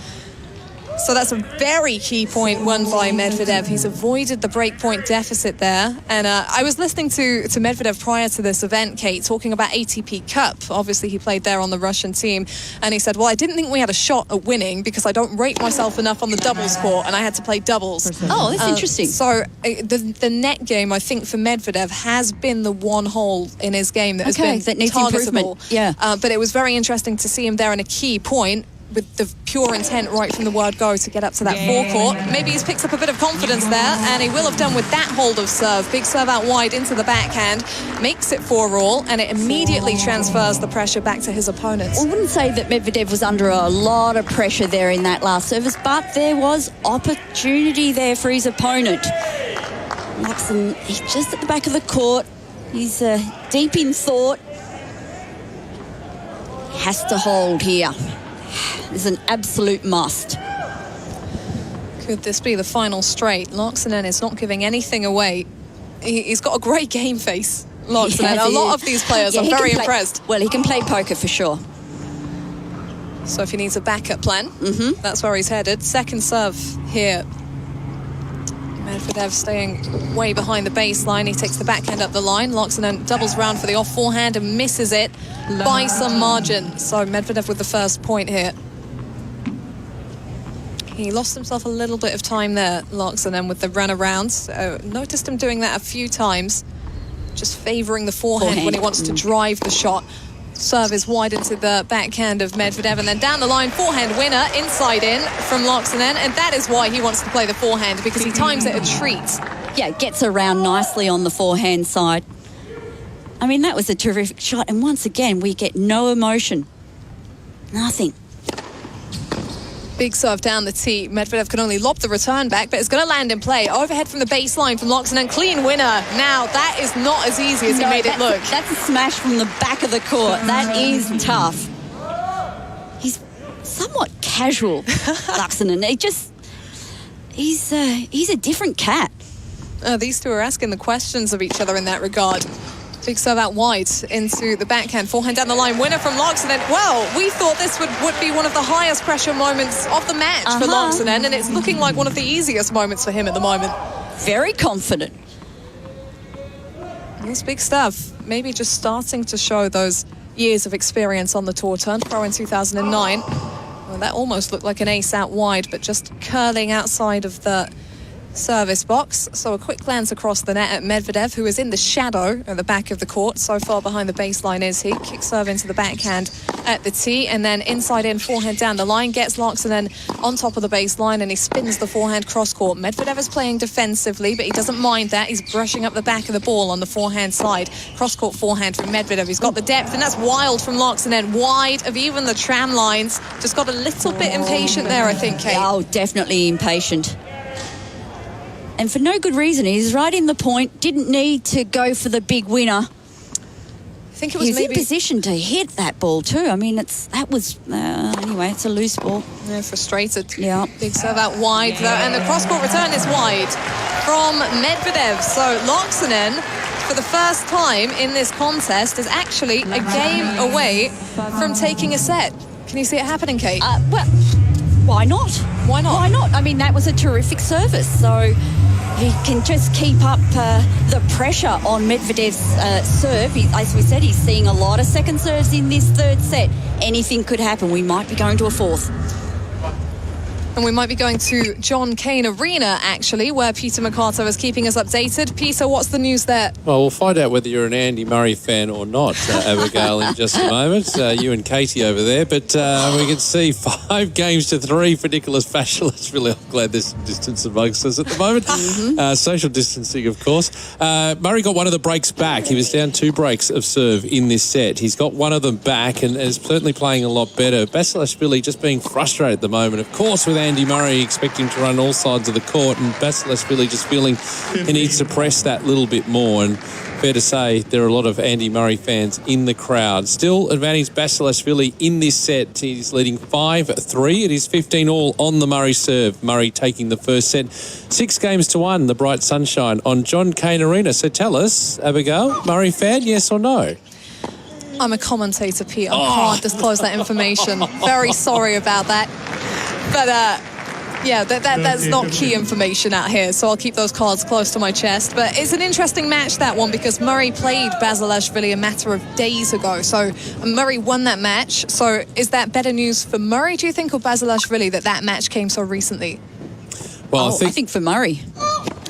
So that's a very key point won by Medvedev. He's avoided the breakpoint deficit there. And I was listening to Medvedev prior to this event, Kate, talking about ATP Cup. Obviously, he played there on the Russian team. And he said, well, I didn't think we had a shot at winning because I don't rate myself enough on the doubles court, and I had to play doubles. Oh, that's interesting. So the net game, I think, for Medvedev has been the one hole in his game that has been that needs targetable. improvement. Yeah. But it was very interesting to see him there in a key point, with the pure intent right from the word go to get up to that forecourt. Maybe he's picked up a bit of confidence there, and he will have done with that hold of serve. Big serve out wide into the backhand, makes it 4-all, and it immediately transfers the pressure back to his opponents. I wouldn't say that Medvedev was under a lot of pressure there in that last service, but there was opportunity there for his opponent. Luxon, he's just at the back of the court. He's deep in thought. Has to hold here. Is an absolute must. Could this be the final straight? Larksonen is not giving anything away. He's got a great game face, Larksonen. A lot of these players, I'm very impressed. Well, he can play poker for sure. So if he needs a backup plan, that's where he's headed. Second serve here. Medvedev staying way behind the baseline. He takes the backhand up the line. Larksonen doubles round for the off forehand and misses it by some margin. So Medvedev with the first point here. He lost himself a little bit of time there, Larksonen, with the run around. Noticed him doing that a few times, just favouring the forehand when he wants to drive the shot. Serve is wide into the backhand of Medvedev, and then down the line, forehand winner, inside in from Larksonen, and that is why he wants to play the forehand, because he times it a treat. Yeah, gets around nicely on the forehand side. I mean, that was a terrific shot. And once again, we get no emotion. Nothing. Big serve down the tee. Medvedev can only lob the return back, but it's going to land in play. Overhead from the baseline from Loxinen. Clean winner. Now, that is not as easy as he made it look. That's a smash from the back of the court. That is tough. He's somewhat casual, Loxinen. He's a different cat. These two are asking the questions of each other in that regard. Big serve out wide into the backhand. Forehand down the line. Winner from Loxinen. Well, we thought this would be one of the highest pressure moments of the match for Loxinen, and it's looking like one of the easiest moments for him at the moment. Very confident. That's big stuff. Maybe just starting to show those years of experience on the tour. Turned pro in 2009. Well, that almost looked like an ace out wide, but just curling outside of the service box. So a quick glance across the net at Medvedev, who is in the shadow at the back of the court. So far behind the baseline is he. Kick serve into the backhand at the tee, and then inside in forehand down the line. Gets Loxinen on top of the baseline, and he spins the forehand cross court. Medvedev is playing defensively, but he doesn't mind that. He's brushing up the back of the ball on the forehand side. Cross court forehand from Medvedev. He's got the depth, and that's wild from Loxinen. Wide of even the tram lines. Just got a little bit impatient there, I think, Kate. Oh, definitely impatient. And for no good reason. He's right in the point. Didn't need to go for the big winner. I think it was maybe in position to hit that ball too. I mean, anyway, it's a loose ball. Yeah, frustrated. Yeah. Big serve out wide though, and the cross-court return is wide from Medvedev. So Loxinen, for the first time in this contest, is actually a game away from taking a set. Can you see it happening, Kate? Well, why not? Why not? Why not? I mean, that was a terrific service. So he can just keep up the pressure on Medvedev's serve. As we said, he's seeing a lot of second serves in this third set. Anything could happen. We might be going to a fourth. And we might be going to John Cain Arena, actually, where Peter McCarter is keeping us updated. Peter, what's the news there? Well, we'll find out whether you're an Andy Murray fan or not, Abigail, in just a moment. You and Katie over there. But we can see 5-3 for Nicholas Basilashvili. I'm glad there's some distance amongst us at the moment. Social distancing, of course. Murray got one of the breaks back. He was down 2 breaks of serve in this set. He's got one of them back and is certainly playing a lot better. Basilashvili just being frustrated at the moment. Of course, with Andy Murray expecting to run all sides of the court, and Basilashvili just feeling he needs to press that little bit more. And fair to say, there are a lot of Andy Murray fans in the crowd. Still advantage Basilashvili in this set. He's leading 5-3. It is 15-all on the Murray serve. Murray taking the first set. 6-1, the bright sunshine on John Cain Arena. So tell us, Abigail, Murray fan, yes or no? I'm a commentator, Pete. I can't disclose that information. Very sorry about that. But, yeah, that's not key information out here, so I'll keep those cards close to my chest. But it's an interesting match, that one, because Murray played Basilashvili a matter of days ago. So Murray won that match. So is that better news for Murray, do you think, or Basilashvili that match came so recently? Well, I think for Murray.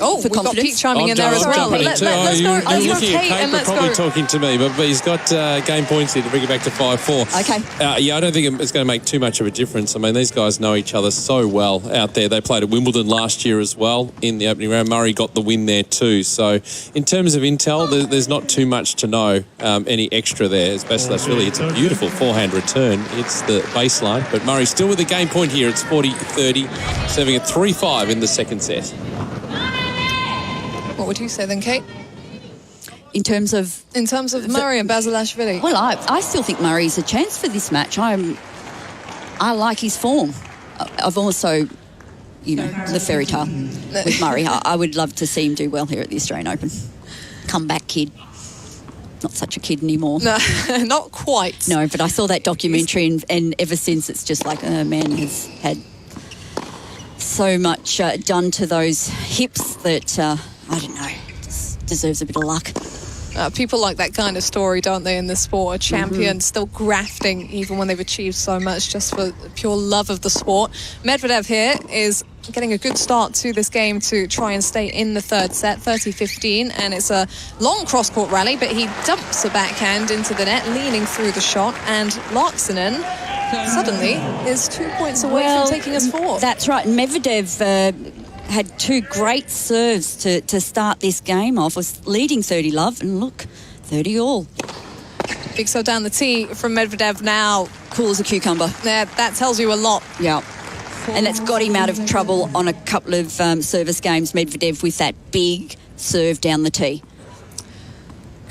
Oh, we've got Pete chiming in there as well. Let's go. You're looking at Kate, but probably talking to me. But he's got game points here to bring it back to 5-4. Okay. Yeah, I don't think it's going to make too much of a difference. I mean, these guys know each other so well out there. They played at Wimbledon last year as well in the opening round. Murray got the win there too. So in terms of intel, there's not too much to know any extra there. It's Basilashvili. It's a beautiful forehand return. It's the baseline. But Murray still with a game point here. It's 40-30, serving at 3-5 in the second set. What would you say then, Kate? In terms of Murray and Basilashvili? Well, I still think Murray's a chance for this match. I like his form. I've also, the fairy tale with Murray. I would love to see him do well here at the Australian Open. Come back, kid. Not such a kid anymore. No, not quite. No, but I saw that documentary and ever since it's just like, man has had so much done to those hips that... I don't know, just deserves a bit of luck. People like that kind of story, don't they, in the sport? A champion still grafting even when they've achieved so much just for pure love of the sport. Medvedev here is getting a good start to this game to try and stay in the third set, 30-15, and it's a long cross-court rally, but he dumps a backhand into the net, leaning through the shot, and Loxinen suddenly is 2 points away from taking us fourth. That's right. Medvedev had 2 great serves to start this game off. Was leading 30-love, and look, 30 all. Big serve down the tee from Medvedev now. Cool as a cucumber. Yeah, that tells you a lot. Yeah. And that's got him out of trouble on a couple of service games, Medvedev, with that big serve down the tee.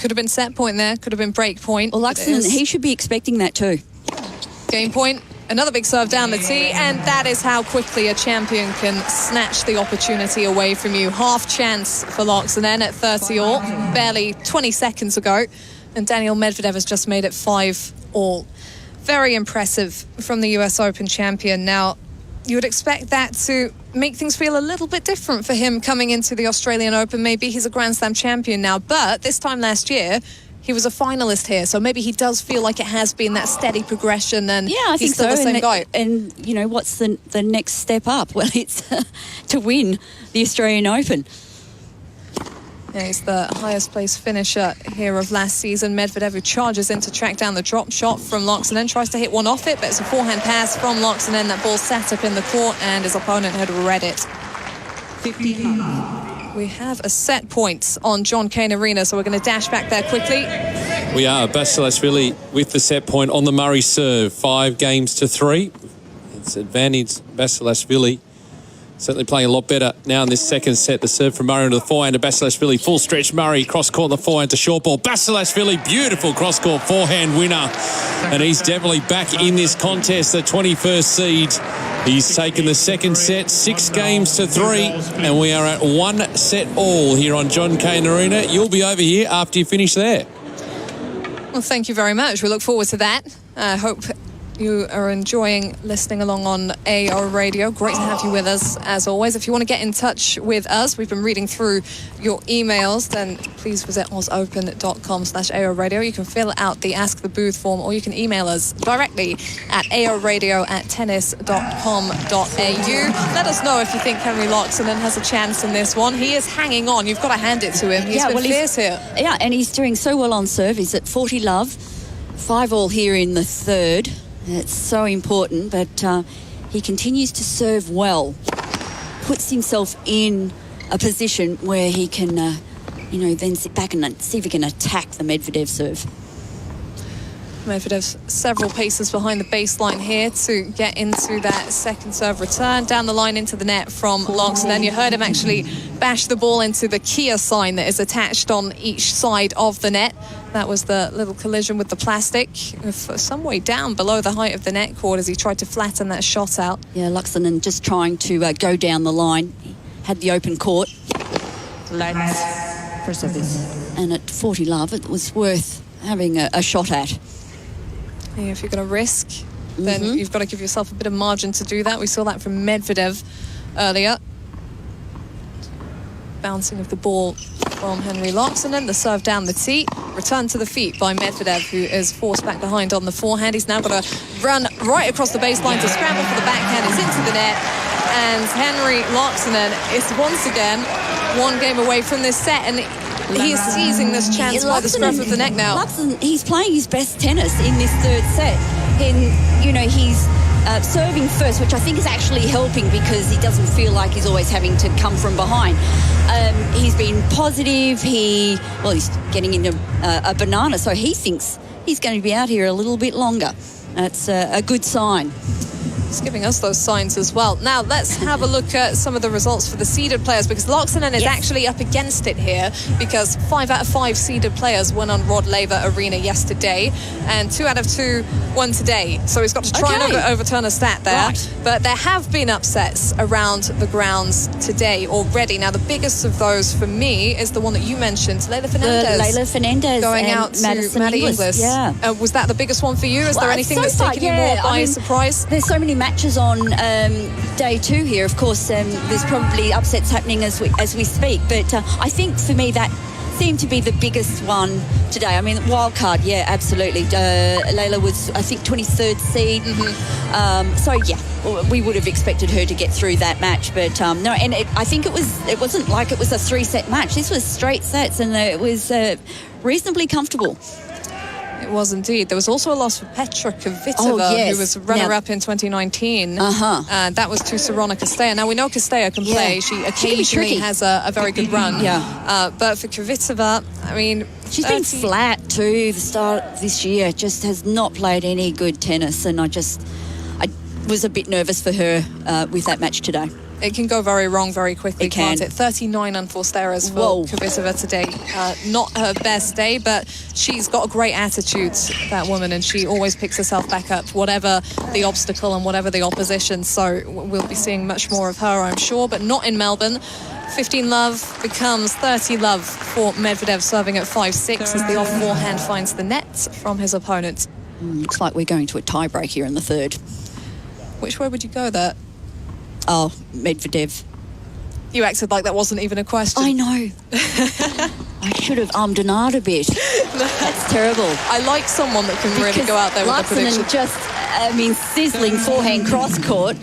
Could have been set point there, could have been break point. Well, Luxon, he should be expecting that too. Game point, another big serve down the tee, and that is how quickly a champion can snatch the opportunity away from you. Half chance for Laaksonen at 30 all, barely 20 seconds ago, and Daniil Medvedev has just made it 5 all. Very impressive from the US Open champion. Now, you would expect that to make things feel a little bit different for him coming into the Australian Open. Maybe he's a Grand Slam champion now, but this time last year, he was a finalist here, so maybe he does feel like it has been that steady progression, and I he's think still so. the same guy. And, you know, what's the next step up? Well, it's to win the Australian Open. Yeah, he's the highest placed finisher here of last season. Medvedev, who charges in to track down the drop shot from Laaksonen, tries to hit one off it, but it's a forehand pass from Laaksonen. That ball sat up in the court, and his opponent had read it. 15. We have a set point on John Cain Arena, so we're going to dash back there quickly. We are. Basilashvili with the set point on the Murray serve. 5-3. It's advantage Basilashvili. Certainly playing a lot better now in this second set. The serve from Murray into the forehand to Basilashvili. Full stretch Murray. Cross court in the forehand to short ball. Basilashvili, beautiful cross court forehand winner. And he's definitely back in this contest, the 21st seed. He's taken the second set, 6-3. And we are at 1 set all here on John Cain Arena. You'll be over here after you finish there. Well, thank you very much. We look forward to that. I hope you are enjoying listening along on AO Radio. Great to have you with us, as always. If you want to get in touch with us, we've been reading through your emails, then please visit ausopen.com/AO Radio. You can fill out the Ask the Booth form, or you can email us directly at aoradio@tennis.com.au. Let us know if you think Henry Laaksonen has a chance in this one. He is hanging on. You've got to hand it to him. He's been fierce here. Yeah, and he's doing so well on serve. He's at 40 love. 5 all here in the third. It's so important, but he continues to serve well. Puts himself in a position where he can, then sit back and see if he can attack the Medvedev serve. Medvedev's several paces behind the baseline here to get into that second serve return. Down the line into the net from Laaksonen. You heard him actually bash the ball into the Kia sign that is attached on each side of the net. That was the little collision with the plastic, some way down below the height of the net cord as he tried to flatten that shot out. Yeah, Laaksonen just trying to go down the line. He had the open court. For service. And at 40 love, it was worth having a shot at. Yeah, if you're going to risk, then you've got to give yourself a bit of margin to do that. We saw that from Medvedev earlier. Bouncing of the ball from Henry Laaksonen. The serve down the tee. Return to the feet by Medvedev, who is forced back behind on the forehand. He's now got to run right across the baseline to scramble for the backhand. It's into the net. And Henry Laaksonen is once again 1 game away from this set. And he is seizing this chance by the scruff of the neck now. Laaksonen, he's playing his best tennis in this third set. And, he's serving first, which I think is actually helping because he doesn't feel like he's always having to come from behind. He's been positive. He's getting into a banana, so he thinks he's going to be out here a little bit longer. That's a good sign. He's giving us those signs as well. Now, let's have a look at some of the results for the seeded players, because Laaksonen is actually up against it here, because 5 out of 5 seeded players won on Rod Laver Arena yesterday, and 2 out of 2 won today. So he's got to try and overturn a stat there. Right. But there have been upsets around the grounds today already. Now, the biggest of those for me is the one that you mentioned, Leylah Fernandez. Going out to Maddie Inglis. Yeah. Was that the biggest one for you? Is there anything that's taken you more by surprise? There's so many matches on day 2 here. Of course, there's probably upsets happening as we speak, but I think for me that seemed to be the biggest one today. I mean, wild card, yeah, absolutely. Leylah was, I think, 23rd seed. So yeah, we would have expected her to get through that match, but no. And I think it wasn't like it was a 3-set match. This was straight sets, and it was reasonably comfortable. It It was indeed. There was also a loss for Petra Kvitova, who was runner-up in 2019. That was to Sorona Kostaya. Now, we know Kostaya can play. She occasionally has a very good run. But for Kvitova, I mean... She's been flat too, the start of this year. Just has not played any good tennis, and I was a bit nervous for her with that match today. It can go very wrong very quickly, can't it? 39 unforced errors for Kvitova today. Not her best day, but she's got a great attitude, that woman, and she always picks herself back up, whatever the obstacle and whatever the opposition. So we'll be seeing much more of her, I'm sure, but not in Melbourne. 15 love becomes 30 love for Medvedev, serving at 5-6 as the off forehand finds the net from his opponent. Looks like we're going to a tie-break here in the third. Which way would you go there? Oh, Medvedev. You acted like that wasn't even a question. I know. I should have ummed and ahed a bit. That's terrible. I like someone that can really go out there with a prediction. Sizzling forehand cross-court.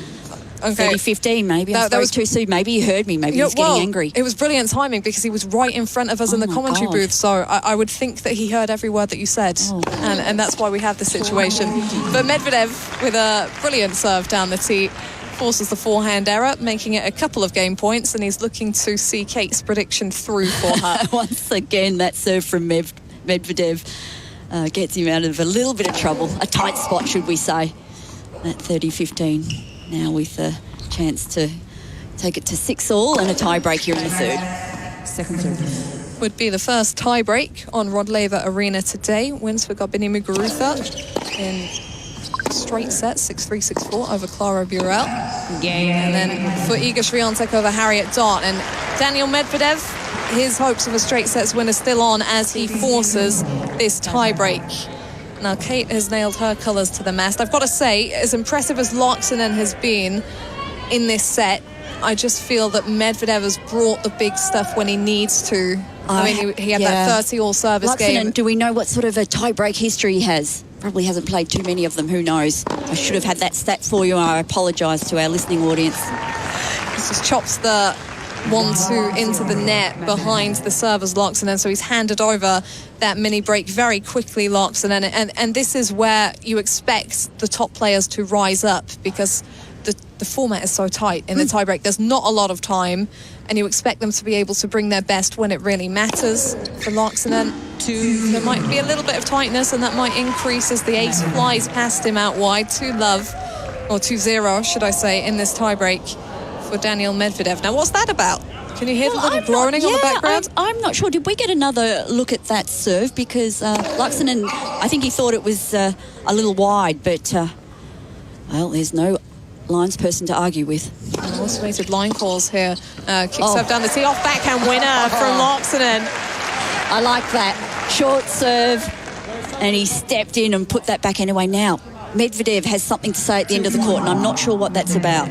Okay. 30-15 maybe. That was too soon. Maybe you heard me. Maybe he was getting angry. It was brilliant timing because he was right in front of us in the commentary booth. So I would think that he heard every word that you said. And that's why we have this situation. But Medvedev, with a brilliant serve down the tee, forces the forehand error, making it a couple of game points, and he's looking to see Kate's prediction through for her. Once again, that serve from Medvedev gets him out of a little bit of trouble. A tight spot, should we say, at 30-15. Now with a chance to take it to 6-all and a tie-break here in the third. Second serve. Would be the first tie-break on Rod Laver Arena today. Wins for Garbine Muguruza in straight sets, 6-3, 6-4 over Clara Burel. And then for Iga Swiatek over Harriet Dart. And Daniel Medvedev, his hopes of a straight sets win are still on as he forces this tie-break. Now, Kate has nailed her colours to the mast. I've got to say, as impressive as Laaksonen has been in this set, I just feel that Medvedev has brought the big stuff when he needs to. I mean, he had that 30-all service game. Do we know what sort of a tie-break history he has? Probably hasn't played too many of them. Who knows? I should have had that stat for you. I apologise to our listening audience. He just chops the 1-2 into the net behind the server's Laaksonen, so he's handed over that mini break very quickly, Laaksonen, and this is where you expect the top players to rise up because the format is so tight in the tiebreak. There's not a lot of time, and you expect them to be able to bring their best when it really matters. For Laaksonen, there might be a little bit of tightness, and that might increase as the ace flies past him out wide. 2-0, should I say, in this tiebreak for Daniel Medvedev. Now, what's that about? Can you hear the little groaning on the background? I'm not sure. Did we get another look at that serve? Because Laaksonen, I think he thought it was a little wide, but, well, there's no lines person to argue with. Automated line calls here. Kick serve down the tee, off backhand winner from Laaksonen. I like that. Short serve, and he stepped in and put that backhand away. Now, Medvedev has something to say at the end of the court, and I'm not sure what that's about.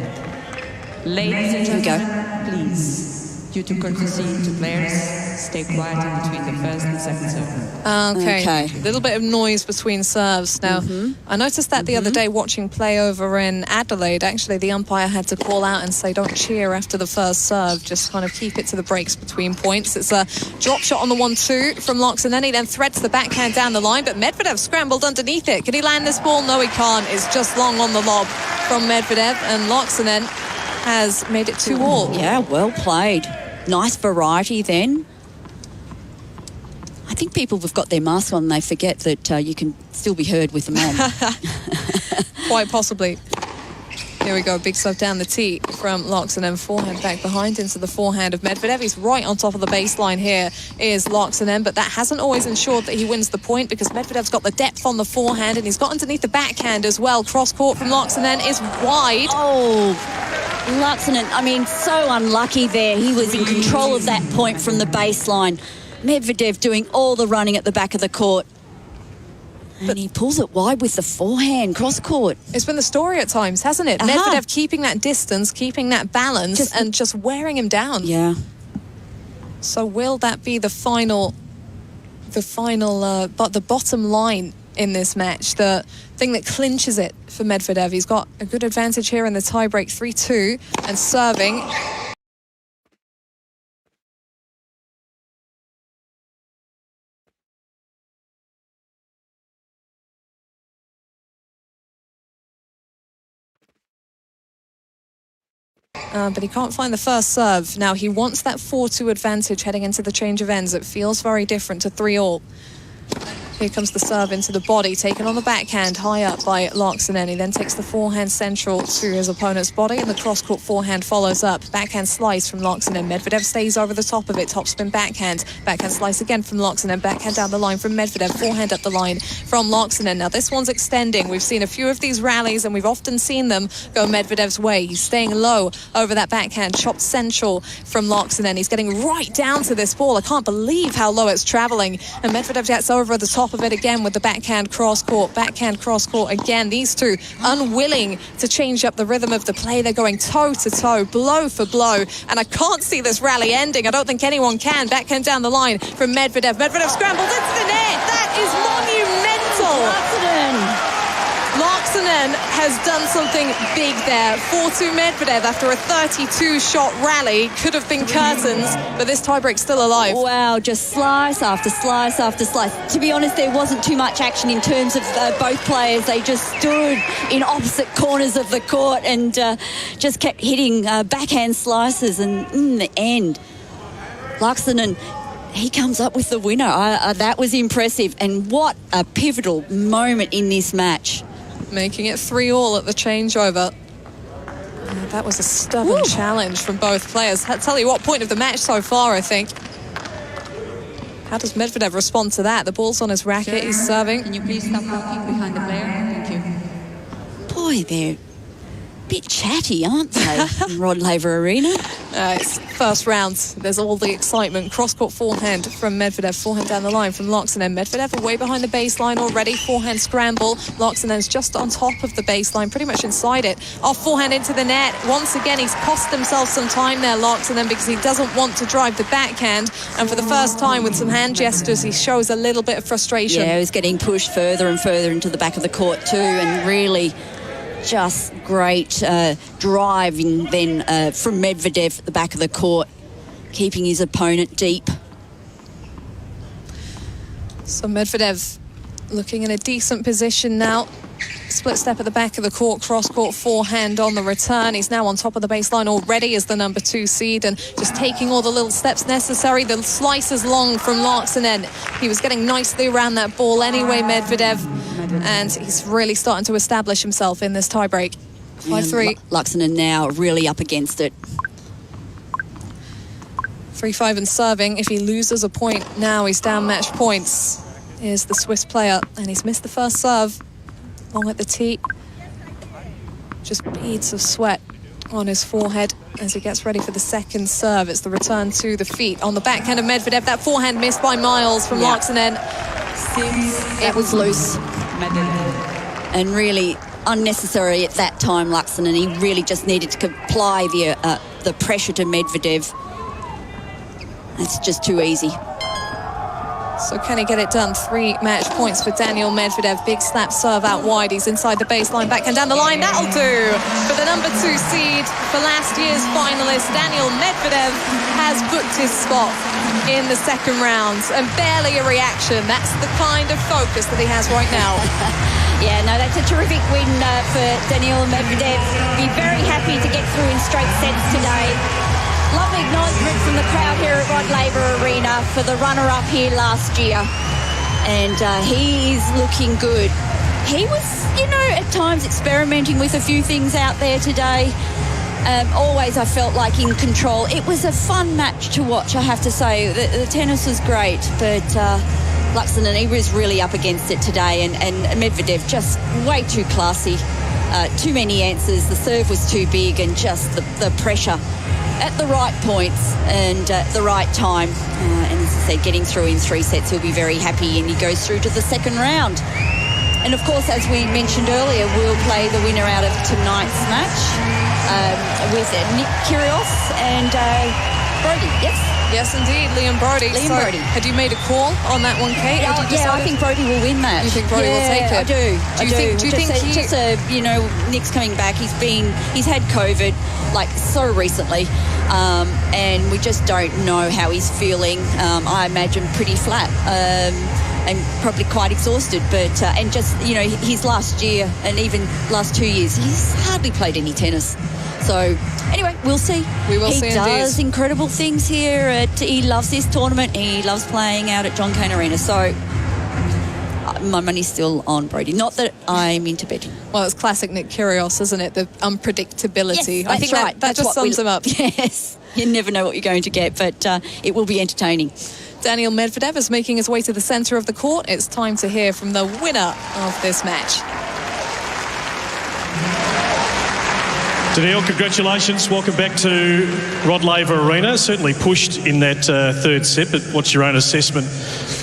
Ladies and gentlemen, please, due to courtesy to players, stay quiet in between the first and second serve. Okay. A little bit of noise between serves. Now, I noticed that the other day watching play over in Adelaide. Actually, the umpire had to call out and say, don't cheer after the first serve. Just kind of keep it to the breaks between points. It's a drop shot on the 1-2 from Laaksonen. He then threads the backhand down the line, but Medvedev scrambled underneath it. Can he land this ball? No, he can't. It's just long on the lob from Medvedev, and Laaksonen has made it 2-all. Yeah, well played. Nice variety then. I think people have got their mask on and they forget that you can still be heard with them on. Quite possibly. Here we go, big serve down the tee from Laaksonen, forehand back behind into the forehand of Medvedev. He's right on top of the baseline here is Laaksonen, but that hasn't always ensured that he wins the point because Medvedev's got the depth on the forehand and he's got underneath the backhand as well. Cross court from Laaksonen is wide. Oh, Laaksonen, I mean, so unlucky there. He was in control of that point from the baseline. Medvedev doing all the running at the back of the court. And he pulls it wide with the forehand, cross court. It's been the story at times, hasn't it? Medvedev keeping that distance, keeping that balance, and just wearing him down. Yeah. So will that be the bottom line in this match? The thing that clinches it for Medvedev. He's got a good advantage here in the tiebreak, 3-2, and serving. but he can't find the first serve. Now he wants that 4-2 advantage heading into the change of ends. It feels very different to 3-all. Here comes the serve into the body, taken on the backhand, high up by Laaksonen. He then takes the forehand central to his opponent's body, and the cross-court forehand follows up. Backhand slice from Laaksonen. Medvedev stays over the top of it. Topspin backhand. Backhand slice again from Laaksonen. Backhand down the line from Medvedev. Forehand up the line from Laaksonen. Now this one's extending. We've seen a few of these rallies, and we've often seen them go Medvedev's way. He's staying low over that backhand. Chopped central from Laaksonen. He's getting right down to this ball. I can't believe how low it's travelling. And Medvedev gets over the top of it again with the backhand cross-court again. These two unwilling to change up the rhythm of the play. They're going toe-to-toe, blow for blow, and I can't see this rally ending. I don't think anyone can. Backhand down the line from Medvedev. Medvedev scrambled into the net. That is monumental. Laaksonen has done something big there. 4-2 Medvedev after a 32-shot rally. Could have been curtains, but this tiebreak's still alive. Wow, just slice after slice after slice. To be honest, there wasn't too much action in terms of both players. They just stood in opposite corners of the court and just kept hitting backhand slices. And in the end, Laaksonen, he comes up with the winner. That was impressive. And what a pivotal moment in this match. Making it 3-all at the changeover. That was a stubborn challenge from both players. I'll tell you what, point of the match so far, I think. How does Medvedev respond to that? The ball's on his racket, he's serving. Can you please stop walking behind the player? Thank you. Boy, they're a bit chatty, aren't they, in Rod Laver Arena? It's first round. There's all the excitement. Cross-court forehand from Medvedev. Forehand down the line from Laaksonen. Medvedev away behind the baseline already. Forehand scramble. Laaksonen's just on top of the baseline, pretty much inside it. Off forehand into the net. Once again, he's cost himself some time there, Laaksonen, because he doesn't want to drive the backhand. And for the first time, with some hand gestures, he shows a little bit of frustration. Yeah, he's getting pushed further and further into the back of the court too, and really just great driving then from Medvedev at the back of the court, keeping his opponent deep. So Medvedev looking in a decent position now. Split step at the back of the court, cross-court forehand on the return. He's now on top of the baseline already as the number 2 seed and just taking all the little steps necessary. The slice is long from Laaksonen. He was getting nicely around that ball anyway, Medvedev, and he's really starting to establish himself in this tiebreak. 5-3. Laaksonen now really up against it. 3-5 and serving. If he loses a point now, he's down match points. Here's the Swiss player, and he's missed the first serve. Long at the tee. Just beads of sweat on his forehead as he gets ready for the second serve. It's the return to the feet on the backhand of Medvedev. That forehand missed by miles from Laaksonen. It was loose. And really unnecessary at that time, Laaksonen. He really just needed to apply the pressure to Medvedev. It's just too easy. So can he get it done? 3 match points for Daniel Medvedev. Big slap serve out wide. He's inside the baseline, backhand down the line. That'll do. For the number 2 seed, for last year's finalist, Daniel Medvedev has booked his spot in the second round. And barely a reaction. That's the kind of focus that he has right now. Yeah, no, that's a terrific win for Daniel Medvedev. Be very happy to get through in straight sets today. Lovely acknowledgement from the crowd here at Rod Laver Arena for the runner-up here last year. And he is looking good. He was, at times experimenting with a few things out there today. Always I felt like in control. It was a fun match to watch, I have to say. The tennis was great, but Laaksonen, he was really up against it today. And Medvedev just way too classy. Too many answers. The serve was too big and just the pressure at the right points and at the right time. And as I said, getting through in 3 sets, he'll be very happy, and he goes through to the second round. And of course, as we mentioned earlier, we'll play the winner out of tonight's match with Nick Kyrgios and Brody. Yes, indeed, Liam Brody. Brody. Had you made a call on that one, Kate? Yeah, I think Brody will win that. You think Brody will take it? I do. Do you think Nick's coming back. He's had COVID so recently, and we just don't know how he's feeling. I imagine pretty flat. and probably quite exhausted. But and just, you know, his last year and even last 2 years, he's hardly played any tennis. So anyway, we'll see. We will see. He does incredible things here. He loves this tournament. He loves playing out at John Cain Arena. So my money's still on Brody. Not that I'm into betting. Well, it's classic Nick Kyrgios, isn't it? The unpredictability. Yes, I think right. that just sums him up. Yes. You never know what you're going to get, but it will be entertaining. Daniil Medvedev is making his way to the centre of the court. It's time to hear from the winner of this match. Daniil, congratulations. Welcome back to Rod Laver Arena. Certainly pushed in that third set, but what's your own assessment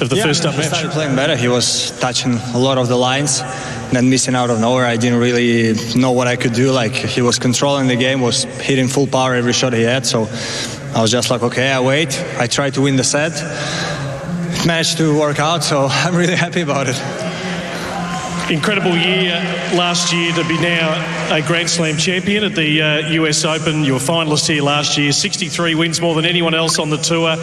of the first up match? He started playing better. He was touching a lot of the lines, then missing out of nowhere. I didn't really know what I could do. Like, he was controlling the game, was hitting full power every shot he had. So I was just like, okay, I wait. I tried to win the set. It managed to work out, so I'm really happy about it. Incredible year last year to be now a Grand Slam champion at the US Open. You were finalist here last year, 63 wins, more than anyone else on the tour.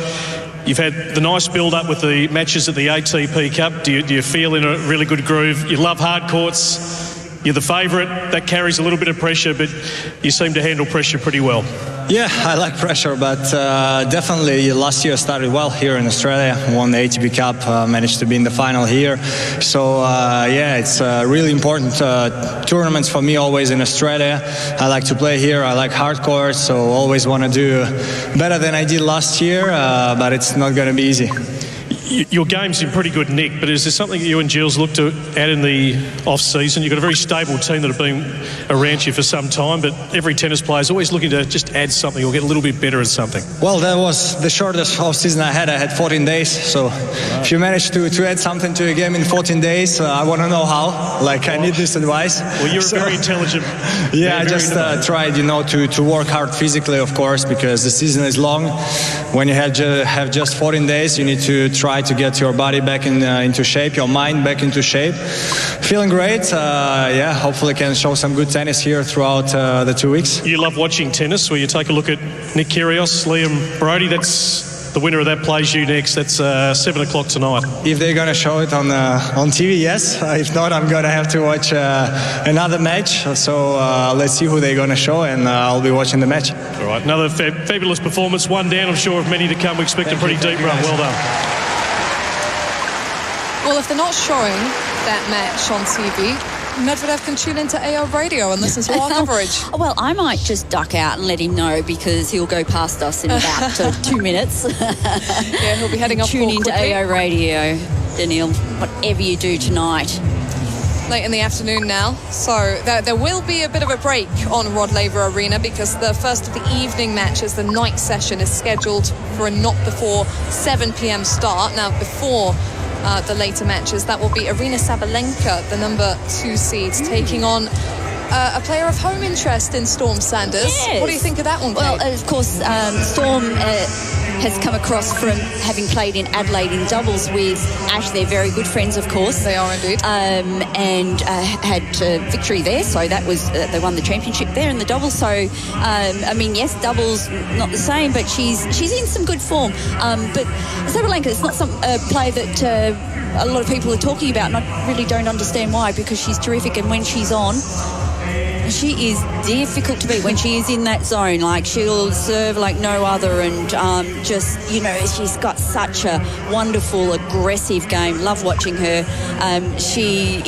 You've had the nice build-up with the matches at the ATP Cup. Do you feel in a really good groove? You love hard courts. You're the favourite. That carries a little bit of pressure, but you seem to handle pressure pretty well. Yeah, I like pressure, but definitely last year started well here in Australia. Won the ATP Cup, managed to be in the final here. So yeah, it's really important tournaments for me always in Australia. I like to play here. I like hard courts, so always want to do better than I did last year, but it's not going to be easy. Your game's in pretty good nick, but is there something that you and Gilles look to add in the off-season? You've got a very stable team that have been around you for some time, but every tennis player is always looking to just add something or get a little bit better at something. Well, that was the shortest off-season I had. I had 14 days, so if you manage to add something to a game in 14 days, I want to know how. Like, I need this advice. Well, you're very intelligent. Yeah, I just tried, you know, to work hard physically, of course, because the season is long. When you have just 14 days, you need to try to get your body back into shape, your mind back into shape. Feeling great. Yeah, hopefully can show some good tennis here throughout the 2 weeks. You love watching tennis, where you take a look at Nick Kyrgios, Liam Brody. That's the winner of that plays you next. That's 7 o'clock tonight. If they're going to show it on TV, yes. If not, I'm going to have to watch another match. So let's see who they're going to show, and I'll be watching the match. All right, another fabulous performance. One down, I'm sure of many to come. We expect a pretty deep run. Well done. Well, if they're not showing that match on TV, Medvedev can tune into AO Radio and listen to our coverage. Well, I might just duck out and let him know, because he'll go past us in about 2 minutes. Yeah, he'll be heading off. Tune into AO Radio, Daniil, whatever you do tonight. Late in the afternoon now, so there will be a bit of a break on Rod Laver Arena, because the first of the evening matches, the night session, is scheduled for a not before 7 p.m. start. Now, before the later matches, that will be Arina Sabalenka, the number 2 seed, taking on a player of home interest in Storm Sanders. Yes. What do you think of that one, Kate? Well, of course, Storm has come across from having played in Adelaide in doubles with Ash. They're very good friends, of course. They are indeed. And had victory there, so that was they won the championship there in the doubles. So I mean, yes, doubles not the same, but she's in some good form. But Sabalenka is not some player that a lot of people are talking about, and I really don't understand why, because she's terrific, and when she's on, she is difficult to beat. When she is in that zone, like, she'll serve like no other, and just, you know, she's got such a wonderful, aggressive game. Love watching her. She